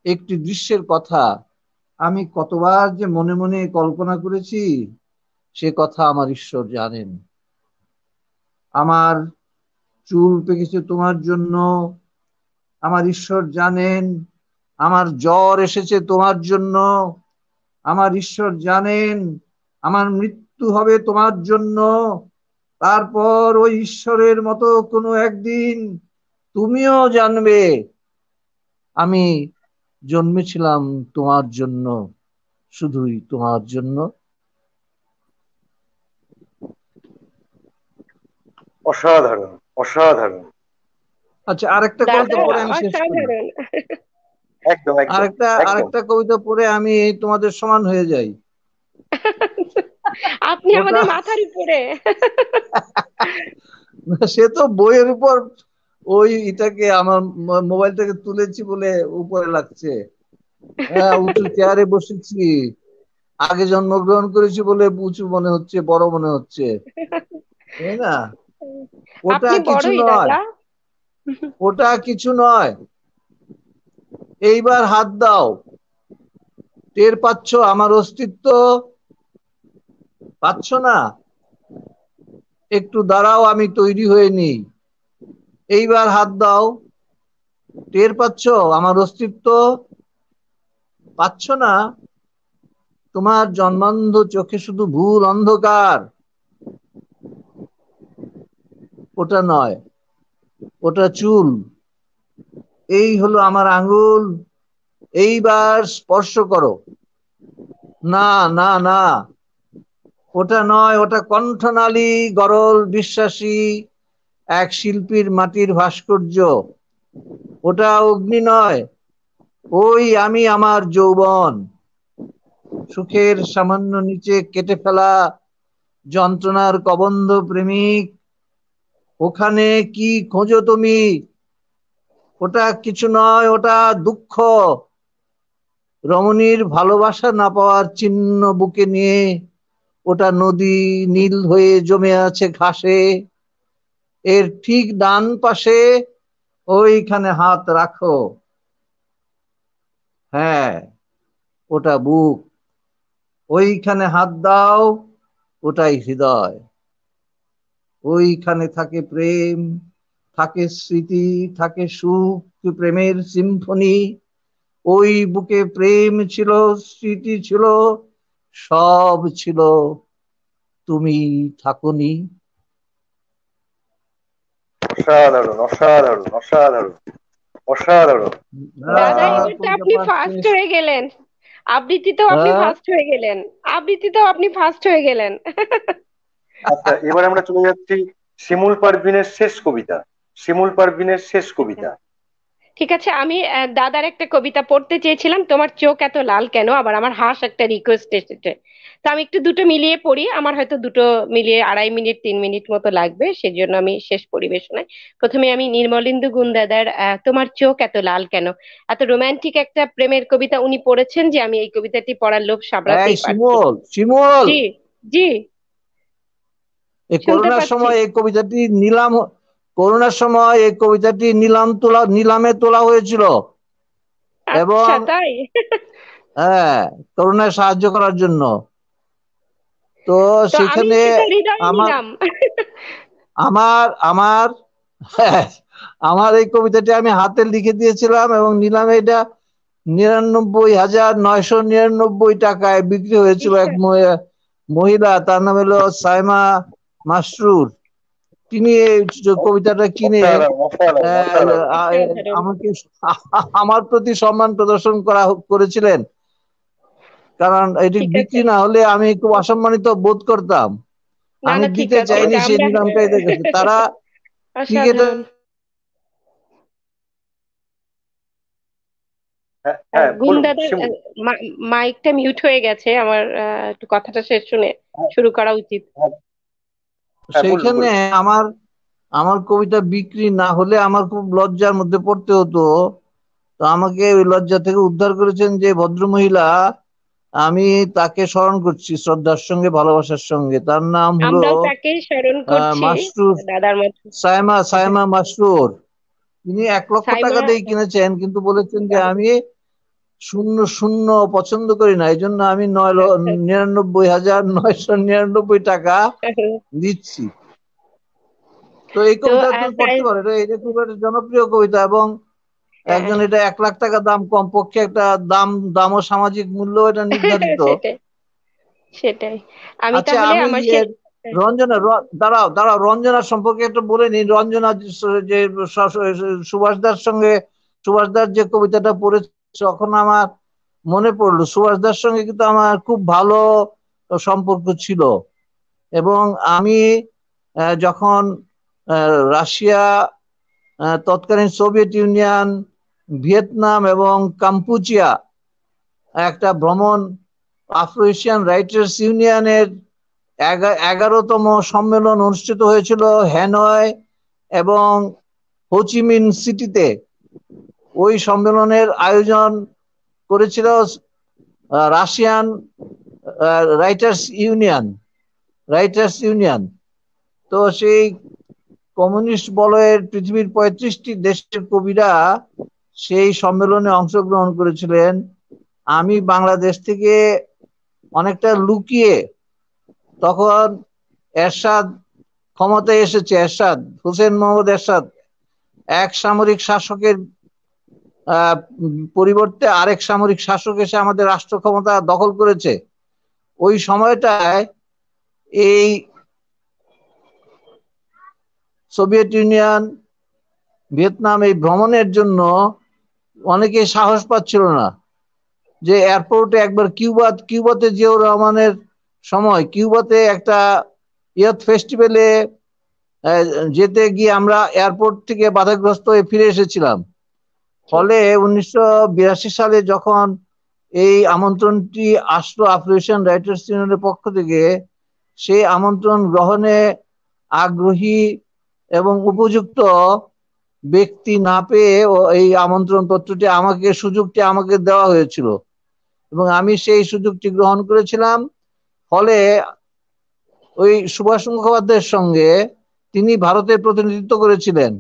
Speaker 1: একটি দৃশ্যের কথা আমি কতবার যে মনে মনে কল্পনা করেছি, সে কথা আমার ঈশ্বর জানেন। আমার চুল পেকেছে তোমার জন্য, আমার ঈশ্বর জানেন। আমার জ্বর এসেছে তোমার জন্য, আমার ঈশ্বর জানেন। আমার মৃত্যু হবে তোমার জন্য। তারপর ওই ঈশ্বরের মতো কোনো একদিন তুমিও জানবে আমি জন্মেছিলাম তোমার জন্য, শুধুই তোমার জন্য।
Speaker 2: অসাধারণ, অসাধারণ।
Speaker 1: আচ্ছা, আরেকটা
Speaker 3: দাদা
Speaker 1: কবিতা পড়ে আমি শেষ করি।
Speaker 3: অসাধারণ।
Speaker 2: একদম, একদম,
Speaker 1: আরেকটা
Speaker 2: একদম।
Speaker 1: আরেকটা কবিতা পড়ে আমি তোমাদের সমান হয়ে যাই।
Speaker 3: আপনি
Speaker 1: ওটা
Speaker 3: আমাদের মাথার উপরে।
Speaker 1: সে তো বইয়ের উপর, ওই এটাকে আমার মোবাইলটাকে তুলেছি বলে উপরে লাগছে। হ্যাঁ, উঁচু চেয়ারে বসেছি, আগে জন্মগ্রহণ করেছি বলে উঁচু মনে হচ্ছে, বড় মনে হচ্ছে, তাই না? ওটা
Speaker 3: আপনি
Speaker 1: কিছু
Speaker 3: বড়ই
Speaker 1: নয়,
Speaker 3: দাদা।
Speaker 1: ওটা কিছু নয়। এইবার হাত দাও, টের পাচ্ছ আমার অস্তিত্ব? পাচ্ছ না? একটু দাঁড়াও, আমি তৈরি হয়ে নিই। এইবার হাত দাও, টের পাচ্ছ আমার অস্তিত্ব? পাচ্ছ না? তোমার জন্মান্ধ চোখে শুধু ভুল অন্ধকার। ওটা নয়, ওটা চুল। এই হলো আমার আঙ্গুল, এইবার স্পর্শ করো। না, না, না, ওটা নয়, ওটা কণ্ঠনালী, গরল বিশ্বাসী এক শিল্পীর মাটির ভাস্কর্য। ওটা অগ্নি নয়, ওই আমি আমার যৌবন, সুখের সামান্য নিচে কেটে ফেলা যন্ত্রণার কবন্ধ প্রেমিক। ওখানে কি খোঁজো তুমি? ওটা কিছু নয়, ওটা দুঃখ, রমণীর ভালোবাসা না পাওয়ার চিহ্ন বুকে নিয়ে। ওটা নদী নীল হয়ে জমে আছে ঘাসে, এর ঠিক ডান পাশে। ওইখানে হাত রাখো। হ্যাঁ, ওটা বুক। ওইখানে হাত দাও, ওটাই হৃদয়। ওইখানে থাকে প্রেম, থাকে স্মৃতি, থাকে সুখ, প্রেমের সিম্ফনি। ওই বুকে প্রেম ছিল, স্মৃতি ছিল, সব ছিল, তুমি থাকোনি।
Speaker 2: অসাধারণ, অসাধারণ, অসাধারণ, অসাধারণ।
Speaker 3: দাদা
Speaker 2: আহ
Speaker 3: এবার তো
Speaker 1: কবিতা
Speaker 3: আপনি
Speaker 1: পাঠ
Speaker 3: ফার্স্ট
Speaker 1: শেষ।
Speaker 3: হয়ে গেলেন। আবৃত্তিতেও আপনি
Speaker 1: হ্যাঁ,
Speaker 3: ফার্স্ট হয়ে গেলেন। আবৃত্তিতেও আপনি ফার্স্ট হয়ে গেলেন।
Speaker 2: আচ্ছা, এবার আমরা চলে যাচ্ছি শিমুল পারভীনের শেষ কবিতা। শিমুল পারভীনের শেষ
Speaker 3: আচ্ছা,
Speaker 2: কবিতা।
Speaker 3: ঠিক আছে। আমি দাদার একটা কবিতা পড়তে চেয়েছিলাম, তোমার চোখ এত লাল কেন। আবার আমার হাস একটা রিকোয়েস্ট এসেছে, তো আমি একটু দুটো মিলিয়ে পড়ি। আমার হয়তো দুটো মিলিয়ে 2.5 মিনিট 3 মিনিট মতো লাগবে, সেজন্য আমি শেষ পরিবেশনায় প্রথমে আমি নির্মলেন্দু গুণ দাদার তোমার চোখ এত লাল কেন, এত রোমান্টিক একটা প্রেমের কবিতা উনি পড়েছেন যে আমি এই কবিতাটি পড়ার লোভ
Speaker 1: এই
Speaker 3: সামলাতেই পারছি না।
Speaker 1: শিমুল, শিমুল,
Speaker 3: জি, জি,
Speaker 1: এই
Speaker 3: শুনতে
Speaker 1: করোনার
Speaker 3: পাচ্ছি।
Speaker 1: সময় এই কবিতাটি নিলাম, করোনার সময় এই কবিতাটি নিলামে তোলা হয়েছিল। এবং
Speaker 3: আচ্ছা, তাই?
Speaker 1: হ্যাঁ, করোনায় সাহায্য করার জন্য। তো
Speaker 3: তো আমি
Speaker 1: সেখানে
Speaker 3: সেটা হৃদয়ে
Speaker 1: আমার
Speaker 3: নিলাম।
Speaker 1: আমার আমার হ্যাঁ, আমার এই কবিতাটি আমি হাতে লিখে দিয়েছিলাম এবং নিলামে এটা 99,999 টাকায় বিক্রি হয়েছিল। এক
Speaker 3: ঈশ্বর।
Speaker 1: মহিলা, তার নাম হলো সাইমা মাসরুর। তিনি এই কবিতাটা কিনে
Speaker 2: অসাধারণ, অসাধারণ,
Speaker 1: আহ,
Speaker 2: অসাধারণ।
Speaker 1: আহ,
Speaker 3: অসাধারণ।
Speaker 1: আমাকে আমার প্রতি সম্মান প্রদর্শন করেছিলেন। কারণ এটি
Speaker 3: ঠিক আছে।
Speaker 1: বিক্রি না হলে আমি খুব অসম্মানিত বোধ করতাম।
Speaker 3: না,
Speaker 1: আমি
Speaker 3: না, ঠিক
Speaker 1: দিতে
Speaker 3: আছে,
Speaker 1: চাইনি
Speaker 3: ওটা
Speaker 1: সেই
Speaker 3: আমরা
Speaker 1: নিলামটা এদের কাছে। তারা টিকেটের,
Speaker 3: অসাধারণ।
Speaker 2: হ্যাঁ, হ্যাঁ, বলুন
Speaker 3: গুণদাদার
Speaker 2: শিমুল।
Speaker 3: মাইকটা মিউট হয়ে গেছে আমার। একটু কথাটা শেষ শুনে
Speaker 2: হ্যাঁ,
Speaker 3: শুরু করা উচিত।
Speaker 2: হ্যাঁ, হ্যাঁ, বলুন,
Speaker 1: সেইখানে
Speaker 2: বলুন।
Speaker 1: আমার আমার কবিতা বিক্রি না হলে আমার খুব লজ্জার মধ্যে পড়তে হতো। তো আমাকে ওই লজ্জা থেকে উদ্ধার করেছেন যে ভদ্রমহিলা, আমি তাকে স্মরণ করছি শ্রদ্ধার সঙ্গে, ভালোবাসার সঙ্গে। তার নাম হলো
Speaker 3: আমরাও তাকে স্মরণ করছি,
Speaker 1: মাসরুর,
Speaker 3: দাদার মতো।
Speaker 1: সাইমা সাইমা মাসরুর। তিনি 1 লক্ষ টাকা
Speaker 3: সাইমা।
Speaker 1: দিয়ে কিনেছেন, কিন্তু বলেছেন যে আমি শূন্য শূন্য পছন্দ করি না, এই জন্য আমি
Speaker 3: আচ্ছা
Speaker 1: 99,999 টাকা
Speaker 3: আচ্ছা।
Speaker 1: দিচ্ছি। তো এই
Speaker 3: তো
Speaker 1: কবিতা তুমি পড়তে পারো, এটা খুব একটা জনপ্রিয় কবিতা, এবং
Speaker 3: হ্যাঁ,
Speaker 1: একজন, এটা 1 লাখ টাকা দাম, কমপক্ষে একটা দাম ও সামাজিক মূল্য এটা নির্ধারিত।
Speaker 3: সেটাই সেটাই। আমি
Speaker 1: আচ্ছা,
Speaker 3: তাহলে
Speaker 1: আমি
Speaker 3: আমার শেষ।
Speaker 1: রঞ্জনা, দাঁড়াও দাঁড়াও, রঞ্জনার সম্পর্কে একটু বলে নিই। রঞ্জনা যে সুভাষদার সঙ্গে, সুভাষদার যে কবিতাটা পড়েছে, তখন আমার মনে পড়লো সুভাষদার সঙ্গে কিন্তু আমার খুব ভালো সম্পর্ক ছিল। এবং আমি যখন রাশিয়া, তৎকালীন সোভিয়েত ইউনিয়ন, ভিয়েতনাম এবং কাম্পুচিয়া একটা ভ্রমণ, আফ্রো এশিয়ান রাইটার্স ইউনিয়নের 11তম সম্মেলন অনুষ্ঠিত হয়েছিল হ্যানয় এবং হোচিমিন সিটিতে। ওই সম্মেলনের আয়োজন করেছিল রাশিয়ান রাইটার্স ইউনিয়ন। তো সেই কমিউনিস্ট বলয়ের পৃথিবীর 35টি দেশের কবিরা সেই সম্মেলনে অংশগ্রহণ করেছিলেন। আমি বাংলাদেশ থেকে অনেকটা লুকিয়ে, তখন এরশাদ ক্ষমতায় এসেছে, এরশাদ হোসেন মোহাম্মদ এরশাদ, এক সামরিক শাসকের পরিবর্তে আরেক সামরিক শাসক এসে আমাদের রাষ্ট্র ক্ষমতা দখল করেছে। ওই সময়টায় এই সোভিয়েত ইউনিয়ন, ভিয়েতনাম এই ভ্রমণের জন্য অনেকে সাহস পাচ্ছিল না, যে এয়ারপোর্টে একবার কিউবাতে জিয়াউর রহমানের সময় কিউবাতে একটা ইয়থ ফেস্টিভ্যালে যেতে গিয়ে আমরা এয়ারপোর্ট থেকে বাধাগ্রস্ত হয়ে ফিরে এসেছিলাম। ফলে 1982 সালে যখন এই আমন্ত্রণটি আসলো আফ্রো এশিয়ান রাইটার্স ইউনিয়নের পক্ষ থেকে, সেই আমন্ত্রণ গ্রহণে আগ্রহী এবং উপযুক্ত ব্যক্তি না পেয়ে এই আমন্ত্রণ পত্রটি সুযোগটি আমাকে দেওয়া হয়েছিল, এবং আমি সেই সুযোগটি গ্রহণ করেছিলাম। ফলে ওই সুভাষ মুখোপাধ্যায়ের সঙ্গে, তিনি ভারতের প্রতিনিধিত্ব করেছিলেন,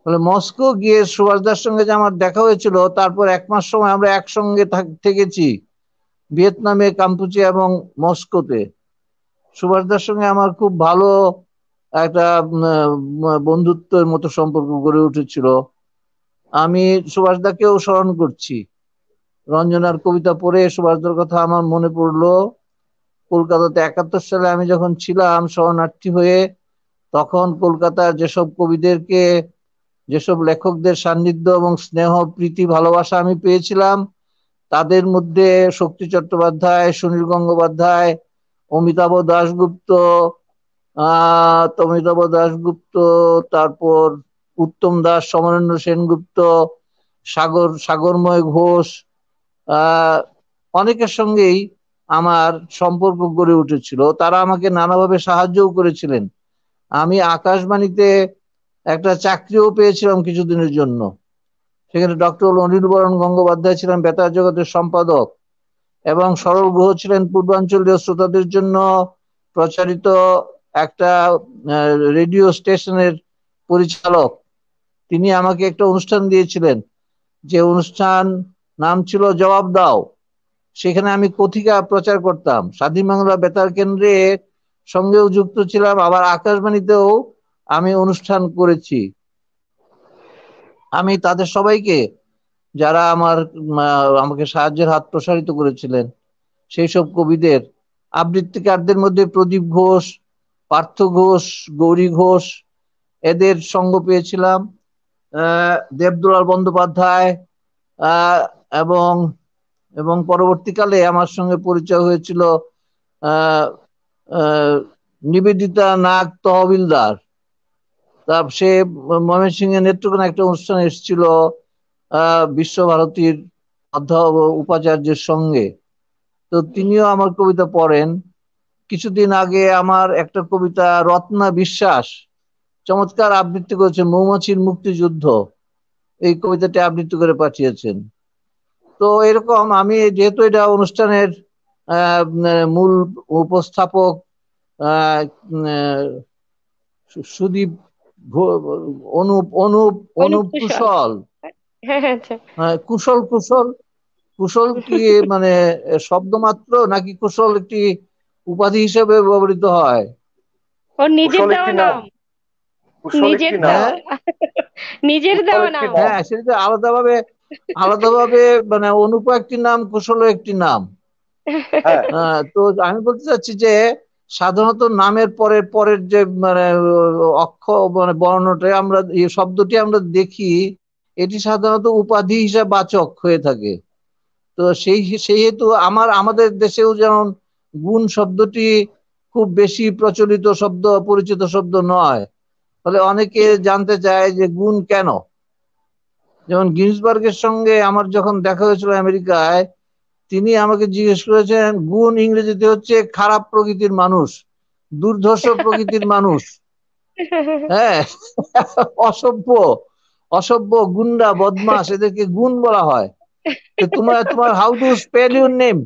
Speaker 1: ফলে মস্কো গিয়ে সুভাষদার সঙ্গে যে আমার দেখা হয়েছিল, তারপর 1 মাস সময় আমরা একসঙ্গে থেকেছি ভিয়েতনামে, কাম্পুচিয়া এবং মস্কোতে। সুভাষদার সঙ্গে আমার খুব ভালো একটা বন্ধুত্বের মতো সম্পর্ক গড়ে উঠেছিল। আমি সুভাষদাকেও স্মরণ করছি। রঞ্জনার কবিতা পড়ে সুভাষদার কথা আমার মনে পড়লো। কলকাতাতে 71 সালে আমি যখন ছিলাম শরণার্থী হয়ে, তখন কলকাতার যেসব লেখকদের সান্নিধ্য এবং স্নেহ, প্রীতি, ভালোবাসা আমি পেয়েছিলাম, তাদের মধ্যে শক্তি চট্টোপাধ্যায়, সুনীল গঙ্গোপাধ্যায়, অমিতাভ দাশগুপ্ত, অমিতাভ দাশগুপ্ত, তারপর উত্তম দাস, সমরেন্দ্র সেনগুপ্ত, সাগরময় ঘোষ, আহ অনেকের সঙ্গেই আমার সম্পর্ক গড়ে উঠেছিল। তারা আমাকে নানাভাবে সাহায্যও করেছিলেন। আমি আকাশবাণীতে একটা চাকরিও পেয়েছিলাম কিছুদিনের জন্য। সেখানে ডক্টর অনির্বরণ গঙ্গোপাধ্যায় ছিলেন বেতার জগতের সম্পাদক, এবং সরল গুহ ছিলেন পূর্বাঞ্চলীয় শ্রোতাদের জন্য প্রচারিত একটা রেডিও স্টেশনের পরিচালক। তিনি আমাকে একটা অনুষ্ঠান দিয়েছিলেন, যে অনুষ্ঠান নাম ছিল জবাব দাও। সেখানে আমি কথিকা প্রচার করতাম, স্বাধীন বাংলা বেতার কেন্দ্রের সঙ্গেও যুক্ত ছিলাম, আবার আকাশবাণীতেও আমি অনুষ্ঠান করেছি। আমি তাদের সবাইকে, যারা আমাকে সাহায্যের হাত প্রসারিত করেছিলেন, সেই সব কবিদের, আবৃত্তিকারদের মধ্যে প্রদীপ ঘোষ, পার্থ ঘোষ, গৌরী ঘোষ, এদের সঙ্গ পেয়েছিলাম। দেবদুলাল বন্দ্যোপাধ্যায়, আহ এবং এবং পরবর্তীকালে আমার সঙ্গে পরিচয় হয়েছিল আহ নিবেদিতা নাগ তহবিলদার। সে ময়মনসিংহের নেত্রকোনা একটা অনুষ্ঠানে এসেছিল বিশ্বভারতীর উপাচার্যের সঙ্গে। তো তিনিও আমার কবিতা পড়েন। কিছুদিন আগে আমার একটা কবিতা রত্না বিশ্বাস চমৎকার আবৃত্তি করেছেন, মৌমাছির মুক্তিযুদ্ধ, এই কবিতাটি আবৃত্তি করে পাঠিয়েছেন। তো এরকম আমি যেহেতু এটা অনুষ্ঠানের মূল উপস্থাপক আহ, আহ, সুদীপ অনুপ অনুপ অনুপ
Speaker 3: অনুকুশল।
Speaker 1: কুশল।
Speaker 3: হ্যাঁ হ্যাঁ, আচ্ছা।
Speaker 1: কুশল কুশল কুশল কি মানে শব্দ মাত্র, নাকি কুশল একটি উপাধি হিসেবে ব্যবহৃত হয়?
Speaker 3: ওর নিজের
Speaker 2: কুশল
Speaker 3: দেওয়া
Speaker 2: একটি নাম।
Speaker 3: নাম।
Speaker 2: কুশল
Speaker 3: নিজের
Speaker 2: একটি নাম।
Speaker 1: হ্যাঁ,
Speaker 3: দেওয়া নিজের
Speaker 2: কুশল
Speaker 3: দেওয়া
Speaker 2: একটি
Speaker 3: নাম।
Speaker 2: নাম।
Speaker 1: হ্যাঁ, সেটা আলাদাভাবে আলাদাভাবে মানে অনুপ একটি নাম, কুশল একটি নাম।
Speaker 2: হ্যাঁ,
Speaker 1: তো আমি বলতে চাচ্ছি যে সাধারণত নামের পরের পরের যে মানে অক্ষর মানে বর্ণটা আমরা এই শব্দটি আমরা দেখি, এটি সাধারণত উপাধি হিসাবে বাচক হয়ে থাকে। তো সেই হেতু আমাদের দেশেও যেমন গুণ শব্দটি খুব বেশি প্রচলিত শব্দ, পরিচিত শব্দ নয়। ফলে অনেকে জানতে চায় যে গুণ কেন। যেমন গিন্সবার্গের সঙ্গে আমার যখন দেখা হয়েছিল আমেরিকায়, তিনি আমাকে জিজ্ঞেস করেছেন গুণ ইংরেজিতে হচ্ছে খারাপ প্রকৃতির মানুষ, দুর্ধর্ষ প্রকৃতির মানুষ। হ্যাঁ, অসভ্য, অসভ্য, গুন্ডা, বদমাস, এদেরকে গুণ বলা হয়। তো তোমার তোমার how do spell your name,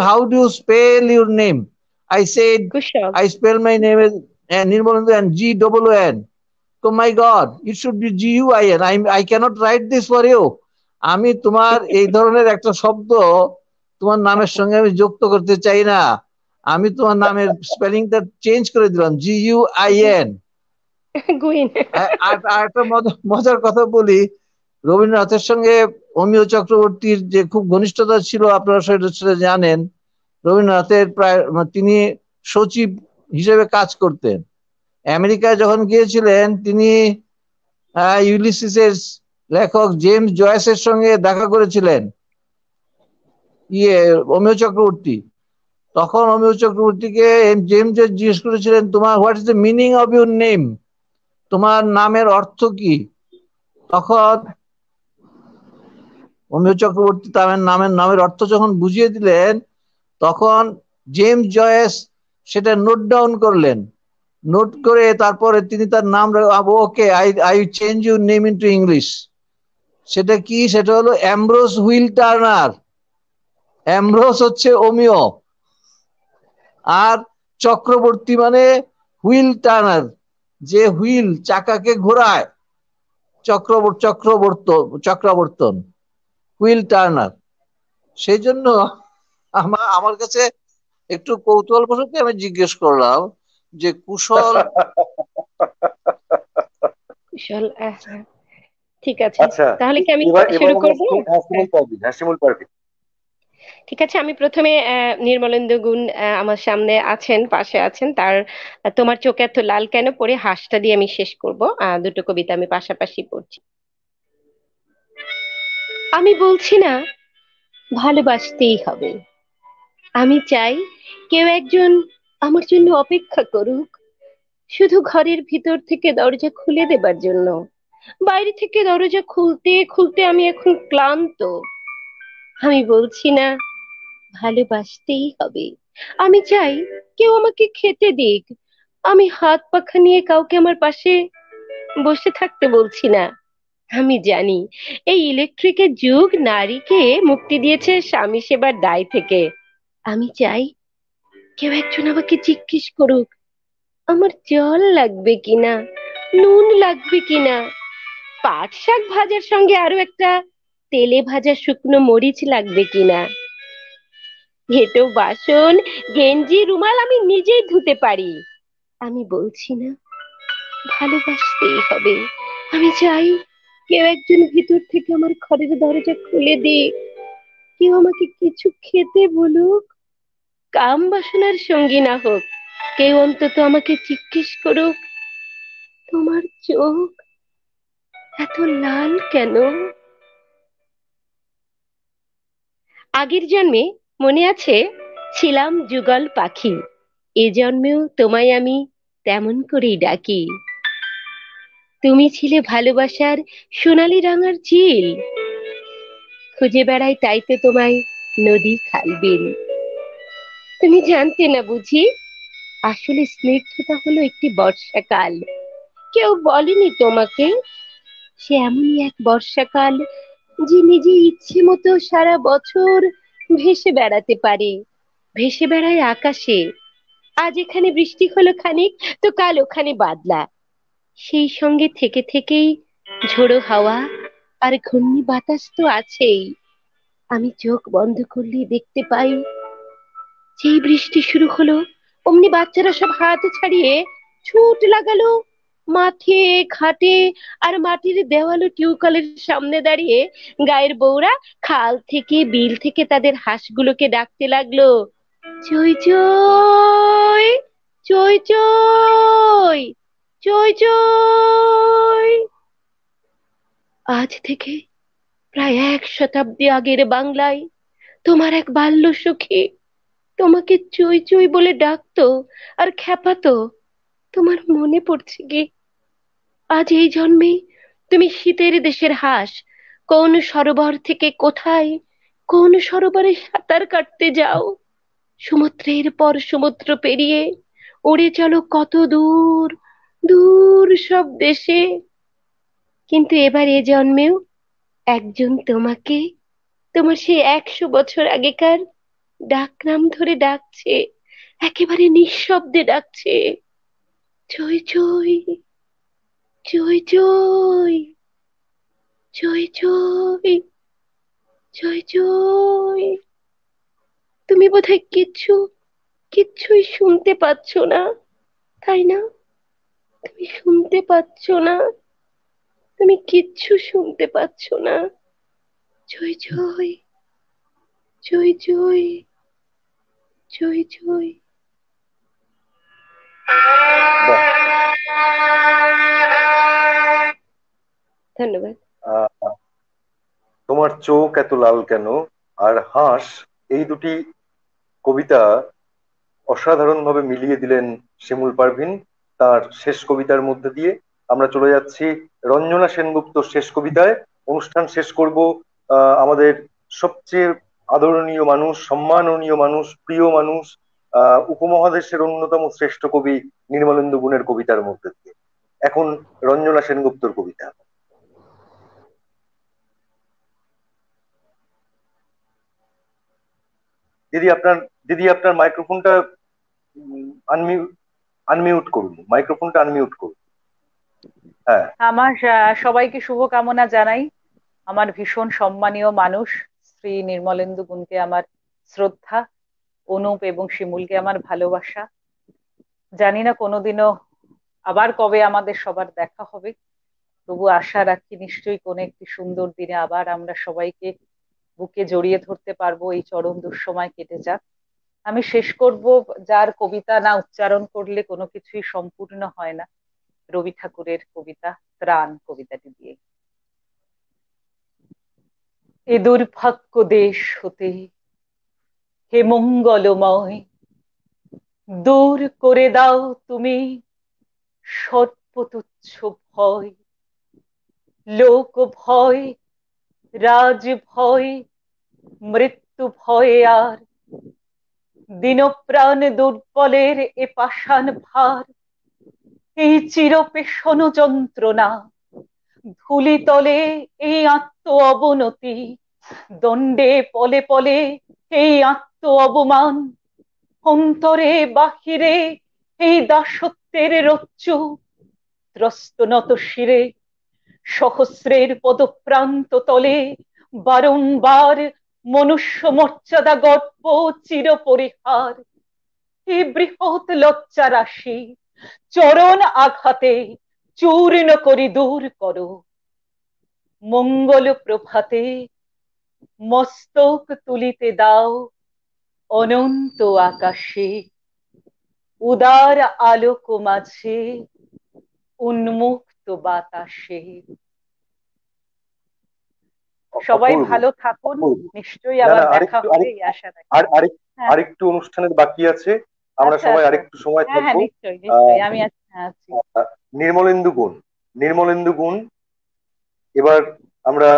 Speaker 1: how do spell your name? I said
Speaker 3: Kushal.
Speaker 1: I spell my name as Nirmalendu and GOON. Oh my God, it should be GUIN. I cannot write this for you. আমি তোমার এই ধরনের একটা শব্দ তোমার নামের সঙ্গে আমি যুক্ত করতে চাই না। আমি তোমার নামের স্পেলিংটা চেঞ্জ করে দিলাম, GUIN।
Speaker 3: গুইন।
Speaker 1: আর আর একটা মজার কথা বলি, রবীন্দ্রনাথের সঙ্গে অমিয় চক্রবর্তীর যে খুব ঘনিষ্ঠতা ছিল আপনারা সেটা জানেন। রবীন্দ্রনাথের প্রায় তিনি সচিব হিসেবে কাজ করতেন। আমেরিকায় যখন গিয়েছিলেন তিনি ইউলিসিসের লেখক জেমস জয়েসের সঙ্গে দেখা করেছিলেন ইয়ে অমিয় চক্রবর্তী। তখন অমিয় চক্রবর্তীকে জেমস জয়েস জিজ্ঞেস করেছিলেন, তোমার what is the meaning of your name, তোমার নামের অর্থ কি? তখন অমিয় চক্রবর্তী তার নামের অর্থ যখন বুঝিয়ে দিলেন, তখন জেমস জয়েস সেটা নোট ডাউন করলেন। নোট করে তারপরে তিনি তার নাম, okay, I I change your name into English. সেটা কি? সেটা হলো অ্যামব্রোস হুইল টার্নার। অ্যামব্রোস হচ্ছে অমিয়, আর চক্রবর্তী মানে হুইল টার্নার, যে হুইল চাকাকে ঘোরায়, চক্রাবর্তন, হুইল টার্নার। সেই জন্য আমার কাছে একটু কৌতূহল বশত আমি জিজ্ঞেস করলাম যে কুশল।
Speaker 3: কুশল, হ্যাঁ, ঠিক আছে।
Speaker 2: আচ্ছা,
Speaker 3: তাহলে কি আমি
Speaker 2: এবার এবার
Speaker 3: শুরু
Speaker 2: আমরা
Speaker 3: করবো?
Speaker 2: শিমুল পারভিন। হ্যাঁ, শিমুল পারভিন।
Speaker 3: ঠিক আছে, আমি প্রথমে নির্মলেন্দু গুণ আমার সামনে আছেন, পাশে আছেন, তার তোমার চোখ এত লাল কেন পড়ে হাসটা দিয়ে আমি শেষ করব। দুটো কবিতা আমি পাশাপাশি পড়ছি। আমি বলছি না ভালোবাসতেই হবে, আমি চাই কেউ একজন আমার জন্য অপেক্ষা করুক, শুধু ঘরের ভিতর থেকে দরজা খুলে দেবার জন্য। বাইরে থেকে দরজা খুলতে খুলতে আমি এখন ক্লান্ত। আমি বলছি না ভালোবাসতেই হবে, আমি চাই কেউ আমাকে খেতে দিক, আমি হাত পাখা নিয়ে কাউকে আমার পাশে বসে থাকতে বলছি না। আমি জানি এই ইলেকট্রিকের যুগ নারীকে মুক্তি দিয়েছে স্বামী সেবার দায় থেকে। আমি চাই কেউ একজন আমাকে জিজ্ঞেস করুক আমার জল লাগবে কিনা, নুন লাগবে কিনা, পাট শাক ভাজার সঙ্গে আরো একটা তেলে ভাজা শুকনো মরিচ লাগবে কিনা। হেঁটো বাসন, গেঞ্জি, রুমাল আমি নিজেই ধুতে পারি। আমি বলছি না ভালোবাসতেই হবে, আমি চাই কেউ একজন ভিতর থেকে আমার ঘরের দরজা খুলে দিক, কেউ আমাকে কিছু খেতে বলুক, কাম বাসনার সঙ্গী না হোক, কেউ অন্তত আমাকে জিজ্ঞেস করুক তোমার চোখ এত লাল কেন। আগের জন্মে মনে আছে ছিলাম যুগল পাখি, এ জন্মেও তোমায় আমি তেমন করেই ডাকি। তুমি ছিলে ভালোবাসার সোনালি রাঙার চিল, খুঁজে বেড়াই তাই তো তোমায় নদী খাল বিল। তুমি জানতে না বুঝি আসলে স্নিগ্ধতা হলো একটি বর্ষাকাল, কেউ বলেনি তোমাকে সে এমনই এক বর্ষাকাল যে নিজে ইচ্ছে মতো সারা বছর ভেসে বেড়াতে পারে, ভেসে বেড়ায় আকাশে। আজ এখানে বৃষ্টি হলো খানিক, তো কাল ওখানে বাদলা। সেই সঙ্গে থেকে থেকেই ঝোড়ো হাওয়া আর ঘূর্ণি বাতাস তো আছেই। আমি চোখ বন্ধ করলেই দেখতে পাই, যেই বৃষ্টি শুরু হলো অমনি বাচ্চারা সব হাত ছাড়িয়ে ছুট লাগালো মাঠে, ঘাটে আর মাটির দেওয়াল ও টিউবকলের সামনে দাঁড়িয়ে গায়ের বউরা খাল থেকে বিল থেকে তাদের হাঁসগুলোকে ডাকতে লাগলো, চই চই, চই চই, চই চই। আজ থেকে প্রায় 1 শতাব্দী আগের বাংলায় তোমার এক বাল্য সখী তোমাকে চই চই বলে ডাকতো আর খ্যাপাতো। তোমার মনে পড়ছে কি? আজ এই জন্মে তুমি শীতের দেশের হাঁস, কোন সরোবর থেকে কোথায়, কোন সরোবরে সাঁতার কাটতে যাও, সমুদ্রের পর সমুদ্র পেরিয়ে উড়ে চলো কত দূর, দূর সব দেশে। কিন্তু এবার এ জন্মেও একজন তোমাকে তোমার সেই 100 বছর আগেকার ডাক নাম ধরে ডাকছে, একেবারে নিঃশব্দে ডাকছে, চই চই, চই চই, চই চই, চই চই। তুমি বোধহয় কিচ্ছুই শুনতে পাচ্ছ না, তাই না? তুমি শুনতে পাচ্ছ না, তুমি কিচ্ছু শুনতে পাচ্ছ না। চই চই, চই চই, চই চই।
Speaker 2: বাহ।
Speaker 3: ধন্যবাদ।
Speaker 2: আহ, তোমার চোখ এত লাল কেন আর হাঁস, এই দুটি কবিতা অসাধারণভাবে মিলিয়ে দিলেন শিমুল পারভীন তার শেষ কবিতার মধ্যে দিয়ে। আমরা চলে যাচ্ছি রঞ্জনা সেনগুপ্তর শেষ কবিতায়। অনুষ্ঠান শেষ করব আমাদের সবচেয়ে আদরণীয় মানুষ, সম্মাননীয় মানুষ, প্রিয় মানুষ, উপমহাদেশের অন্যতম শ্রেষ্ঠ কবি নির্মলেন্দু গুণের কবিতার মধ্যে দিয়ে। এখন রঞ্জনা সেনগুপ্তর কবিতা। দিদি আপনার দিদি আপনার মাইক্রোফোনটা আনমিউট আনমিউট করুন, মাইক্রোফোনটা আনমিউট করুন। হ্যাঁ।
Speaker 4: আমার সবাইকে শুভকামনা জানাই। আমার ভীষণ সম্মানীয় মানুষ শ্রী নির্মলেন্দু গুণকে আমার শ্রদ্ধা, অনুপ এবং শিমুলকে আমার ভালোবাসা। জানি না কোনোদিনও আবার কবে আমাদের সবার দেখা হবে, তবু আশা রাখি নিশ্চয়ই কোনো একটি সুন্দর দিনে আবার আমরা সবাইকে বুকে জড়িয়ে ধরতে পারবো। এই চরম দুঃসময় কেটে যাক। আমি শেষ করব যার কবিতা না উচ্চারণ করলে কোনো কিছুই সম্পূর্ণ হয় না, রবি ঠাকুরের কবিতা ত্রাণ কবিতাটি দিয়ে। এ দুর্ভাগ্য দেশ হতে হে মঙ্গলময়, দূর করে দাও তুমি সর্বতুচ্ছ ভয়, লোক ভয়, রাজ ভয়, মৃত্যু ভয়ে আর দিনপ্রাণ দুর্বলের এ পাষাণ ভার, এই চিরপেশন যন্ত্রণা, ধূলিতলে এই আত্ম অবনতি, দণ্ডে পলে পলে এই আত্ম অবমান, অন্তরে বাহিরে এই দাসত্বের রজ্জু, ত্রস্ত নত শিরে সহস্রের পদপ্রান্ত তলে বারংবার মনুষ্য মর্যাদা গর্ব চির পরিহার, এই বৃহৎ লজ্জা রাশি চরণ আঘাতে চূর্ণ করি দূর করো। মঙ্গল প্রভাতে মস্তক তুলিতে দাও অনন্ত আকাশে, উদার আলোক মাঝে উন্মুক্ত বাতাসে। সবাই
Speaker 2: অপূর্ব,
Speaker 4: ভালো থাকুন,
Speaker 2: অপূর্ব।
Speaker 4: নিশ্চয়ই
Speaker 2: না
Speaker 4: আবার
Speaker 2: না,
Speaker 4: দেখা
Speaker 2: আরেকটু
Speaker 4: হবে এই
Speaker 2: আরেকটু
Speaker 4: আশা রাখি। হ্যাঁ,
Speaker 2: আরেকটু অনুষ্ঠানের বাকি আছে। আমরা
Speaker 4: আচ্ছা
Speaker 2: সবাই
Speaker 4: আচ্ছা।
Speaker 2: আরেকটু সময়
Speaker 4: হ্যাঁ হ্যাঁ,
Speaker 2: থাকবো।
Speaker 4: নিশ্চয়ই
Speaker 2: আহ
Speaker 4: নিশ্চয়ই, আমি আছি।
Speaker 2: নির্মলেন্দু গুণ, নির্মলেন্দু গুণ। এবার আমরা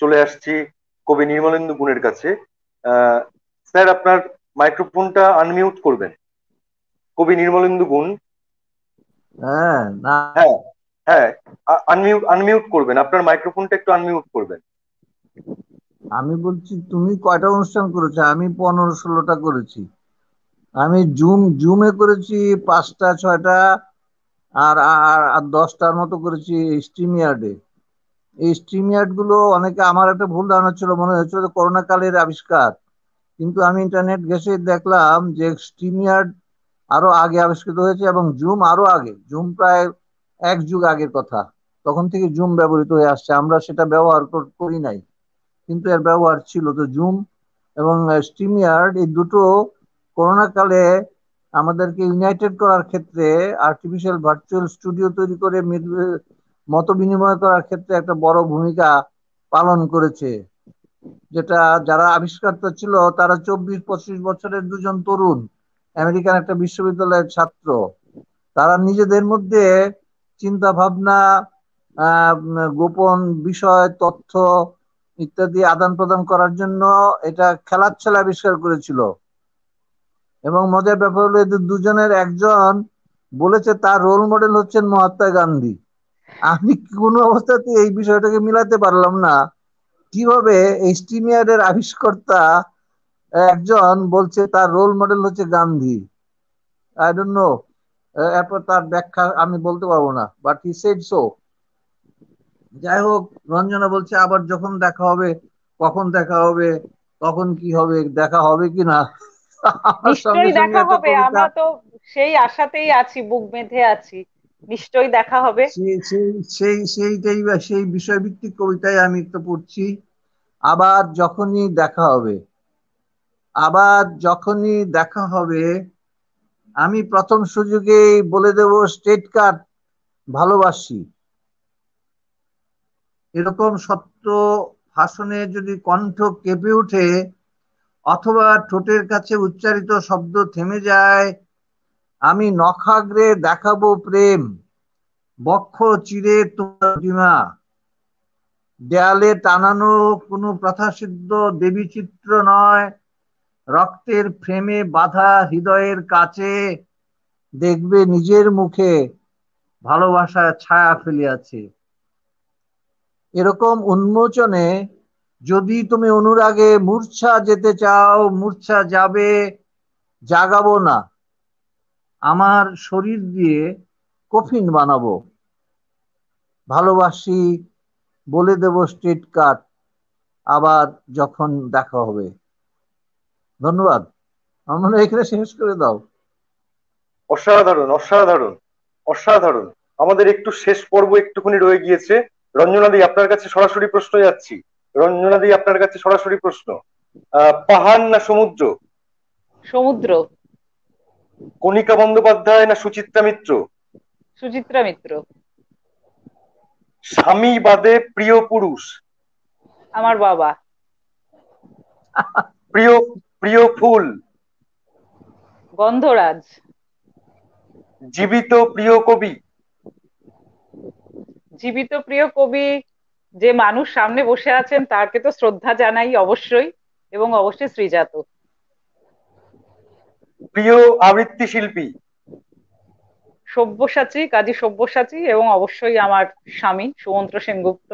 Speaker 2: চলে আসছি কবি নির্মলেন্দু গুণের কাছে। স্যার আপনার মাইক্রোফোনটা আনমিউট করবেন, কবি নির্মলেন্দু গুণ।
Speaker 1: হ্যাঁ, না,
Speaker 2: হ্যাঁ হ্যাঁ, আনমিউট করবেন, আপনার মাইক্রোফোনটা একটু আনমিউট করবেন।
Speaker 1: আমি বলছি তুমি কয়টা অনুষ্ঠান করেছো? আমি 15-16টা করেছি। আমি জুমে করেছি 5টা 6টা, আর আর আর 10টার মতো করেছি স্ট্রিম ইয়ার্ডে। এই স্ট্রিম ইয়ার্ড গুলো অনেকে, আমার একটা ভুল ধারণা ছিল, মনে হচ্ছিল যে করোনা কালের আবিষ্কার, কিন্তু আমি ইন্টারনেট ঘেঁষে দেখলাম যে স্ট্রিম ইয়ার্ড আরো আগে আবিষ্কৃত হয়েছে, এবং জুম আরো আগে। জুম প্রায় এক যুগ আগের কথা, তখন থেকে জুম ব্যবহৃত হয়ে আসছে। আমরা সেটা ব্যবহার করি নাই, কিন্তু এর ব্যবহার ছিল। তো জুম এবং স্ট্রিমইয়ার্ড এই দুটো করোনা কালে আমাদেরকে ইউনাইটেড করার ক্ষেত্রে, আর্টিফিশিয়াল ভার্চুয়াল স্টুডিও তৈরি করে মত বিনিময় করার ক্ষেত্রে একটা বড় ভূমিকা পালন করেছে। যেটা যারা আবিষ্কর্তা ছিল তারা 24-25 বছরের দুজন তরুণ আমেরিকান একটা বিশ্ববিদ্যালয়ের ছাত্র। তারা নিজেদের মধ্যে চিন্তা ভাবনা, গোপন বিষয়, তথ্য ইত্যাদি আদান প্রদান করার জন্য এটা খেলার ছলে আবিষ্কার করেছিল। এবং মজার ব্যাপার হলো এদের দুজনের একজন বলেছে তার রোল মডেল হচ্ছেন মহাত্মা গান্ধী। আমি কোনো অবস্থাতে এই বিষয়টাকে মিলাতে পারলাম না, কিভাবে এই স্টিমিয়ারের আবিষ্কর্তা একজন বলছে তার রোল মডেল হচ্ছে গান্ধী। আই ডোন্ট নো, এরপর তার ব্যাখ্যা আমি বলতে পারবো না, বাট হি সেড সো। যাই হোক, রঞ্জনা বলছে আবার যখন দেখা হবে, কখন দেখা হবে, তখন কি হবে, দেখা হবে কি না। আমার সঙ্গে
Speaker 4: নিশ্চয়ই
Speaker 1: সঙ্গে
Speaker 4: দেখা
Speaker 1: একটা
Speaker 4: হবে,
Speaker 1: কবিতা,
Speaker 4: আমরা তো সেই আশাতেই আছি, বুক বেঁধে আছি। নিশ্চয়ই দেখা হবে।
Speaker 1: সেই সেই সেই সেইটাই বা সেই বিষয়ভিত্তিক কবিতায় আমি একটা পড়ছি। আবার যখনই দেখা হবে, আবার যখনই দেখা হবে, আমি প্রথম সুযোগেই বলে দেব স্ট্রেট কাট ভালোবাসি। এরকম সত্য ভাষণে যদি কণ্ঠ কেঁপে ওঠে, অথবা ঠোঁটের কাছে উচ্চারিত শব্দ থেমে যায়, আমি নখাগ্রে দেখাবো প্রেম, বক্ষ চিরে তোমার ডিমা। দেয়ালে টানানো কোনো প্রথাসিদ্ধ দেবী চিত্র নয়, রক্তের ফ্রেমে বাঁধা হৃদয়ের কাছে দেখবে নিজের মুখে ভালোবাসার ছায়া ফেলিয়াছে। এরকম উন্মোচনে যদি তুমি অনুরাগে মূর্ছা যেতে চাও, মূর্ছা যাবে, জাগাবো না, আমার শরীর দিয়ে কফিন বানাবো। ভালোবাসি বলে দেব স্ট্রেট কাট, আবার যখন দেখা হবে। ধন্যবাদ। আমার মনে হয় এখানে শেষ করে দাও।
Speaker 2: অসাধারণ, অসাধারণ, অসাধারণ। আমাদের একটু শেষ পর্ব একটুখানি রয়ে গিয়েছে। রঞ্জনাদি, আপনার কাছে সরাসরি প্রশ্ন যাচ্ছি। রঞ্জনাদি, আপনার কাছে সরাসরি প্রশ্ন। পাহাড় না সমুদ্র?
Speaker 4: সমুদ্র।
Speaker 2: কণিকা বন্দ্যোপাধ্যায় না সুচিত্রা মিত্র?
Speaker 4: সুচিত্রা মিত্র।
Speaker 2: স্বামী বাদে প্রিয় পুরুষ?
Speaker 4: আমার বাবা।
Speaker 2: প্রিয় প্রিয় ফুল?
Speaker 4: গন্ধরাজ।
Speaker 2: জীবিত প্রিয় কবি?
Speaker 4: জীবিত প্রিয় কবি, যে মানুষ সামনে বসে আছেন তাকে তো শ্রদ্ধা জানাই অবশ্যই, এবং অবশ্যই শ্রীজাত।
Speaker 2: প্রিয় আবৃত্তি শিল্পী?
Speaker 4: সব্যসাচী, কাজী সব্যসাচী, এবং অবশ্যই আমার স্বামী সুমন্ত্র সেনগুপ্ত,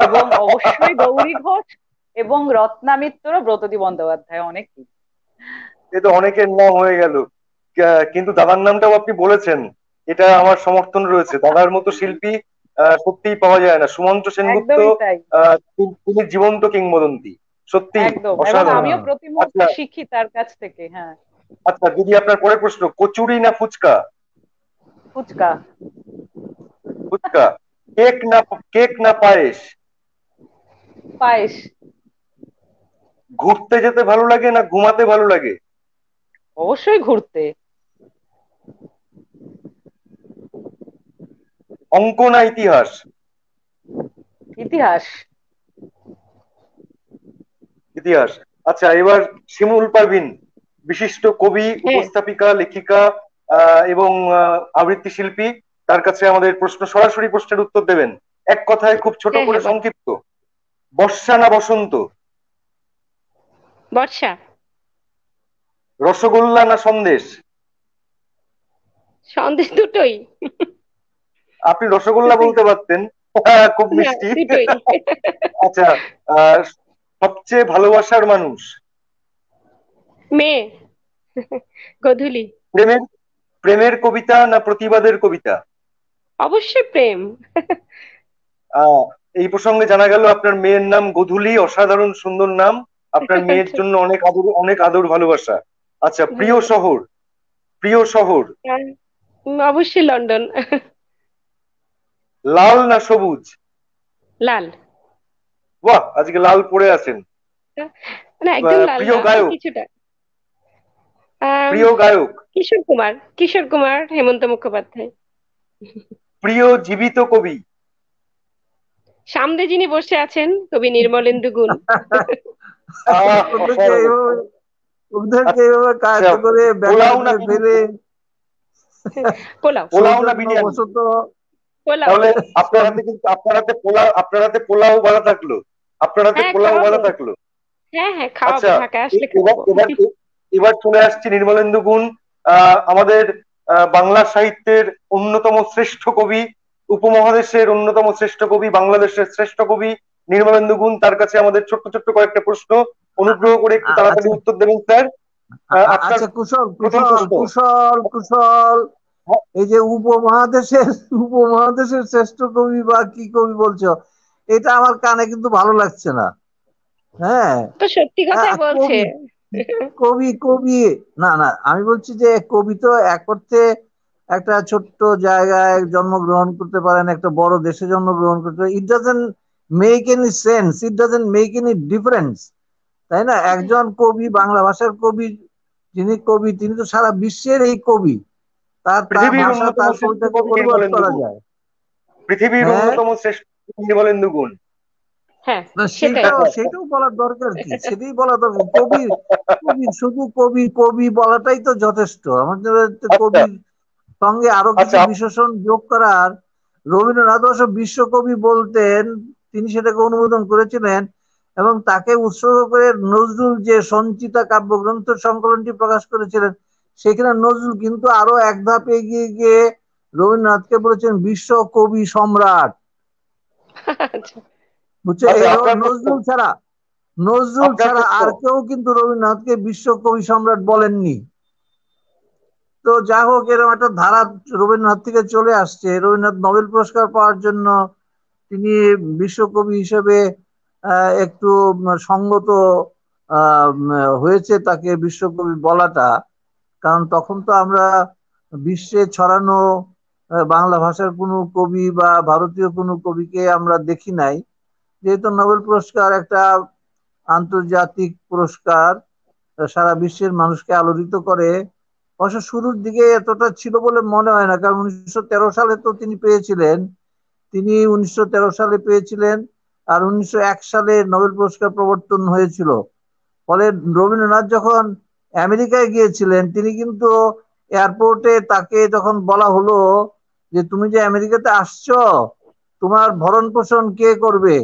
Speaker 4: এবং অবশ্যই গৌরী ঘোষ, এবং রত্না মিত্র, ব্রততী বন্দ্যোপাধ্যায়, অনেক।
Speaker 2: এ তো অনেকের নাম হয়ে গেল। কিন্তু দাদার নামটাও আপনি বলেছেন, এটা আমার সমর্থন রয়েছে। দাদার মতো শিল্পী সত্যিই পাওয়া যায় না। সুমন্ত সেনগুপ্ত
Speaker 4: একদমই তাই।
Speaker 2: তিনি জীবন্ত কিংবদন্তি, সত্যি
Speaker 4: একদম, এবং
Speaker 2: অসাধারণ।
Speaker 4: আমিও প্রতি মুহূর্তে
Speaker 2: আচ্ছা,
Speaker 4: শিখি তার কাছ থেকে। হ্যাঁ।
Speaker 2: আচ্ছা দিদি, আপনার পরের প্রশ্ন, কচুরি না ফুচকা?
Speaker 4: ফুচকা।
Speaker 2: ফুচকা। কেক না পায়েস?
Speaker 4: পায়েস।
Speaker 2: ঘুরতে যেতে ভালো লাগে না ঘুমাতে ভালো লাগে?
Speaker 4: অবশ্যই ঘুরতে।
Speaker 2: অঙ্ক না ইতিহাস?
Speaker 4: ইতিহাস।
Speaker 2: ইতিহাস। আচ্ছা, এবার শিমুল পারভিন, বিশিষ্ট কবি,
Speaker 3: হ্যাঁ,
Speaker 2: উপস্থাপিকা, লেখিকা এবং আবৃত্তি শিল্পী, তার কাছে আমাদের প্রশ্ন, সরাসরি প্রশ্নের উত্তর দেবেন। এক কথায় খুব ছোট
Speaker 3: হ্যাঁ,
Speaker 2: করে
Speaker 3: হ্যাঁ, বলো।
Speaker 2: সংক্ষিপ্ত। বর্ষা না বসন্ত?
Speaker 3: বর্ষা।
Speaker 2: রসগোল্লা না সন্দেশ?
Speaker 3: সন্দেশ দুটোই।
Speaker 2: আপনি রসগোল্লা বলতে পারতেন, খুব
Speaker 3: হ্যাঁ,
Speaker 2: মিষ্টি।
Speaker 3: দুটোই।
Speaker 2: আচ্ছা, আহ সবচেয়ে ভালোবাসার মানুষ?
Speaker 3: মেয়ে। গধূলি।
Speaker 2: প্রেমের প্রেমের কবিতা না প্রতিবাদের কবিতা?
Speaker 3: অবশ্যই প্রেম।
Speaker 2: আহ এই প্রসঙ্গে জানা গেল আপনার মেয়ের নাম গোধূলি, অসাধারণ সুন্দর নাম। আপনার মেয়ের জন্য অনেক আদর, অনেক আদর ভালোবাসা। আচ্ছা, প্রিয়
Speaker 3: ধন্যবাদ।
Speaker 2: শহর? প্রিয় শহর
Speaker 3: আর, অবশ্যই লন্ডন।
Speaker 2: লাল না সবুজ?
Speaker 3: লাল।
Speaker 2: বাহ, আজকে লাল পরে আছেন।
Speaker 3: মানে একদম লাল
Speaker 2: প্রিয়
Speaker 3: না,
Speaker 2: গায়ক?
Speaker 3: কিছুটা। আম,
Speaker 2: প্রিয় গায়ক?
Speaker 3: কিশোর কুমার, কিশোর কুমার, হেমন্ত মুখোপাধ্যায়।
Speaker 2: প্রিয় জীবিত কবি?
Speaker 3: সামনে যিনি বসে আছেন, কবি নির্মলেন্দু গুণ।
Speaker 1: ওদেরকে
Speaker 2: অসাধারণ।
Speaker 1: এইভাবে ওদেরকে এইভাবে
Speaker 2: আচ্ছা,
Speaker 1: কায়দা করে
Speaker 2: পোলাও না
Speaker 1: ব্যাকআউটে ফেলে
Speaker 2: বিরিয়ানি?
Speaker 3: পোলাও।
Speaker 2: পোলাও না বিরিয়ানি?
Speaker 1: সৌজন্যবশত
Speaker 3: পোলাও।
Speaker 2: তাহলে আপনার হাতে কিন্তু, আপনার হাতে পোলাও বাঁধা থাকলো। আপনার হাতে
Speaker 3: হ্যাঁ,
Speaker 2: পোলাও
Speaker 3: খাওয়াবো।
Speaker 2: বাঁধা থাকলো।
Speaker 3: হ্যাঁ হ্যাঁ, খাওয়াবো,
Speaker 2: আচ্ছা,
Speaker 3: ঢাকায় আসলে
Speaker 2: এবার
Speaker 3: খাওয়াবো।
Speaker 2: এবার এবার চলে আসছে নির্মলেন্দু গুণ, আমাদের বাংলা সাহিত্যের অন্যতম শ্রেষ্ঠ কবি, উপমহাদেশের অন্যতম শ্রেষ্ঠ কবি, বাংলাদেশের শ্রেষ্ঠ কবি নির্মলেন্দু গুণ। তার কাছে আমাদের ছোট্ট ছোট্ট কয়েকটা প্রশ্ন, অনুগ্রহ করে একটু তাড়াতাড়ি
Speaker 1: আচ্ছা,
Speaker 2: উত্তর দেবেন স্যার। আপনার
Speaker 1: আচ্ছা, কুশল
Speaker 2: প্রথম
Speaker 1: কুশল
Speaker 2: প্রশ্ন।
Speaker 1: কুশল কুশল এই যে উপমহাদেশের শ্রেষ্ঠ কবি বা কি কবি বলছো, এটা আমার কানে কিন্তু ভালো লাগছে না। হ্যাঁ।
Speaker 3: তো সত্যি কথাই বলছে।
Speaker 1: কবি কবি কবি না, না, আমি বলছি যে কবি তো এক অর্থে একটা ছোট্ট জায়গায় জন্মগ্রহণ করতে পারেন, একটা বড় দেশে জন্মগ্রহণ করতে পারেন। It doesn't make any sense, it doesn't make any difference, তাই না? একজন কবি, বাংলা ভাষার কবি, যিনি কবি তিনি তো সারা বিশ্বের এই কবি। তার তার
Speaker 2: পৃথিবীর
Speaker 1: ভাষা,
Speaker 2: অন্যতম
Speaker 1: তার
Speaker 2: শ্রেষ্ঠ
Speaker 1: কবিতাকে
Speaker 2: কবি
Speaker 1: অনুবাদ
Speaker 2: নির্মলেন্দু
Speaker 1: করা
Speaker 2: গুণ।
Speaker 1: যায়।
Speaker 2: পৃথিবীর
Speaker 1: হ্যাঁ,
Speaker 2: অন্যতম শ্রেষ্ঠ কবি নির্মলেন্দু গুণ।
Speaker 3: হ্যাঁ,
Speaker 1: না,
Speaker 3: সেটাই।
Speaker 1: সেটাও বলার দরকার কি? সেটাই বলা দরকার। কবি, কবি শুধু কবি কবি বলাটাই তো যথেষ্ট আমাদের।
Speaker 2: আচ্ছা,
Speaker 1: কবির সঙ্গে আরো কিছু
Speaker 2: আচ্ছা,
Speaker 1: বিশেষণ যোগ করার, রবীন্দ্রনাথ অবশ্য বিশ্বকবি বলতেন, তিনি সেটাকে অনুমোদন করেছিলেন। এবং তাকে উৎসর্গ করে নজরুল যে সঞ্চিতা কাব্যগ্রন্থ সংকলনটি প্রকাশ করেছিলেন, সেখানে নজরুল কিন্তু আরো এক ধাপ এগিয়ে গিয়ে রবীন্দ্রনাথকে বলেছেন বিশ্ব কবি সম্রাট।
Speaker 3: আচ্ছা।
Speaker 1: বুঝছে?
Speaker 2: আচ্ছা,
Speaker 1: এইভাবে
Speaker 2: আপনার প্রশ্ন,
Speaker 1: নজরুল
Speaker 2: আপনার
Speaker 1: ছাড়া
Speaker 2: প্রশ্ন।
Speaker 1: আর কেউ কিন্তু রবীন্দ্রনাথকে বিশ্ব কবি সম্রাট বলেননি। তো যা হোক, এরকম একটা ধারা রবীন্দ্রনাথ থেকে চলে আসছে। রবীন্দ্রনাথ নোবেল পুরস্কার পাওয়ার জন্য তিনি বিশ্বকবি হিসেবে একটু সঙ্গত হয়েছে তাকে বিশ্বকবি বলাটা। কারণ তখন তো আমরা বিশ্বে ছড়ানো বাংলা ভাষার কোনো কবি বা ভারতীয় কোনো কবিকে আমরা দেখি নাই। যেহেতু নোবেল পুরস্কার একটা আন্তর্জাতিক পুরস্কার, সারা বিশ্বের মানুষকে আলোড়িত করে। অবশ্য শুরুর দিকে এতটা ছিল বলে মনে হয় না, কারণ 1913 সালে তো তিনি পেয়েছিলেন। তিনি 1913 সালে পেয়েছিলেন, আর 1901 সালে নোবেল পুরস্কার প্রবর্তন হয়েছিল। ফলে রবীন্দ্রনাথ যখন আমেরিকায় গিয়েছিলেন, তিনি কিন্তু এয়ারপোর্টে তাকে যখন বলা হলো যে তুমি যে আমেরিকাতে আসছো, তোমার ভরণ পোষণ কে করবে,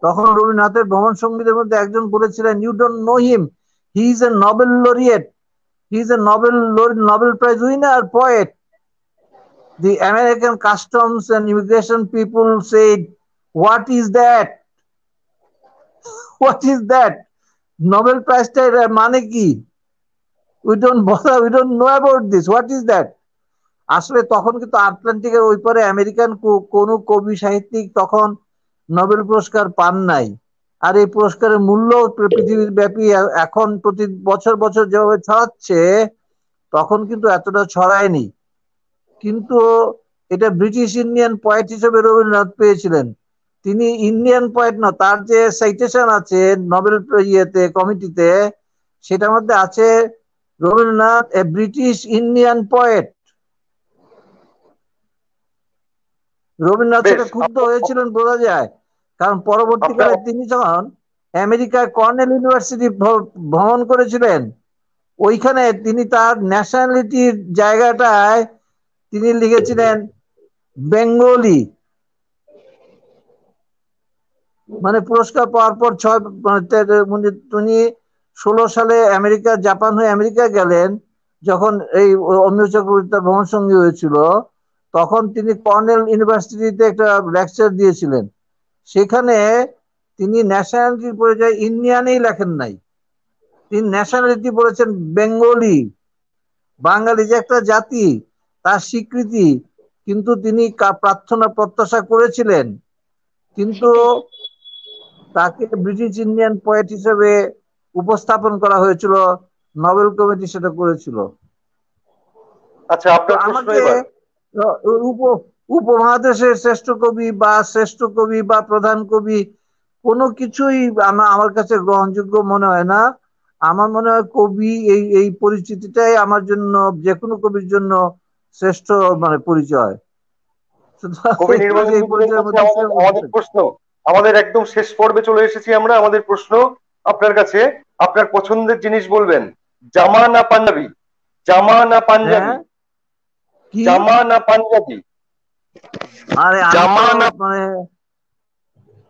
Speaker 1: তখন রবীন্দ্রনাথের ভ্রমণ সঙ্গীদের মধ্যে একজন বলেছিলেন, you don't know him, he is a Nobel laureate, he is a Nobel prize winner poet. The American Customs and Immigration people said, what is that? What is that? Nobel প্রাইজটার মানে কি? We don't know about this. What is that? আসলে তখন কিন্তু আটলান্টিকের ওই পারে American কোন কবি সাহিত্যিক তখন নোবেল পুরস্কার পান নাই। আর এই পুরস্কারের মূল্য পৃথিবীর ব্যাপী এখন প্রতি বছর বছর যেভাবে ছড়াচ্ছে, তখন কিন্তু এতটা ছড়ায়নি। কিন্তু এটা ব্রিটিশ ইন্ডিয়ান পয়েট হিসেবে রবীন্দ্রনাথ পেয়েছিলেন। তিনি ইন্ডিয়ান পয়েট না, তার যে সাইটেশন আছে নোবেল কমিটিতে, সেটার মধ্যে আছে রবীন্দ্রনাথ এ ব্রিটিশ ইন্ডিয়ান পয়েট। রবীন্দ্রনাথ
Speaker 2: বেশ।
Speaker 1: সেটা ক্ষুব্ধ হয়েছিলেন বোঝা যায়, কারণ পরবর্তীকালে
Speaker 2: আপনার
Speaker 1: তিনি যখন আমেরিকার কর্নেল ইউনিভার্সিটি ভ্রমণ করেছিলেন, ওইখানে তিনি তার ন্যাশনালিটির জায়গাটায় তিনি লিখেছিলেন বেঙ্গলি। মানে পুরস্কার পাওয়ার পর তিনি 16 সালে জাপান হয়ে আমেরিকা গেলেন, যখন এই অমিয় চক্রবর্তী ভ্রমণ সঙ্গী হয়েছিল, তখন তিনি কর্নেল ইউনিভার্সিটিতে একটা লেকচার দিয়েছিলেন। সেখানে তিনি ন্যাশনালিটির পরিচয় ইন্ডিয়ানেই লেখেন নাই, তিনি ন্যাশনালিটি বলেছেন বেঙ্গলি, বাঙালি যে একটা জাতি তার স্বীকৃতি। কিন্তু তিনি প্রার্থনা প্রত্যাশা করেছিলেন, কিন্তু তাকে ব্রিটিশ ইন্ডিয়ান পোয়েট হিসেবে উপস্থাপন করা হয়েছিল, নোবেল কমিটি সেটা করেছিল।
Speaker 2: আচ্ছা,
Speaker 1: তো
Speaker 2: আপনার প্রশ্ন
Speaker 1: আমাকে
Speaker 2: এবার।
Speaker 1: উপমহাদেশের শ্রেষ্ঠ কবি বা প্রধান কবি কোনো কিছুই আমার কাছে গ্রহণযোগ্য মনে হয় না। আমার মনে হয় কবি এই এই পরিচিতিটাই আমার জন্য, যে কোনো কবির জন্য শ্রেষ্ঠ মানে পরিচয়।
Speaker 2: কবি নির্মলেন্দু
Speaker 1: এই
Speaker 2: গুণের
Speaker 1: পরিচয়ের
Speaker 2: কাছে
Speaker 1: মধ্যে
Speaker 2: আমাদের
Speaker 1: সীমাবদ্ধ
Speaker 2: আমাদের
Speaker 1: থাকি।
Speaker 2: প্রশ্ন, আমাদের একদম শেষ পর্বে চলে এসেছি আমরা। আমাদের প্রশ্ন আপনার কাছে, আপনার পছন্দের জিনিস বলবেন। জামা না পাঞ্জাবি? জামা না
Speaker 1: হ্যাঁ,
Speaker 2: পাঞ্জাবি?
Speaker 1: কি?
Speaker 2: জামা না পাঞ্জাবি?
Speaker 1: আরে আমি তো
Speaker 2: জামা না,
Speaker 1: মানে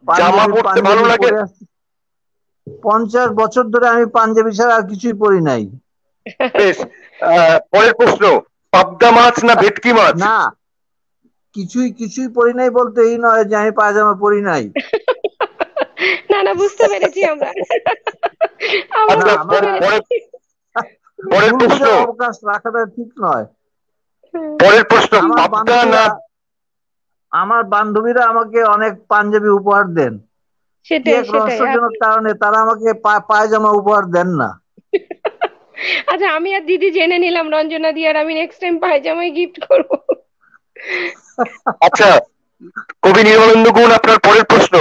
Speaker 2: জামা
Speaker 1: পাঞ্জাবি
Speaker 2: পড়তে ভালো
Speaker 1: পাঞ্জাবি
Speaker 2: লাগে?
Speaker 1: পরে আসছি 50 বছর ধরে, আমি পাঞ্জাবি ছাড়া আর কিছুই পরি নাই।
Speaker 2: বেশ। পরের প্রশ্ন, পাবদা মাছ না ভেটকি মাছ?
Speaker 1: না, কিছুই কিছুই পরি নাই বলতে এই নয় যে আমি পায়জামা পরি নাই।
Speaker 3: না না, বুঝতে পেরেছি আমরা। আমরা
Speaker 1: না,
Speaker 2: আচ্ছা,
Speaker 3: বুঝতে পেরেছি।
Speaker 2: পরের
Speaker 1: ভুল
Speaker 2: প্রশ্ন,
Speaker 1: বোঝার অবকাশ রাখাটা ঠিক নয়।
Speaker 2: পরের প্রশ্ন,
Speaker 1: আমার
Speaker 2: পাবদা না?
Speaker 1: বান্ধবীরা আমার বান্ধবীরা আমাকে অনেক পাঞ্জাবি উপহার দেন, কি
Speaker 3: সেটাই
Speaker 1: এক
Speaker 3: সেটাই।
Speaker 1: রহস্যজনক কারণে তারা আমাকে পায়জামা উপহার দেন না।
Speaker 3: আচ্ছা, আমি আর দিদি জেনে নিলাম, রঞ্জনা দি আর আমি নেক্সট টাইম পায়জামাই গিফট করবো।
Speaker 2: আচ্ছা, কবি নির্মলেন্দু গুণ, আপনার পরের প্রশ্ন,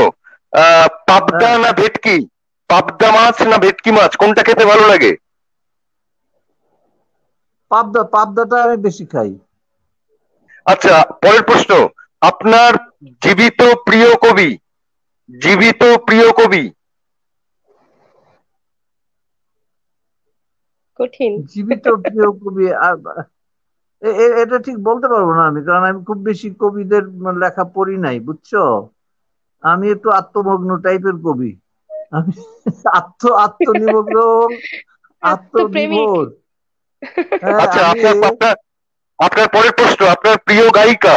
Speaker 2: পাবদা
Speaker 1: হ্যাঁ,
Speaker 2: না ভেটকি? পাবদা মাছ না ভেটকি মাছ, কোনটা খেতে ভালো লাগে?
Speaker 1: পাবদাটা আমি বেশি খাই।
Speaker 2: আচ্ছা, পরের প্রশ্ন, আপনার জীবিত প্রিয় কবি? জীবিত প্রিয় কবি?
Speaker 3: কঠিন।
Speaker 1: জীবিত প্রিয় কবি এটা ঠিক বলতে পারবো না আমি, কারণ আমি খুব বেশি কবিদের লেখা পড়ি নাই, বুঝছো। আমি একটু আত্মমগ্ন টাইপের কবি। আমি আত্মনিমগ্ন,
Speaker 3: আত্মপ্রেমিক।
Speaker 1: আত্মবিভোর। হ্যাঁ,
Speaker 2: আচ্ছা,
Speaker 1: আমি
Speaker 2: আপনার আপনার আপনার পরের প্রশ্ন, আপনার প্রিয় গায়িকা?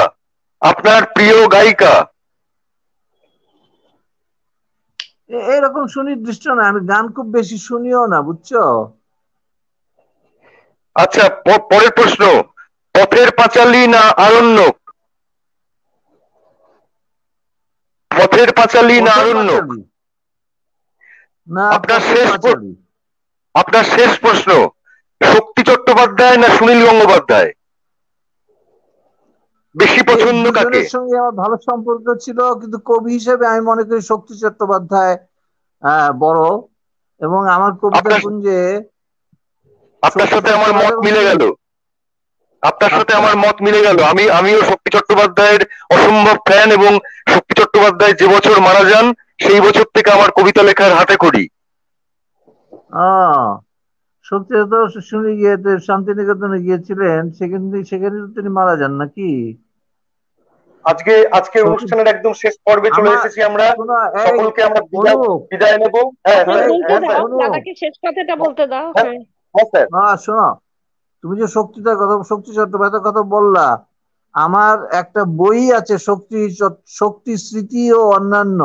Speaker 2: আপনার প্রিয় গায়িকা?
Speaker 1: এরকম সুনির্দিষ্ট না, আমি গান খুব বেশি শুনিও না, বুঝছো।
Speaker 2: আচ্ছা, পরের প্রশ্ন, পথের পাঁচালী না আরণ্যক? পথের পাঁচালী না
Speaker 1: পথের
Speaker 2: আরণ্যক?
Speaker 1: পাঁচালী। না,
Speaker 2: আপনার
Speaker 1: পথের
Speaker 2: শেষ
Speaker 1: পাঁচালী।
Speaker 2: আপনার শেষ প্রশ্ন, শক্তি চট্টোপাধ্যায় না সুনীল গঙ্গোপাধ্যায়? বেশি
Speaker 1: এই
Speaker 2: পছন্দ কাকে?
Speaker 1: দুজনের সঙ্গে আমার ভালো সম্পর্ক ছিল, কিন্তু কবি হিসেবে আমি মনে করি শক্তি চট্টোপাধ্যায় বড়। এবং আমার কবিতা
Speaker 2: আপনার
Speaker 1: কুঞ্জে
Speaker 2: আপনার
Speaker 1: শক্তি
Speaker 2: সাথে আমার মত
Speaker 1: চট্টোপাধ্যায় এবং
Speaker 2: মিলে গেল। আপনার সাথে
Speaker 1: আচ্ছা।
Speaker 2: আমার মত মিলে গেল। আমিও শক্তি চট্টোপাধ্যায়ের অসম্ভব ফ্যান, এবং শক্তি চট্টোপাধ্যায় যে বছর মারা যান সেই বছর থেকে আমার কবিতা লেখার হাতে খড়ি।
Speaker 1: আহ শক্তি তো শুনে গিয়ে শান্তিনিকেতনে গিয়েছিলেন, সেখানে সেখানে তো তিনি মারা যান নাকি?
Speaker 2: আজকের
Speaker 1: শক্তি
Speaker 2: অনুষ্ঠানের একদম শেষ পর্বে চলে
Speaker 1: আমার
Speaker 2: এসেছি আমরা।
Speaker 1: শোনো, এই
Speaker 2: সকলকে আমরা বিদায়
Speaker 1: অনুপ,
Speaker 2: বিদায় নেব। হ্যাঁ
Speaker 3: আচ্ছা,
Speaker 2: স্যার,
Speaker 3: বলতে
Speaker 2: হ্যাঁ
Speaker 3: দাও,
Speaker 2: স্যার,
Speaker 1: অনুপ,
Speaker 3: দাদাকে শেষ কথাটা বলতে দাও।
Speaker 2: হ্যাঁ
Speaker 3: হ্যাঁ।
Speaker 2: হ্যাঁ স্যার।
Speaker 1: শোনো, তুমি যে শক্তি চট্টোপাধ্যায়ের কথা বললা, আমার একটা বই আছে, শক্তি স্মৃতি ও অন্যান্য।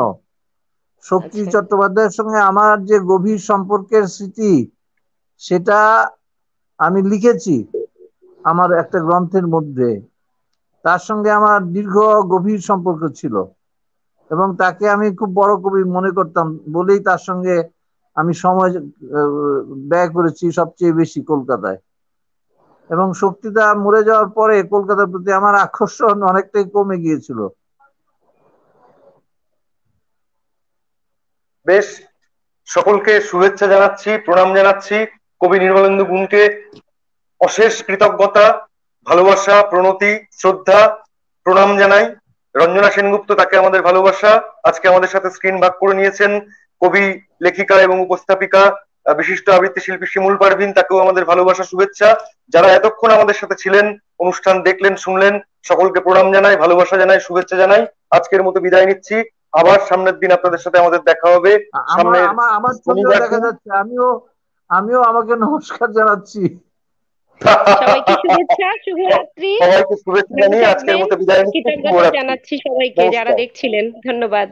Speaker 1: শক্তি
Speaker 3: আচ্ছা
Speaker 1: চট্টোপাধ্যায়ের সঙ্গে আমার যে গভীর সম্পর্কের স্মৃতি, সেটা আমি লিখেছি আমার একটা গ্রন্থের মধ্যে। তার সঙ্গে আমার দীর্ঘ গভীর সম্পর্ক ছিল, এবং তাকে আমি খুব বড় কবি মনে করতাম বলেই তার সঙ্গে আমি সময় ব্যয় করেছি সবচেয়ে বেশি কলকাতায়। এবং শক্তিদা মরে যাওয়ার পরে কলকাতার প্রতি আমার আকর্ষণ অনেকটাই কমে গিয়েছিল।
Speaker 2: বেশ, সকলকে শুভেচ্ছা জানাচ্ছি, প্রণাম জানাচ্ছি। কবি নির্মলেন্দু গুণকে অশেষ কৃতজ্ঞতা, ভালোবাসা, প্রণতি, শ্রদ্ধা, প্রণাম জানাই। রঞ্জনা সেনগুপ্ত, তাকে আমাদের ভালোবাসা। আজকে আমাদের সাথে স্ক্রিন ভাগ করে নিয়েছেন কবি, লেখিকা এবং উপস্থাপিকা বিশিষ্ট আবৃত্তি শিল্পী শিমুল পারভিন, তাকেও আমাদের ভালোবাসা, শুভেচ্ছা। যারা এতক্ষণ আমাদের সাথে ছিলেন, অনুষ্ঠান দেখলেন, শুনলেন, সকলকে প্রণাম জানাই, ভালোবাসা জানাই, শুভেচ্ছা জানাই। আজকের মতো বিদায় নিচ্ছি। আবার সামনের দিন আপনাদের সাথে আমাদের দেখা হবে।
Speaker 1: আমার
Speaker 2: সামনের
Speaker 1: আমার আমার ছবিও
Speaker 2: শনিবার
Speaker 1: দেখা
Speaker 2: দিন।
Speaker 1: যাচ্ছে, আমিও আমিও আমাকে নমস্কার জানাচ্ছি।
Speaker 3: সবাইকে শুভেচ্ছা, শুভরাত্রি,
Speaker 2: সবাইকে শুভেচ্ছা
Speaker 3: ভালো
Speaker 2: জানিয়ে আজকের
Speaker 3: থাকবেন।
Speaker 2: মতো বিদায় নিচ্ছি।
Speaker 3: কৃতজ্ঞতা
Speaker 2: শুভরাত্রি।
Speaker 3: জানাচ্ছি সবাইকে যারা
Speaker 2: নমস্কার।
Speaker 3: দেখছিলেন। ধন্যবাদ।